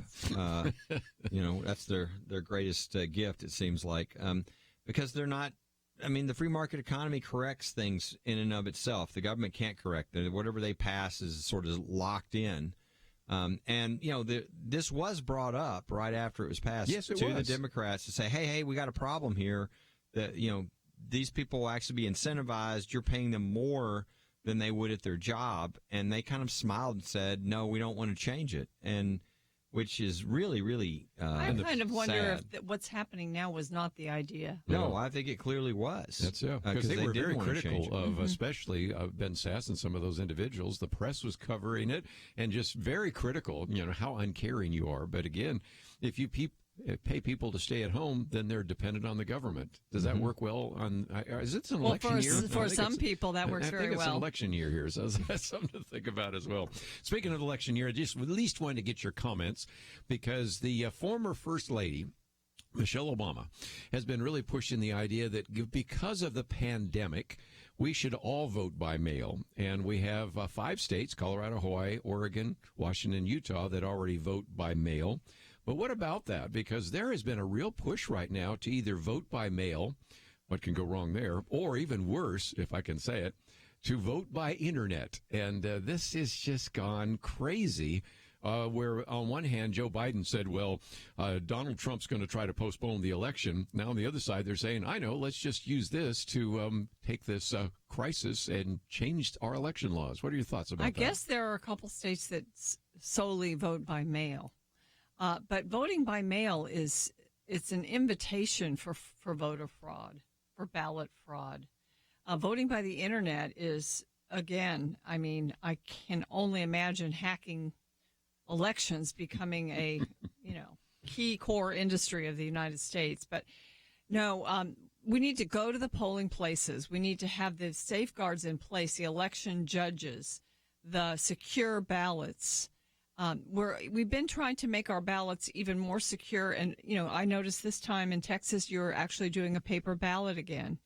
That's their greatest gift, it seems like, because they're not. I mean, the free market economy corrects things in and of itself. The government can't correct it. Whatever they pass is sort of locked in. This was brought up right after it was passed to the Democrats to say, hey, we got a problem here. That these people will actually be incentivized. You're paying them more than they would at their job, and they kind of smiled and said, no, we don't want to change it, and which is really, really I kind of wonder sad. if what's happening now was not the idea. No, I think it clearly was. That's because they were very critical of, especially Ben Sass and some of those individuals. The press was covering it and just very critical. How uncaring you are. But again, if you pay people to stay at home, then they're dependent on the government. Does that work well? Is it an election year? For some people, that works very well. I think it's an election year here, so that's something to think about as well. Speaking of election year, I just at least wanted to get your comments because the former First Lady, Michelle Obama, has been really pushing the idea that because of the pandemic, we should all vote by mail. And we have 5 states, Colorado, Hawaii, Oregon, Washington, Utah, that already vote by mail. But what about that? Because there has been a real push right now to either vote by mail, what can go wrong there, or even worse, if I can say it, to vote by internet. And this has just gone crazy, where on one hand, Joe Biden said, well, Donald Trump's going to try to postpone the election. Now on the other side, they're saying, I know, let's just use this to take this crisis and change our election laws. What are your thoughts about that? I guess there are a couple states that solely vote by mail. But voting by mail it's an invitation for voter fraud, for ballot fraud. Voting by the internet is, again, I can only imagine hacking elections becoming a, key core industry of the United States. But no, we need to go to the polling places. We need to have the safeguards in place, the election judges, the secure ballots. We've been trying to make our ballots even more secure. And, I noticed this time in Texas, you're actually doing a paper ballot again.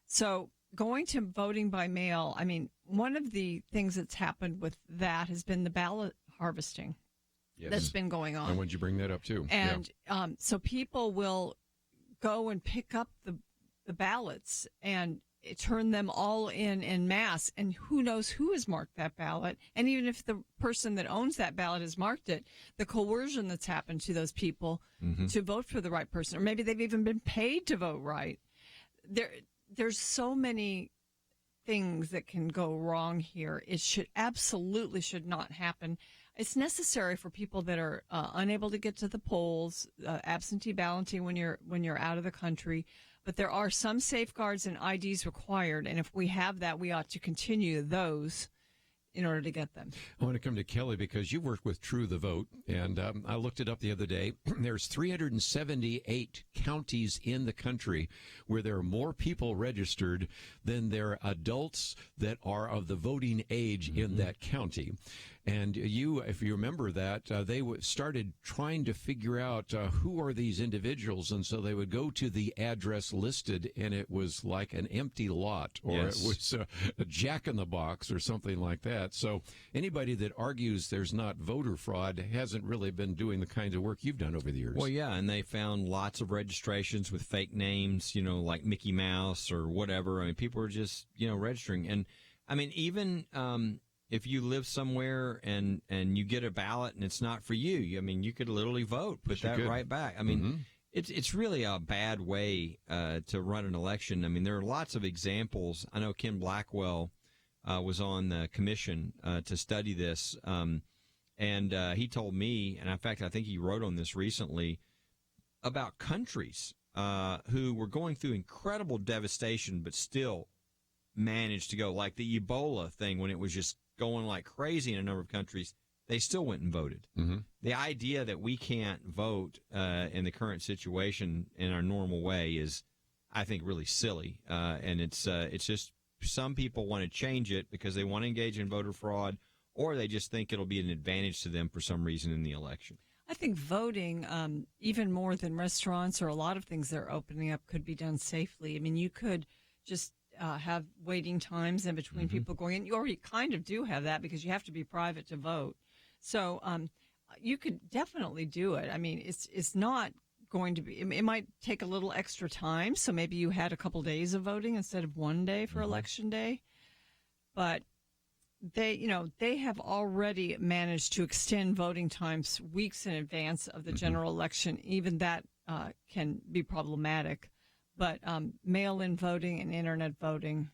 So going to voting by mail, one of the things that's happened with that has been the ballot harvesting that's been going on. And when did you bring that up, too? And so people will go and pick up the ballots and turn them all in mass, and who knows who has marked that ballot. And even if the person that owns that ballot has marked it, the coercion that's happened to those people to vote for the right person, or maybe they've even been paid to vote right. There's so many things that can go wrong here. It absolutely should not happen. It's necessary for people that are unable to get to the polls, absentee balloting when you're out of the country. But there are some safeguards and IDs required, and if we have that, we ought to continue those in order to get them. I want to come to Kelly because you worked with True the Vote, and I looked it up the other day. There's 378 counties in the country where there are more people registered than there are adults that are of the voting age in that county. And if you remember that, they started trying to figure out who are these individuals. And so they would go to the address listed, and it was like an empty lot, or it was a jack-in-the-box or something like that. So anybody that argues there's not voter fraud hasn't really been doing the kinds of work you've done over the years. Well, yeah, and they found lots of registrations with fake names, like Mickey Mouse or whatever. People are just, registering. And, even if you live somewhere and you get a ballot and it's not for you, you could literally vote, put that right back. It's really a bad way to run an election. There are lots of examples. I know Ken Blackwell was on the commission to study this, and he told me, and in fact, I think he wrote on this recently, about countries who were going through incredible devastation but still managed to go, like the Ebola thing when it was just going like crazy in a number of countries. they still went and voted. Mm-hmm. The idea that we can't vote in the current situation in our normal way is, I think, really silly. And it's just some people want to change it because they want to engage in voter fraud, or they just think it'll be an advantage to them for some reason in the election. I think voting, even more than restaurants or a lot of things that are opening up, could be done safely. I mean, you could just have waiting times in between people going in. You already kind of do have that because you have to be private to vote. So you could definitely do it. I mean, it's not going to be, it might take a little extra time. So maybe you had a couple days of voting instead of one day for election day. But they have already managed to extend voting times weeks in advance of the general election. Even that can be problematic. But mail-in voting and internet voting,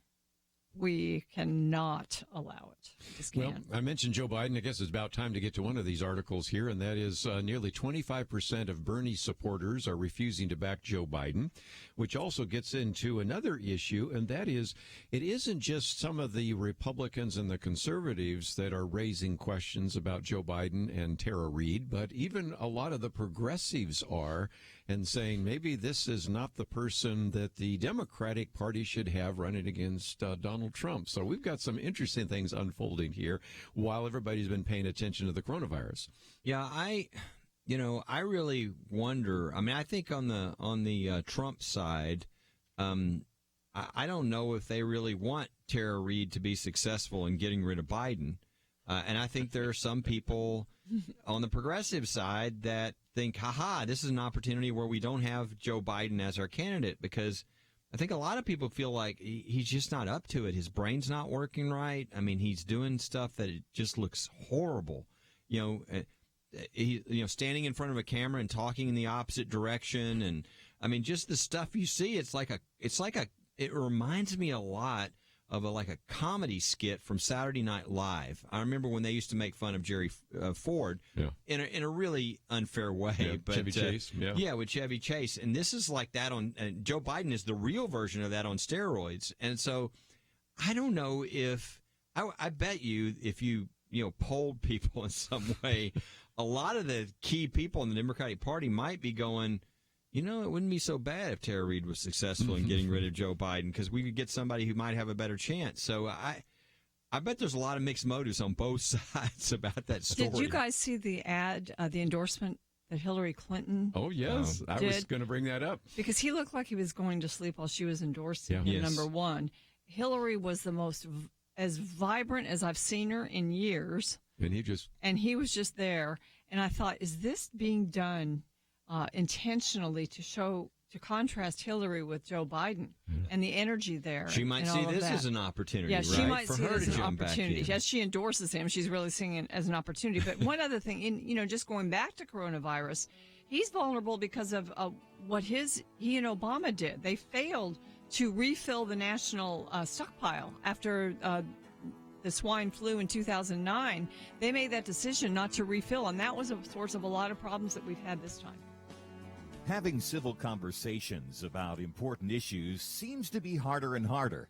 we cannot allow it. Just can't. Well, I mentioned Joe Biden. I guess it's about time to get to one of these articles here, and that is nearly 25% of Bernie supporters are refusing to back Joe Biden, which also gets into another issue, and that is it isn't just some of the Republicans and the conservatives that are raising questions about Joe Biden and Tara Reade, but even a lot of the progressives are, and saying maybe this is not the person that the Democratic Party should have running against Donald Trump. So we've got some interesting things unfolding here while everybody's been paying attention to the coronavirus. Yeah, I really wonder. I mean, I think on the Trump side, I don't know if they really want Tara Reade to be successful in getting rid of Biden. And I think there are some people on the progressive side that think, this is an opportunity where we don't have Joe Biden as our candidate, because I think a lot of people feel like he's just not up to it. His brain's not working right. I mean, he's doing stuff that it just looks horrible. Standing in front of a camera and talking in the opposite direction. And I mean, just the stuff you see, it reminds me a lot of a comedy skit from Saturday Night Live. I remember when they used to make fun of Jerry Ford in a really unfair way. Yeah, but Chevy Chase. with Chevy Chase. And this is like that on Joe Biden is the real version of that on steroids. And so I don't know if I bet you if you polled people in some way, a lot of the key people in the Democratic Party might be going, it wouldn't be so bad if Tara Reade was successful in getting rid of Joe Biden, because we could get somebody who might have a better chance. So I bet there's a lot of mixed motives on both sides about that story. Did you guys see the ad, the endorsement that Hillary Clinton Oh, yes. I was going to bring that up. Because he looked like he was going to sleep while she was endorsing him, number one. Hillary was the most as vibrant as I've seen her in years. And he was just there. And I thought, is this being done intentionally to contrast Hillary with Joe Biden and the energy there? She might see this as an opportunity, yeah, right? she might for see her it as to an jump opportunity. back in. Yes, she endorses him. She's really seeing it as an opportunity. But one other thing, just going back to coronavirus, he's vulnerable because of what he and Obama did. They failed to refill the national stockpile after the swine flu in 2009. They made that decision not to refill, and that was a source of a lot of problems that we've had this time. Having civil conversations about important issues seems to be harder and harder.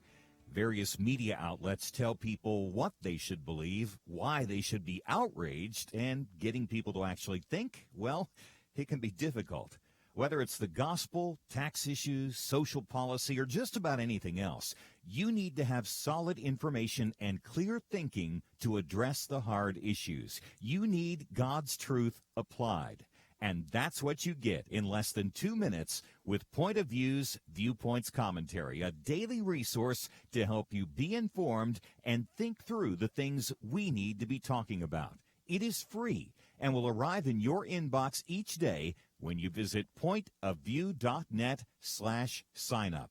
Various media outlets tell people what they should believe, why they should be outraged, and getting people to actually think, well, it can be difficult. Whether it's the gospel, tax issues, social policy, or just about anything else, you need to have solid information and clear thinking to address the hard issues. You need God's truth applied. And that's what you get in less than 2 minutes with Point of View's Viewpoints Commentary, a daily resource to help you be informed and think through the things we need to be talking about. It is free and will arrive in your inbox each day when you visit pointofview.net/signup.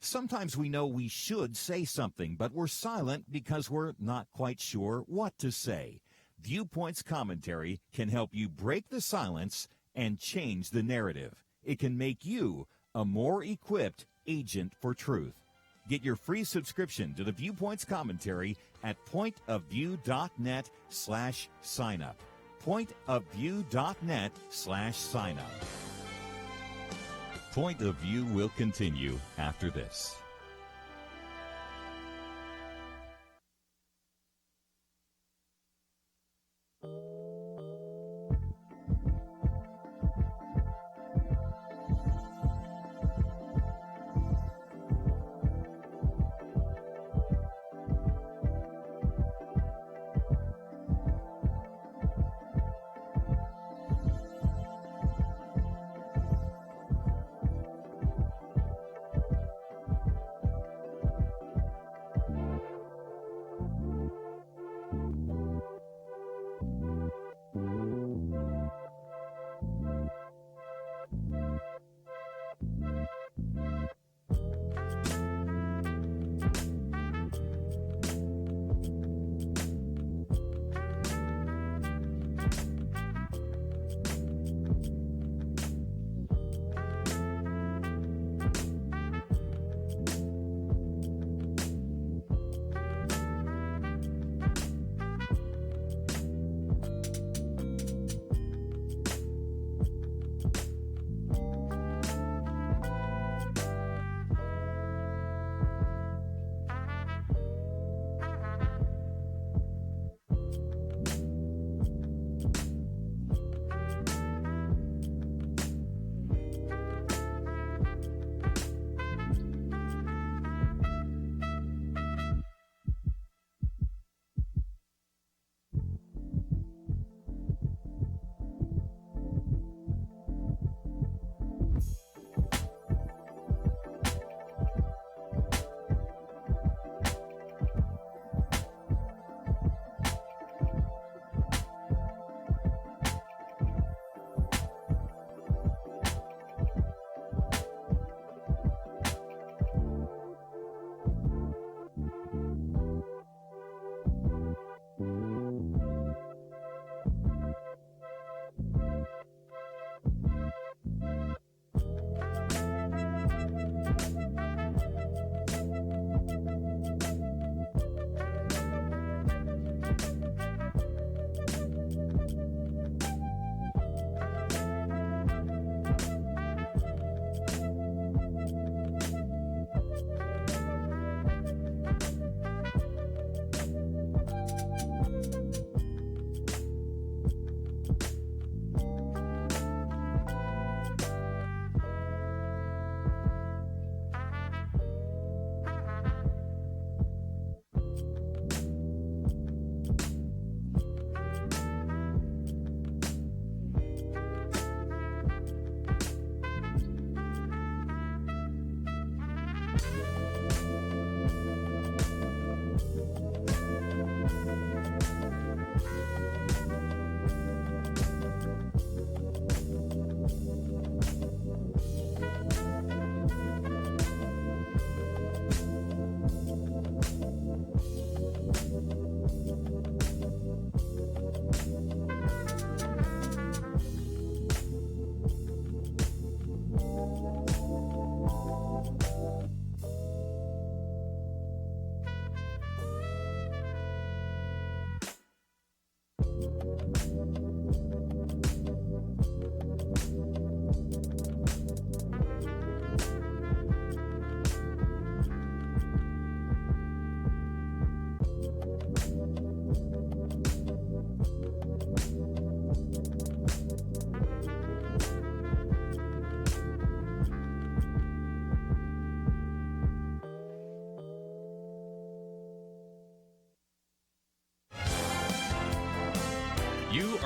Sometimes we know we should say something, but we're silent because we're not quite sure what to say. Viewpoints Commentary can help you break the silence and change the narrative. It can make you a more equipped agent for truth. Get your free subscription to the Viewpoints Commentary at pointofview.net/signup. pointofview.net/signup. Point of View will continue after this.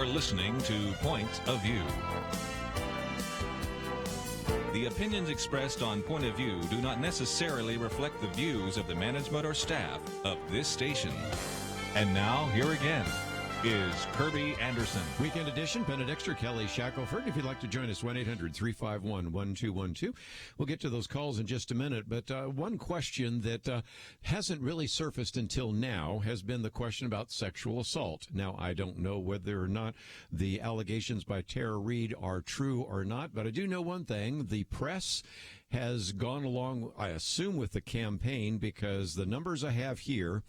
are listening to Point of View. The opinions expressed on Point of View do not necessarily reflect the views of the management or staff of this station. And now, here again is Kerby Anderson. Weekend edition, Penna Dexter, Kelly Shackelford. If you'd like to join us, 1-800-351-1212. We'll get to those calls in just a minute. But one question that hasn't really surfaced until now has been the question about sexual assault. Now, I don't know whether or not the allegations by Tara Reid are true or not, but I do know one thing. The press has gone along, I assume, with the campaign, because the numbers I have here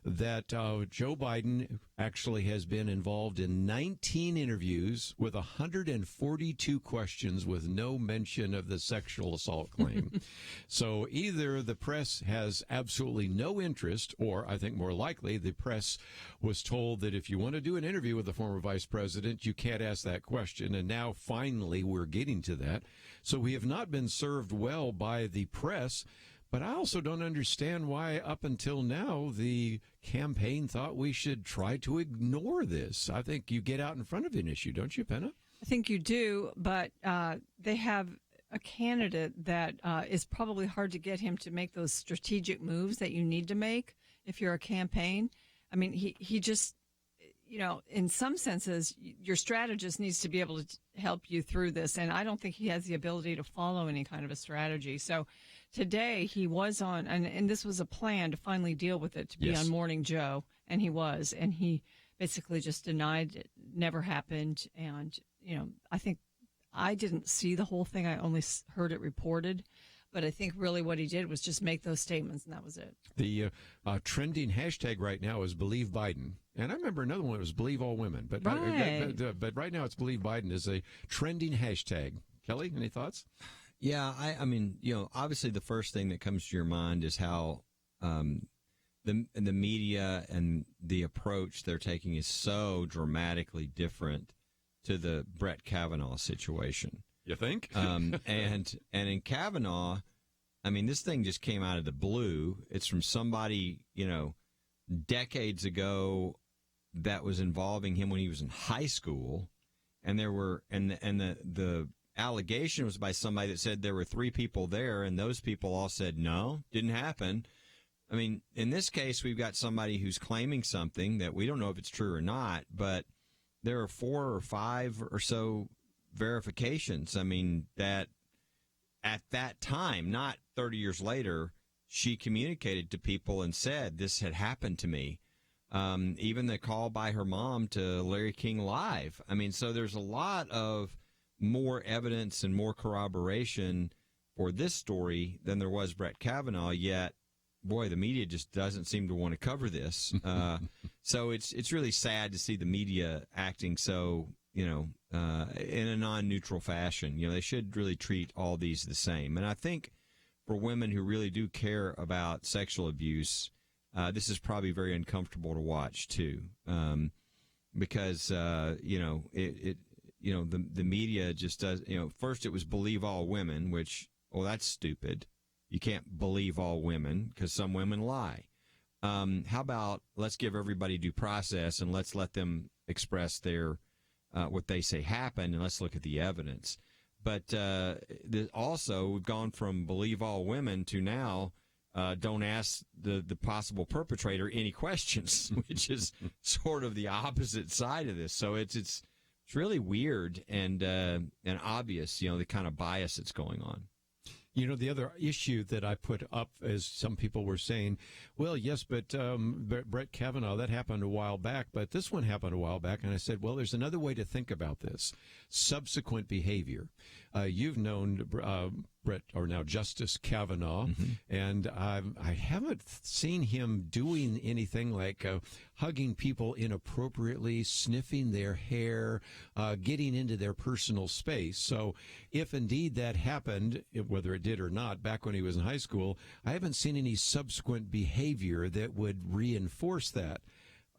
that Joe Biden actually has been involved in 19 interviews with 142 questions with no mention of the sexual assault claim. So either the press has absolutely no interest, or I think more likely the press was told that if you want to do an interview with the former vice president, you can't ask that question. And now finally we're getting to that. So we have not been served well by the press, but I also don't understand why up until now the campaign thought we should try to ignore this. I think you get out in front of an issue, don't you, Penna? I think you do, but they have a candidate that is probably hard to get him to make those strategic moves that you need to make if you're a campaign. I mean, he just, you know, in some senses, your strategist needs to be able to help you through this. And I don't think he has the ability to follow any kind of a strategy. So today he was on, and this was a plan to finally deal with it, to be on Morning Joe. And he was, and he basically just denied it never happened. And, you know, I think I didn't see the whole thing. I only heard it reported. But I think really what he did was just make those statements, and that was it. The trending hashtag right now is Believe Biden. And I remember another one that was Believe All Women. But, but right now it's Believe Biden is a trending hashtag. Kelly, any thoughts? Yeah, I mean, you know, obviously the first thing that comes to your mind is how the media and the approach they're taking is so dramatically different to the Brett Kavanaugh situation. You think? And in Kavanaugh, I mean, this thing just came out of the blue. It's from somebody, you know, decades ago that was involving him when he was in high school. And there were, and the allegation was by somebody that said there were 3 people there, and those people all said, no, didn't happen. I mean, in this case, we've got somebody who's claiming something that we don't know if it's true or not, but there are 4 or 5 or so verifications. I mean, that at that time, not 30 years later, she communicated to people and said this had happened to me. Even the call by her mom to Larry King Live. I mean, so there's a lot of more evidence and more corroboration for this story than there was Brett Kavanaugh, yet, boy, the media just doesn't seem to want to cover this. So it's really sad to see the media acting so, you know, in a non-neutral fashion. You know, they should really treat all these the same. And I think for women who really do care about sexual abuse, this is probably very uncomfortable to watch too, because you know the media just does. You know, first it was Believe All Women, which, well, that's stupid. You can't believe all women because some women lie. How about let's give everybody due process and let's let them express their what they say happened, and let's look at the evidence. But also, we've gone from Believe All Women to now don't ask the possible perpetrator any questions, which is sort of the opposite side of this. So it's really weird and obvious, you know, the kind of bias that's going on. You know, the other issue that I put up is some people were saying, well, yes, but Brett Kavanaugh, that happened a while back, but this one happened a while back. And I said, well, there's another way to think about this. Subsequent behavior. You've known Brett, or now Justice Kavanaugh, and I haven't seen him doing anything like hugging people inappropriately, sniffing their hair, getting into their personal space. So if indeed that happened, whether it did or not, back when he was in high school, I haven't seen any subsequent behavior that would reinforce that.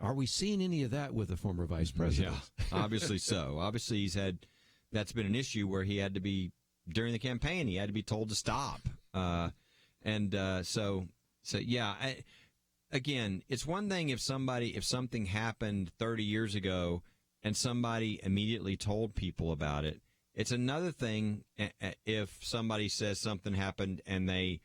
Are we seeing any of that with the former vice president? Yeah, obviously so. Obviously that's been an issue where he had to be, during the campaign, he had to be told to stop. So yeah, again, it's one thing if something happened 30 years ago and somebody immediately told people about it. It's another thing if somebody says something happened and they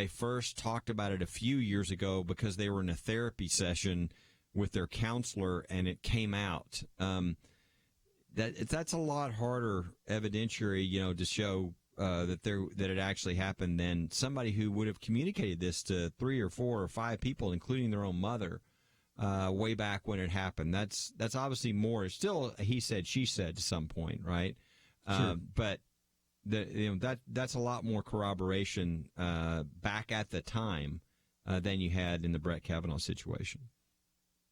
first talked about it a few years ago because they were in a therapy session with their counselor and it came out. That's a lot harder evidentiary, to show that it actually happened than somebody who would have communicated this to 3 or 4 or 5 people, including their own mother, way back when it happened. That's obviously more. It's still a he said, she said to some point, right? Sure. But that's a lot more corroboration back at the time than you had in the Brett Kavanaugh situation.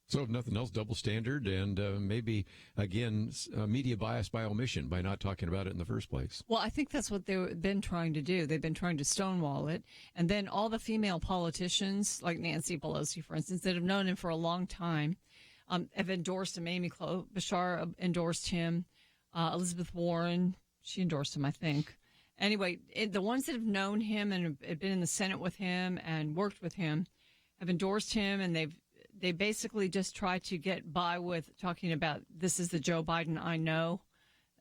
So if nothing else, double standard and maybe, again, media bias by omission by not talking about it in the first place. Well, I think that's what they've been trying to do. They've been trying to stonewall it. And then all the female politicians, like Nancy Pelosi, for instance, that have known him for a long time, have endorsed him. Amy Klobuchar endorsed him. Elizabeth Warren, she endorsed him, I think. Anyway, the ones that have known him and have been in the Senate with him and worked with him have endorsed him, and they basically just try to get by with talking about this is the Joe Biden I know,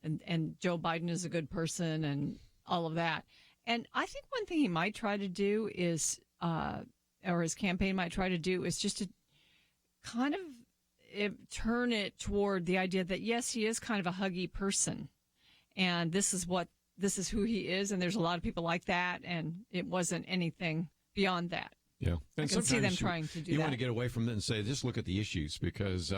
and Joe Biden is a good person and all of that. And I think one thing he might try to do is, or his campaign might try to do, is just to kind of turn it toward the idea that, yes, he is kind of a huggy person, and this is who he is, and there's a lot of people like that, and it wasn't anything beyond that. Yeah, and I can see them trying to do that. You want to get away from it and say, just look at the issues, because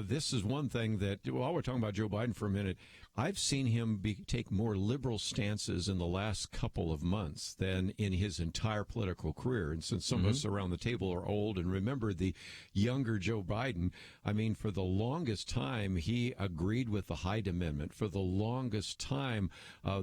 this is one thing that, while we're talking about Joe Biden for a minute, I've seen him take more liberal stances in the last couple of months than in his entire political career. And since some of us around the table are old and remember the younger Joe Biden, I mean, for the longest time, he agreed with the Hyde Amendment. For the longest time,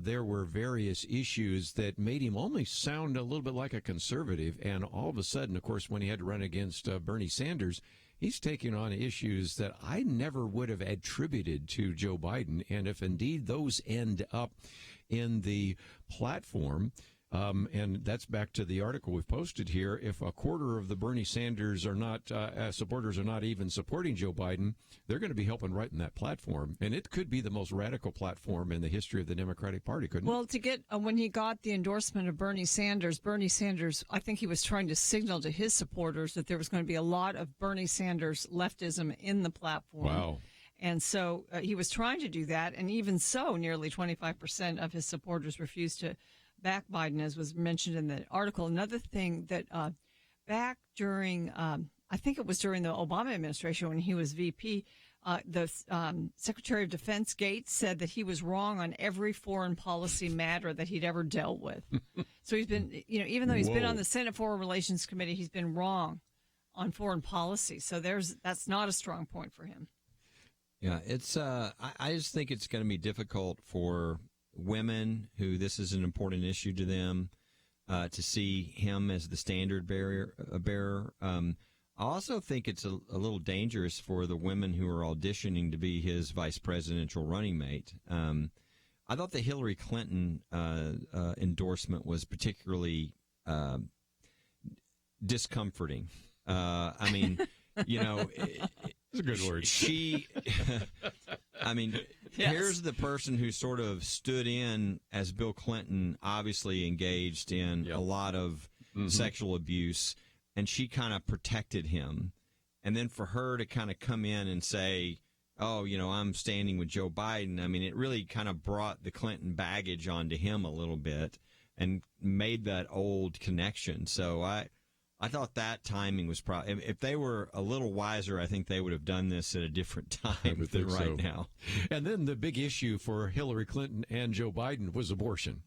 there were various issues that made him only sound a little bit like a conservative. And all of a sudden, of course, when he had to run against Bernie Sanders, he's taking on issues that I never would have attributed to Joe Biden. And if indeed those end up in the platform, and that's back to the article we've posted here, if a quarter of the Bernie Sanders supporters are not even supporting Joe Biden, they're going to be helping write in that platform. And it could be the most radical platform in the history of the Democratic Party, couldn't it? Well, to get when he got the endorsement of Bernie Sanders, I think he was trying to signal to his supporters that there was going to be a lot of Bernie Sanders leftism in the platform. Wow. And so he was trying to do that. And even so, nearly 25% of his supporters refused to back Biden, as was mentioned in the article. Another thing that back during, I think it was during the Obama administration when he was VP, the Secretary of Defense Gates said that he was wrong on every foreign policy matter that he'd ever dealt with. So he's been, even though he's been on the Senate Foreign Relations Committee, he's been wrong on foreign policy. So that's not a strong point for him. Yeah, it's. I just think it's going to be difficult for women who this is an important issue to them to see him as the standard bearer. I also think it's a little dangerous for the women who are auditioning to be his vice presidential running mate. I thought the Hillary Clinton endorsement was particularly discomforting. I mean, it's a good word. Yes. Here's the person who sort of stood in as Bill Clinton obviously engaged in a lot of sexual abuse, and she kind of protected him. And then for her to kind of come in and say, oh, I'm standing with Joe Biden, I mean, it really kind of brought the Clinton baggage onto him a little bit and made that old connection. So I thought that timing was probably, if they were a little wiser, I think they would have done this at a different time than right now. And then the big issue for Hillary Clinton and Joe Biden was abortion,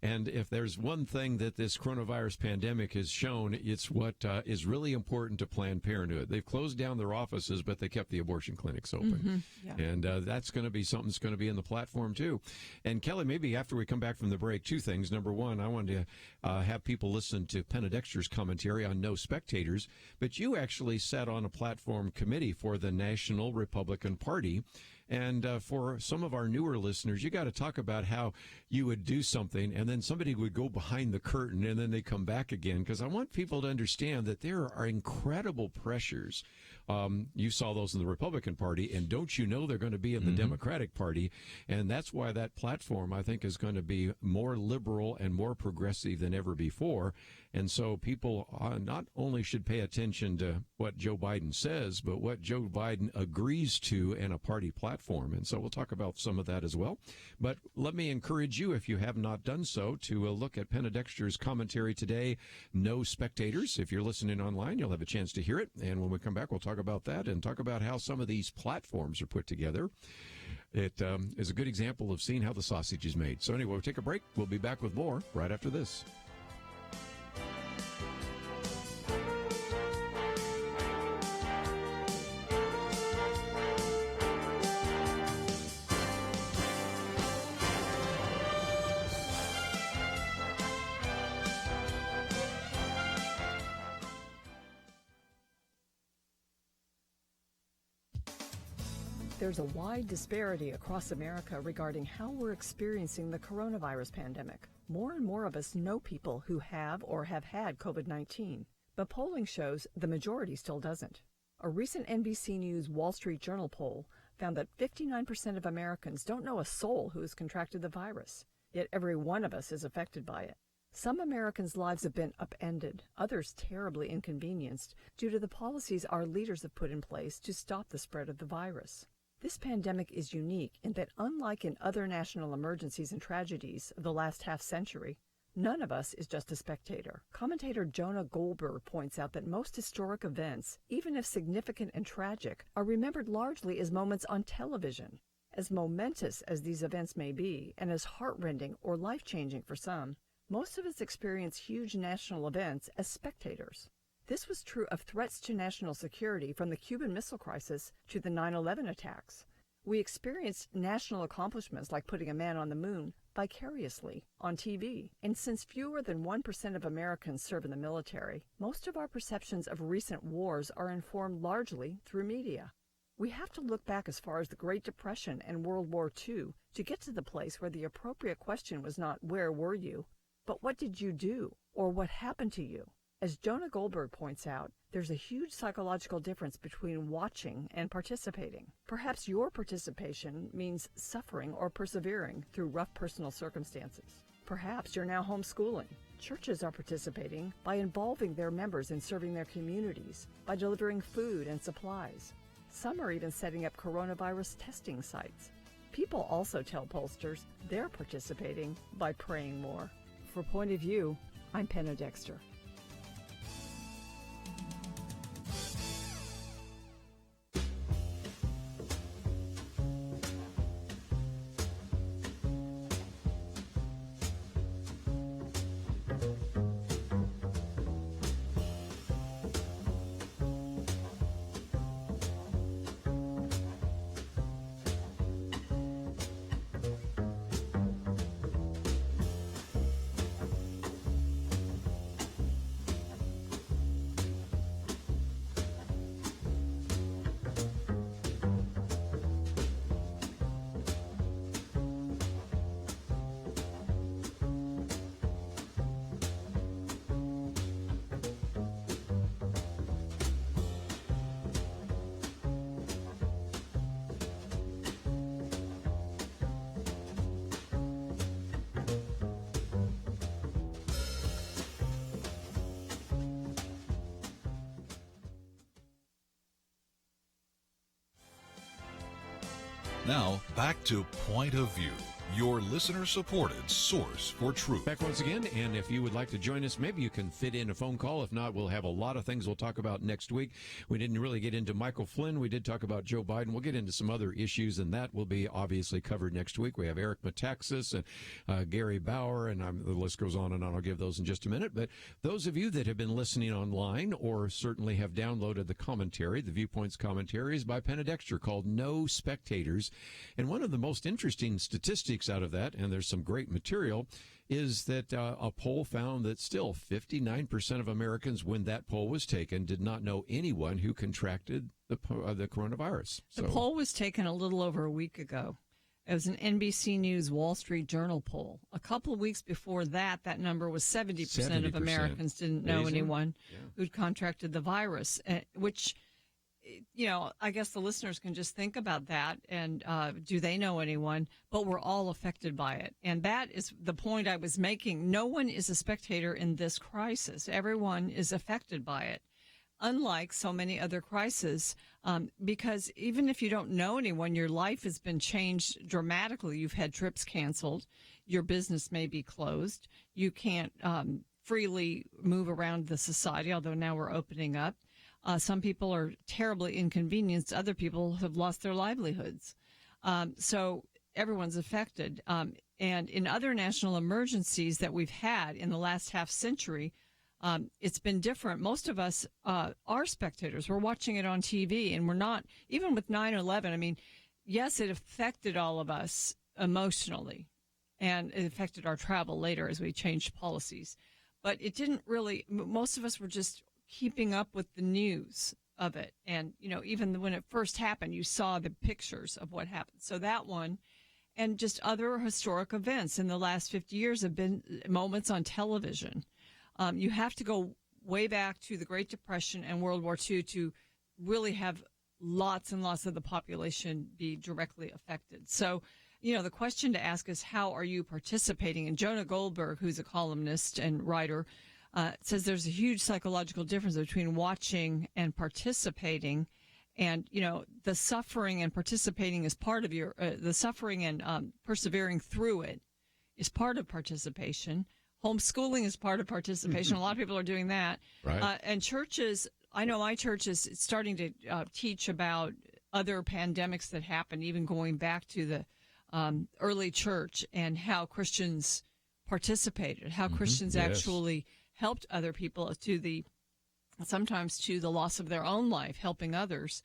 And if there's one thing that this coronavirus pandemic has shown, it's what is really important to Planned Parenthood. They've closed down their offices, but they kept the abortion clinics open. And that's going to be something that's going to be in the platform, too. And, Kelly, maybe after we come back from the break, two things. Number one, I wanted to have people listen to Penna Dexter's commentary on No Spectators, but you actually sat on a platform committee for the National Republican Party, And for some of our newer listeners, you got to talk about how you would do something and then somebody would go behind the curtain and then they come back again, because I want people to understand that there are incredible pressures. You saw those in the Republican Party, and don't you know they're going to be in the Democratic Party? And that's why that platform, I think, is going to be more liberal and more progressive than ever before. And so people not only should pay attention to what Joe Biden says, but what Joe Biden agrees to in a party platform. And so we'll talk about some of that as well. But let me encourage you, if you have not done so, to look at Penna Dexter's commentary today, No Spectators. If you're listening online, you'll have a chance to hear it. And when we come back, we'll talk about that and talk about how some of these platforms are put together. It is a good example of seeing how the sausage is made. So anyway, we'll take a break. We'll be back with more right after this. There's a wide disparity across America regarding how we're experiencing the coronavirus pandemic. More and more of us know people who have or have had COVID-19, but polling shows the majority still doesn't. A recent NBC News Wall Street Journal poll found that 59% of Americans don't know a soul who has contracted the virus, yet every one of us is affected by it. Some Americans' lives have been upended, others terribly inconvenienced due to the policies our leaders have put in place to stop the spread of the virus. This pandemic is unique in that, unlike in other national emergencies and tragedies of the last half-century, none of us is just a spectator. Commentator Jonah Goldberg points out that most historic events, even if significant and tragic, are remembered largely as moments on television. As momentous as these events may be, and as heart-rending or life-changing for some, most of us experience huge national events as spectators. This was true of threats to national security from the Cuban Missile Crisis to the 9/11 attacks. We experienced national accomplishments like putting a man on the moon vicariously on TV. And since fewer than 1% of Americans serve in the military, most of our perceptions of recent wars are informed largely through media. We have to look back as far as the Great Depression and World War II to get to the place where the appropriate question was not "where were you?" but "what did you do?" or "what happened to you?" As Jonah Goldberg points out, there's a huge psychological difference between watching and participating. Perhaps your participation means suffering or persevering through rough personal circumstances. Perhaps you're now homeschooling. Churches are participating by involving their members in serving their communities, by delivering food and supplies. Some are even setting up coronavirus testing sites. People also tell pollsters they're participating by praying more. For Point of View, I'm Penna Dexter. Now, back to Point of View, your listener-supported source for truth. Back once again, and if you would like to join us, maybe you can fit in a phone call. If not, we'll have a lot of things we'll talk about next week. We didn't really get into Michael Flynn. We did talk about Joe Biden. We'll get into some other issues, and that will be obviously covered next week. We have Eric Metaxas and Gary Bauer, and the list goes on and on. I'll give those in just a minute. But those of you that have been listening online or certainly have downloaded the commentary, the Viewpoints commentaries by Penna Dexter called No Spectators. And one of the most interesting statistics leaks out of that, and there's some great material, is that a poll found that still 59% of Americans, when that poll was taken, did not know anyone who contracted the coronavirus. The poll was taken a little over a week ago. It was an NBC News Wall Street Journal poll. A couple of weeks before that, that number was 70% of Americans didn't know anyone who'd contracted the virus, which, you know, I guess the listeners can just think about that and do they know anyone? But we're all affected by it. And that is the point I was making. No one is a spectator in this crisis. Everyone is affected by it. Unlike so many other crises, because even if you don't know anyone, your life has been changed dramatically. You've had trips canceled. Your business may be closed. You can't freely move around the society, although now we're opening up. Some people are terribly inconvenienced. Other people have lost their livelihoods. So everyone's affected. And in other national emergencies that we've had in the last half century, it's been different. Most of us are spectators. We're watching it on TV, and we're not, even with 9/11, I mean, yes, it affected all of us emotionally, and it affected our travel later as we changed policies. But it didn't really, most of us were just keeping up with the news of it. And, you know, even when it first happened, you saw the pictures of what happened. So that one, and just other historic events in the last 50 years have been moments on television. You have to go way back to the Great Depression and World War II to really have lots and lots of the population be directly affected. So, you know, the question to ask is, how are you participating? And Jonah Goldberg, who's a columnist and writer, says there's a huge psychological difference between watching and participating. And, you know, the suffering and participating is part of your, the suffering and persevering through it is part of participation. Homeschooling is part of participation. A lot of people are doing that. Right. And churches, I know my church is starting to teach about other pandemics that happened, even going back to the early church, and how Christians participated, how Christians actually helped other people sometimes to the loss of their own life, helping others.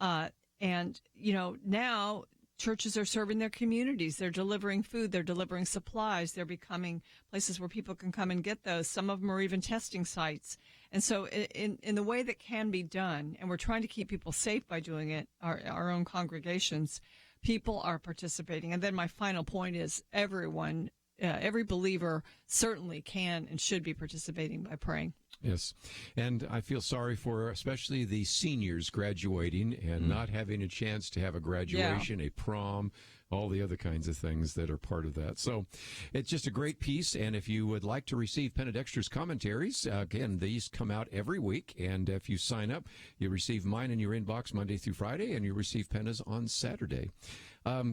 And, you know, now churches are serving their communities. They're delivering food. They're delivering supplies. They're becoming places where people can come and get those. Some of them are even testing sites. And so in the way that can be done, and we're trying to keep people safe by doing it, our own congregations, people are participating. And then my final point is everyone, every believer certainly can and should be participating by praying. Yes, and I feel sorry for especially the seniors graduating and not having a chance to have a graduation, a prom, all the other kinds of things that are part of that. So it's just a great piece, and if you would like to receive Penna Dexter's commentaries, again, these come out every week, and if you sign up, you receive mine in your inbox Monday through Friday, and you receive Penna's on Saturday.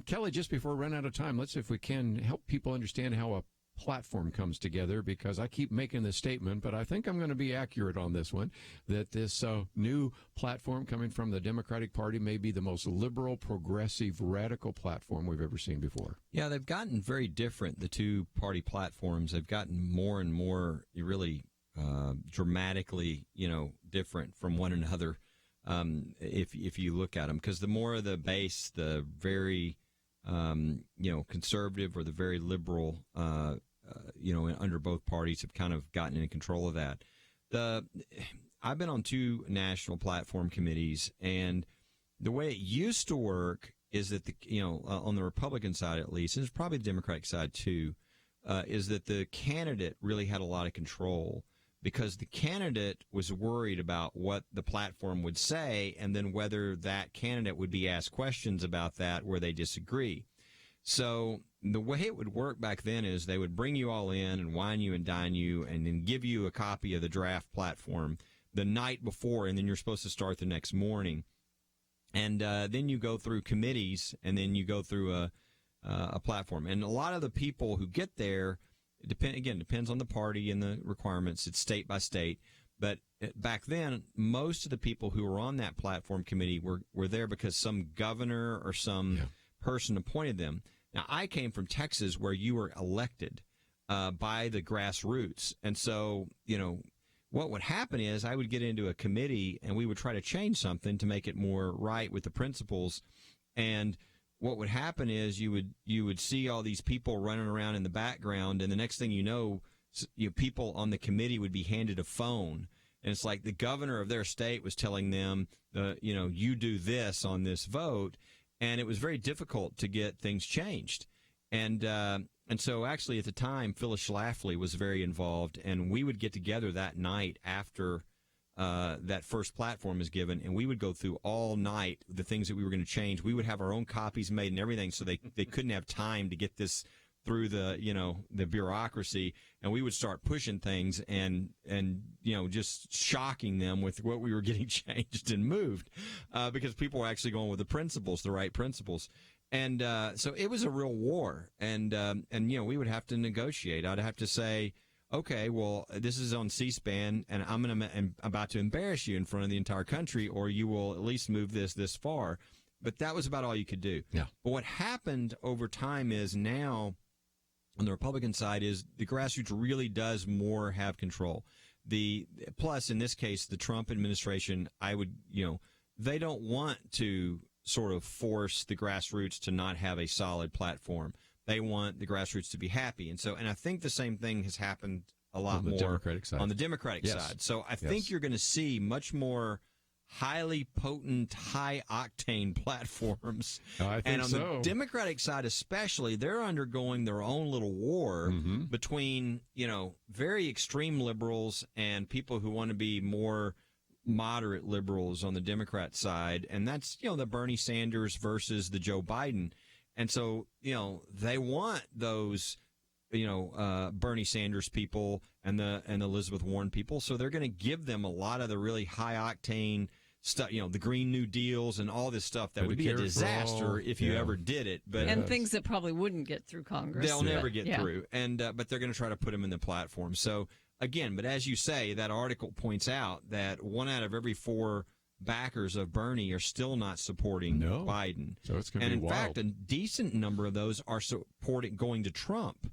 Kelly, just before we run out of time, let's see if we can help people understand how a platform comes together, because I keep making this statement, but I think I'm going to be accurate on this one, that this new platform coming from the Democratic Party may be the most liberal, progressive, radical platform we've ever seen before. Yeah, they've gotten very different, the two party platforms. They've gotten more and more really dramatically, different from one another if you look at them, because the more of the base, the very conservative or the very liberal, under both parties have kind of gotten in control of that. I've been on two national platform committees, and the way it used to work is that on the Republican side at least, and it's probably the Democratic side too, is that the candidate really had a lot of control, because the candidate was worried about what the platform would say, and then whether that candidate would be asked questions about that where they disagree. So the way it would work back then is they would bring you all in and wine you and dine you, and then give you a copy of the draft platform the night before, and then you're supposed to start the next morning. And then you go through committees, and then you go through a platform. And a lot of the people who get there, depends on the party and the requirements. It's state by state. But back then, most of the people who were on that platform committee were there because some governor or some person appointed them. Now, I came from Texas, where you were elected by the grassroots. And so, what would happen is I would get into a committee, and we would try to change something to make it more right with the principles. And what would happen is you would see all these people running around in the background, and the next thing you know, people on the committee would be handed a phone, and it's like the governor of their state was telling them, you do this on this vote, and it was very difficult to get things changed. And so actually at the time, Phyllis Schlafly was very involved, and we would get together that night after that first platform is given, and we would go through all night the things that we were going to change. We would have our own copies made and everything, so they couldn't have time to get this through the bureaucracy, and we would start pushing things and just shocking them with what we were getting changed and moved, because people were actually going with the right principles. And so it was a real war, and we would have to negotiate. I'd have to say, okay, well, this is on C-SPAN, and I'm about to embarrass you in front of the entire country, or you will at least move this far. But that was about all you could do. Yeah. But what happened over time is now, on the Republican side, is the grassroots really does more have control. Plus, in this case, the Trump administration, they don't want to sort of force the grassroots to not have a solid platform. They want the grassroots to be happy. And I think the same thing has happened a lot more on the Democratic side. So I think you're going to see much more highly potent, high-octane platforms. I think and on the Democratic side especially, they're undergoing their own little war between, very extreme liberals and people who want to be more moderate liberals on the Democrat side. And that's, the Bernie Sanders versus the Joe Biden. And so, they want those, Bernie Sanders people and the Elizabeth Warren people. So they're going to give them a lot of the really high octane stuff, the Green New Deals and all this stuff that would be a disaster if you ever did it. And things that probably wouldn't get through Congress. They'll never get through. And but they're going to try to put them in the platform. So again, but as you say, that article points out that 1 out of every 4 backers of Bernie are still not supporting Biden. So it's going to be wild. wild. And in fact, a decent number of those are going to Trump,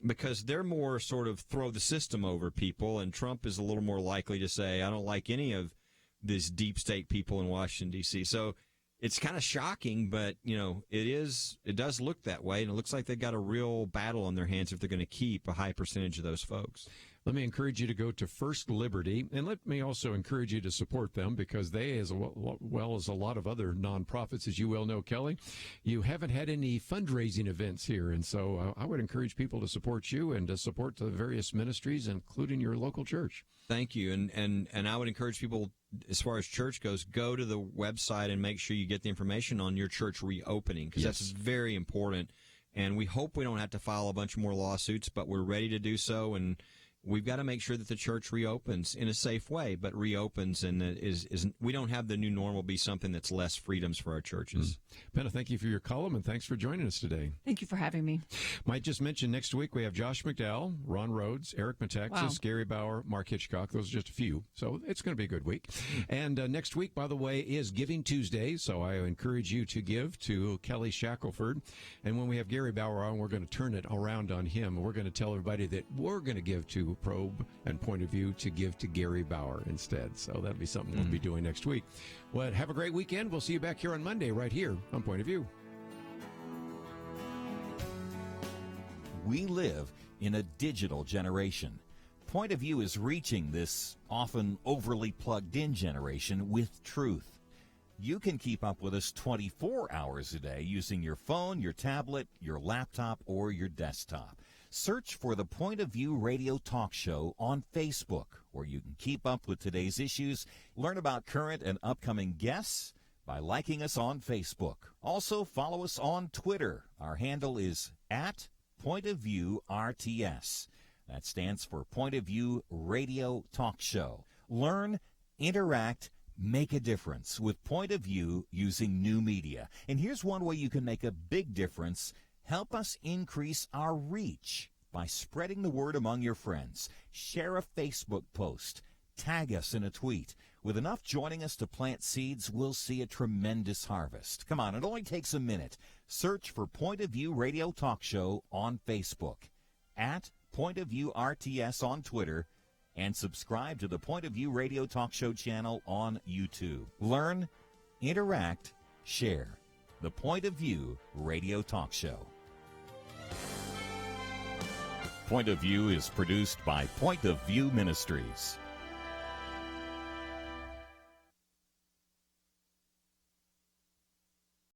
because they're more sort of throw the system over people, and Trump is a little more likely to say, I don't like any of these deep state people in Washington, D.C. So it's kind of shocking, but, it does look that way, and it looks like they've got a real battle on their hands if they're going to keep a high percentage of those folks. Let me encourage you to go to First Liberty, and let me also encourage you to support them, because they, as well as a lot of other nonprofits, as you well know, Kelly, you haven't had any fundraising events here, and so I would encourage people to support you and to support the various ministries, including your local church. Thank you, and I would encourage people, as far as church goes, go to the website and make sure you get the information on your church reopening, because that's very important, and we hope we don't have to file a bunch more lawsuits, but we're ready to do so, and we've got to make sure that the church reopens in a safe way, but reopens, and we don't have the new normal be something that's less freedoms for our churches. Penna, thank you for your column, and thanks for joining us today. Thank you for having me. Might just mention next week we have Josh McDowell, Ron Rhodes, Eric Metaxas, Gary Bauer, Mark Hitchcock. Those are just a few, so it's going to be a good week. And next week, by the way, is Giving Tuesday, so I encourage you to give to Kelly Shackelford. And when we have Gary Bauer on, we're going to turn it around on him. We're going to tell everybody that we're going to give to Probe and Point of View to give to Gary Bauer instead. So that'll be something we'll be doing next week. Well, have a great weekend. We'll see you back here on Monday right here on Point of View. We live in a digital generation. Point of View is reaching this often overly plugged-in generation with truth. You can keep up with us 24 hours a day using your phone, your tablet, your laptop, or your desktop. Search for the Point of View radio talk show on Facebook, where you can keep up with today's issues, learn about current and upcoming guests by liking us on Facebook. Also, follow us on Twitter. Our handle is @PointOfViewRTS. That stands for Point of View Radio Talk Show. Learn, interact, make a difference with Point of View using new media. And here's one way you can make a big difference. Help us increase our reach by spreading the word among your friends. Share a Facebook post. Tag us in a tweet. With enough joining us to plant seeds, we'll see a tremendous harvest. Come on, it only takes a minute. Search for Point of View Radio Talk Show on Facebook, @PointOfViewRTS on Twitter, and subscribe to the Point of View Radio Talk Show channel on YouTube. Learn, interact, share. the Point of View radio talk show. Point of View is produced by Point of View Ministries.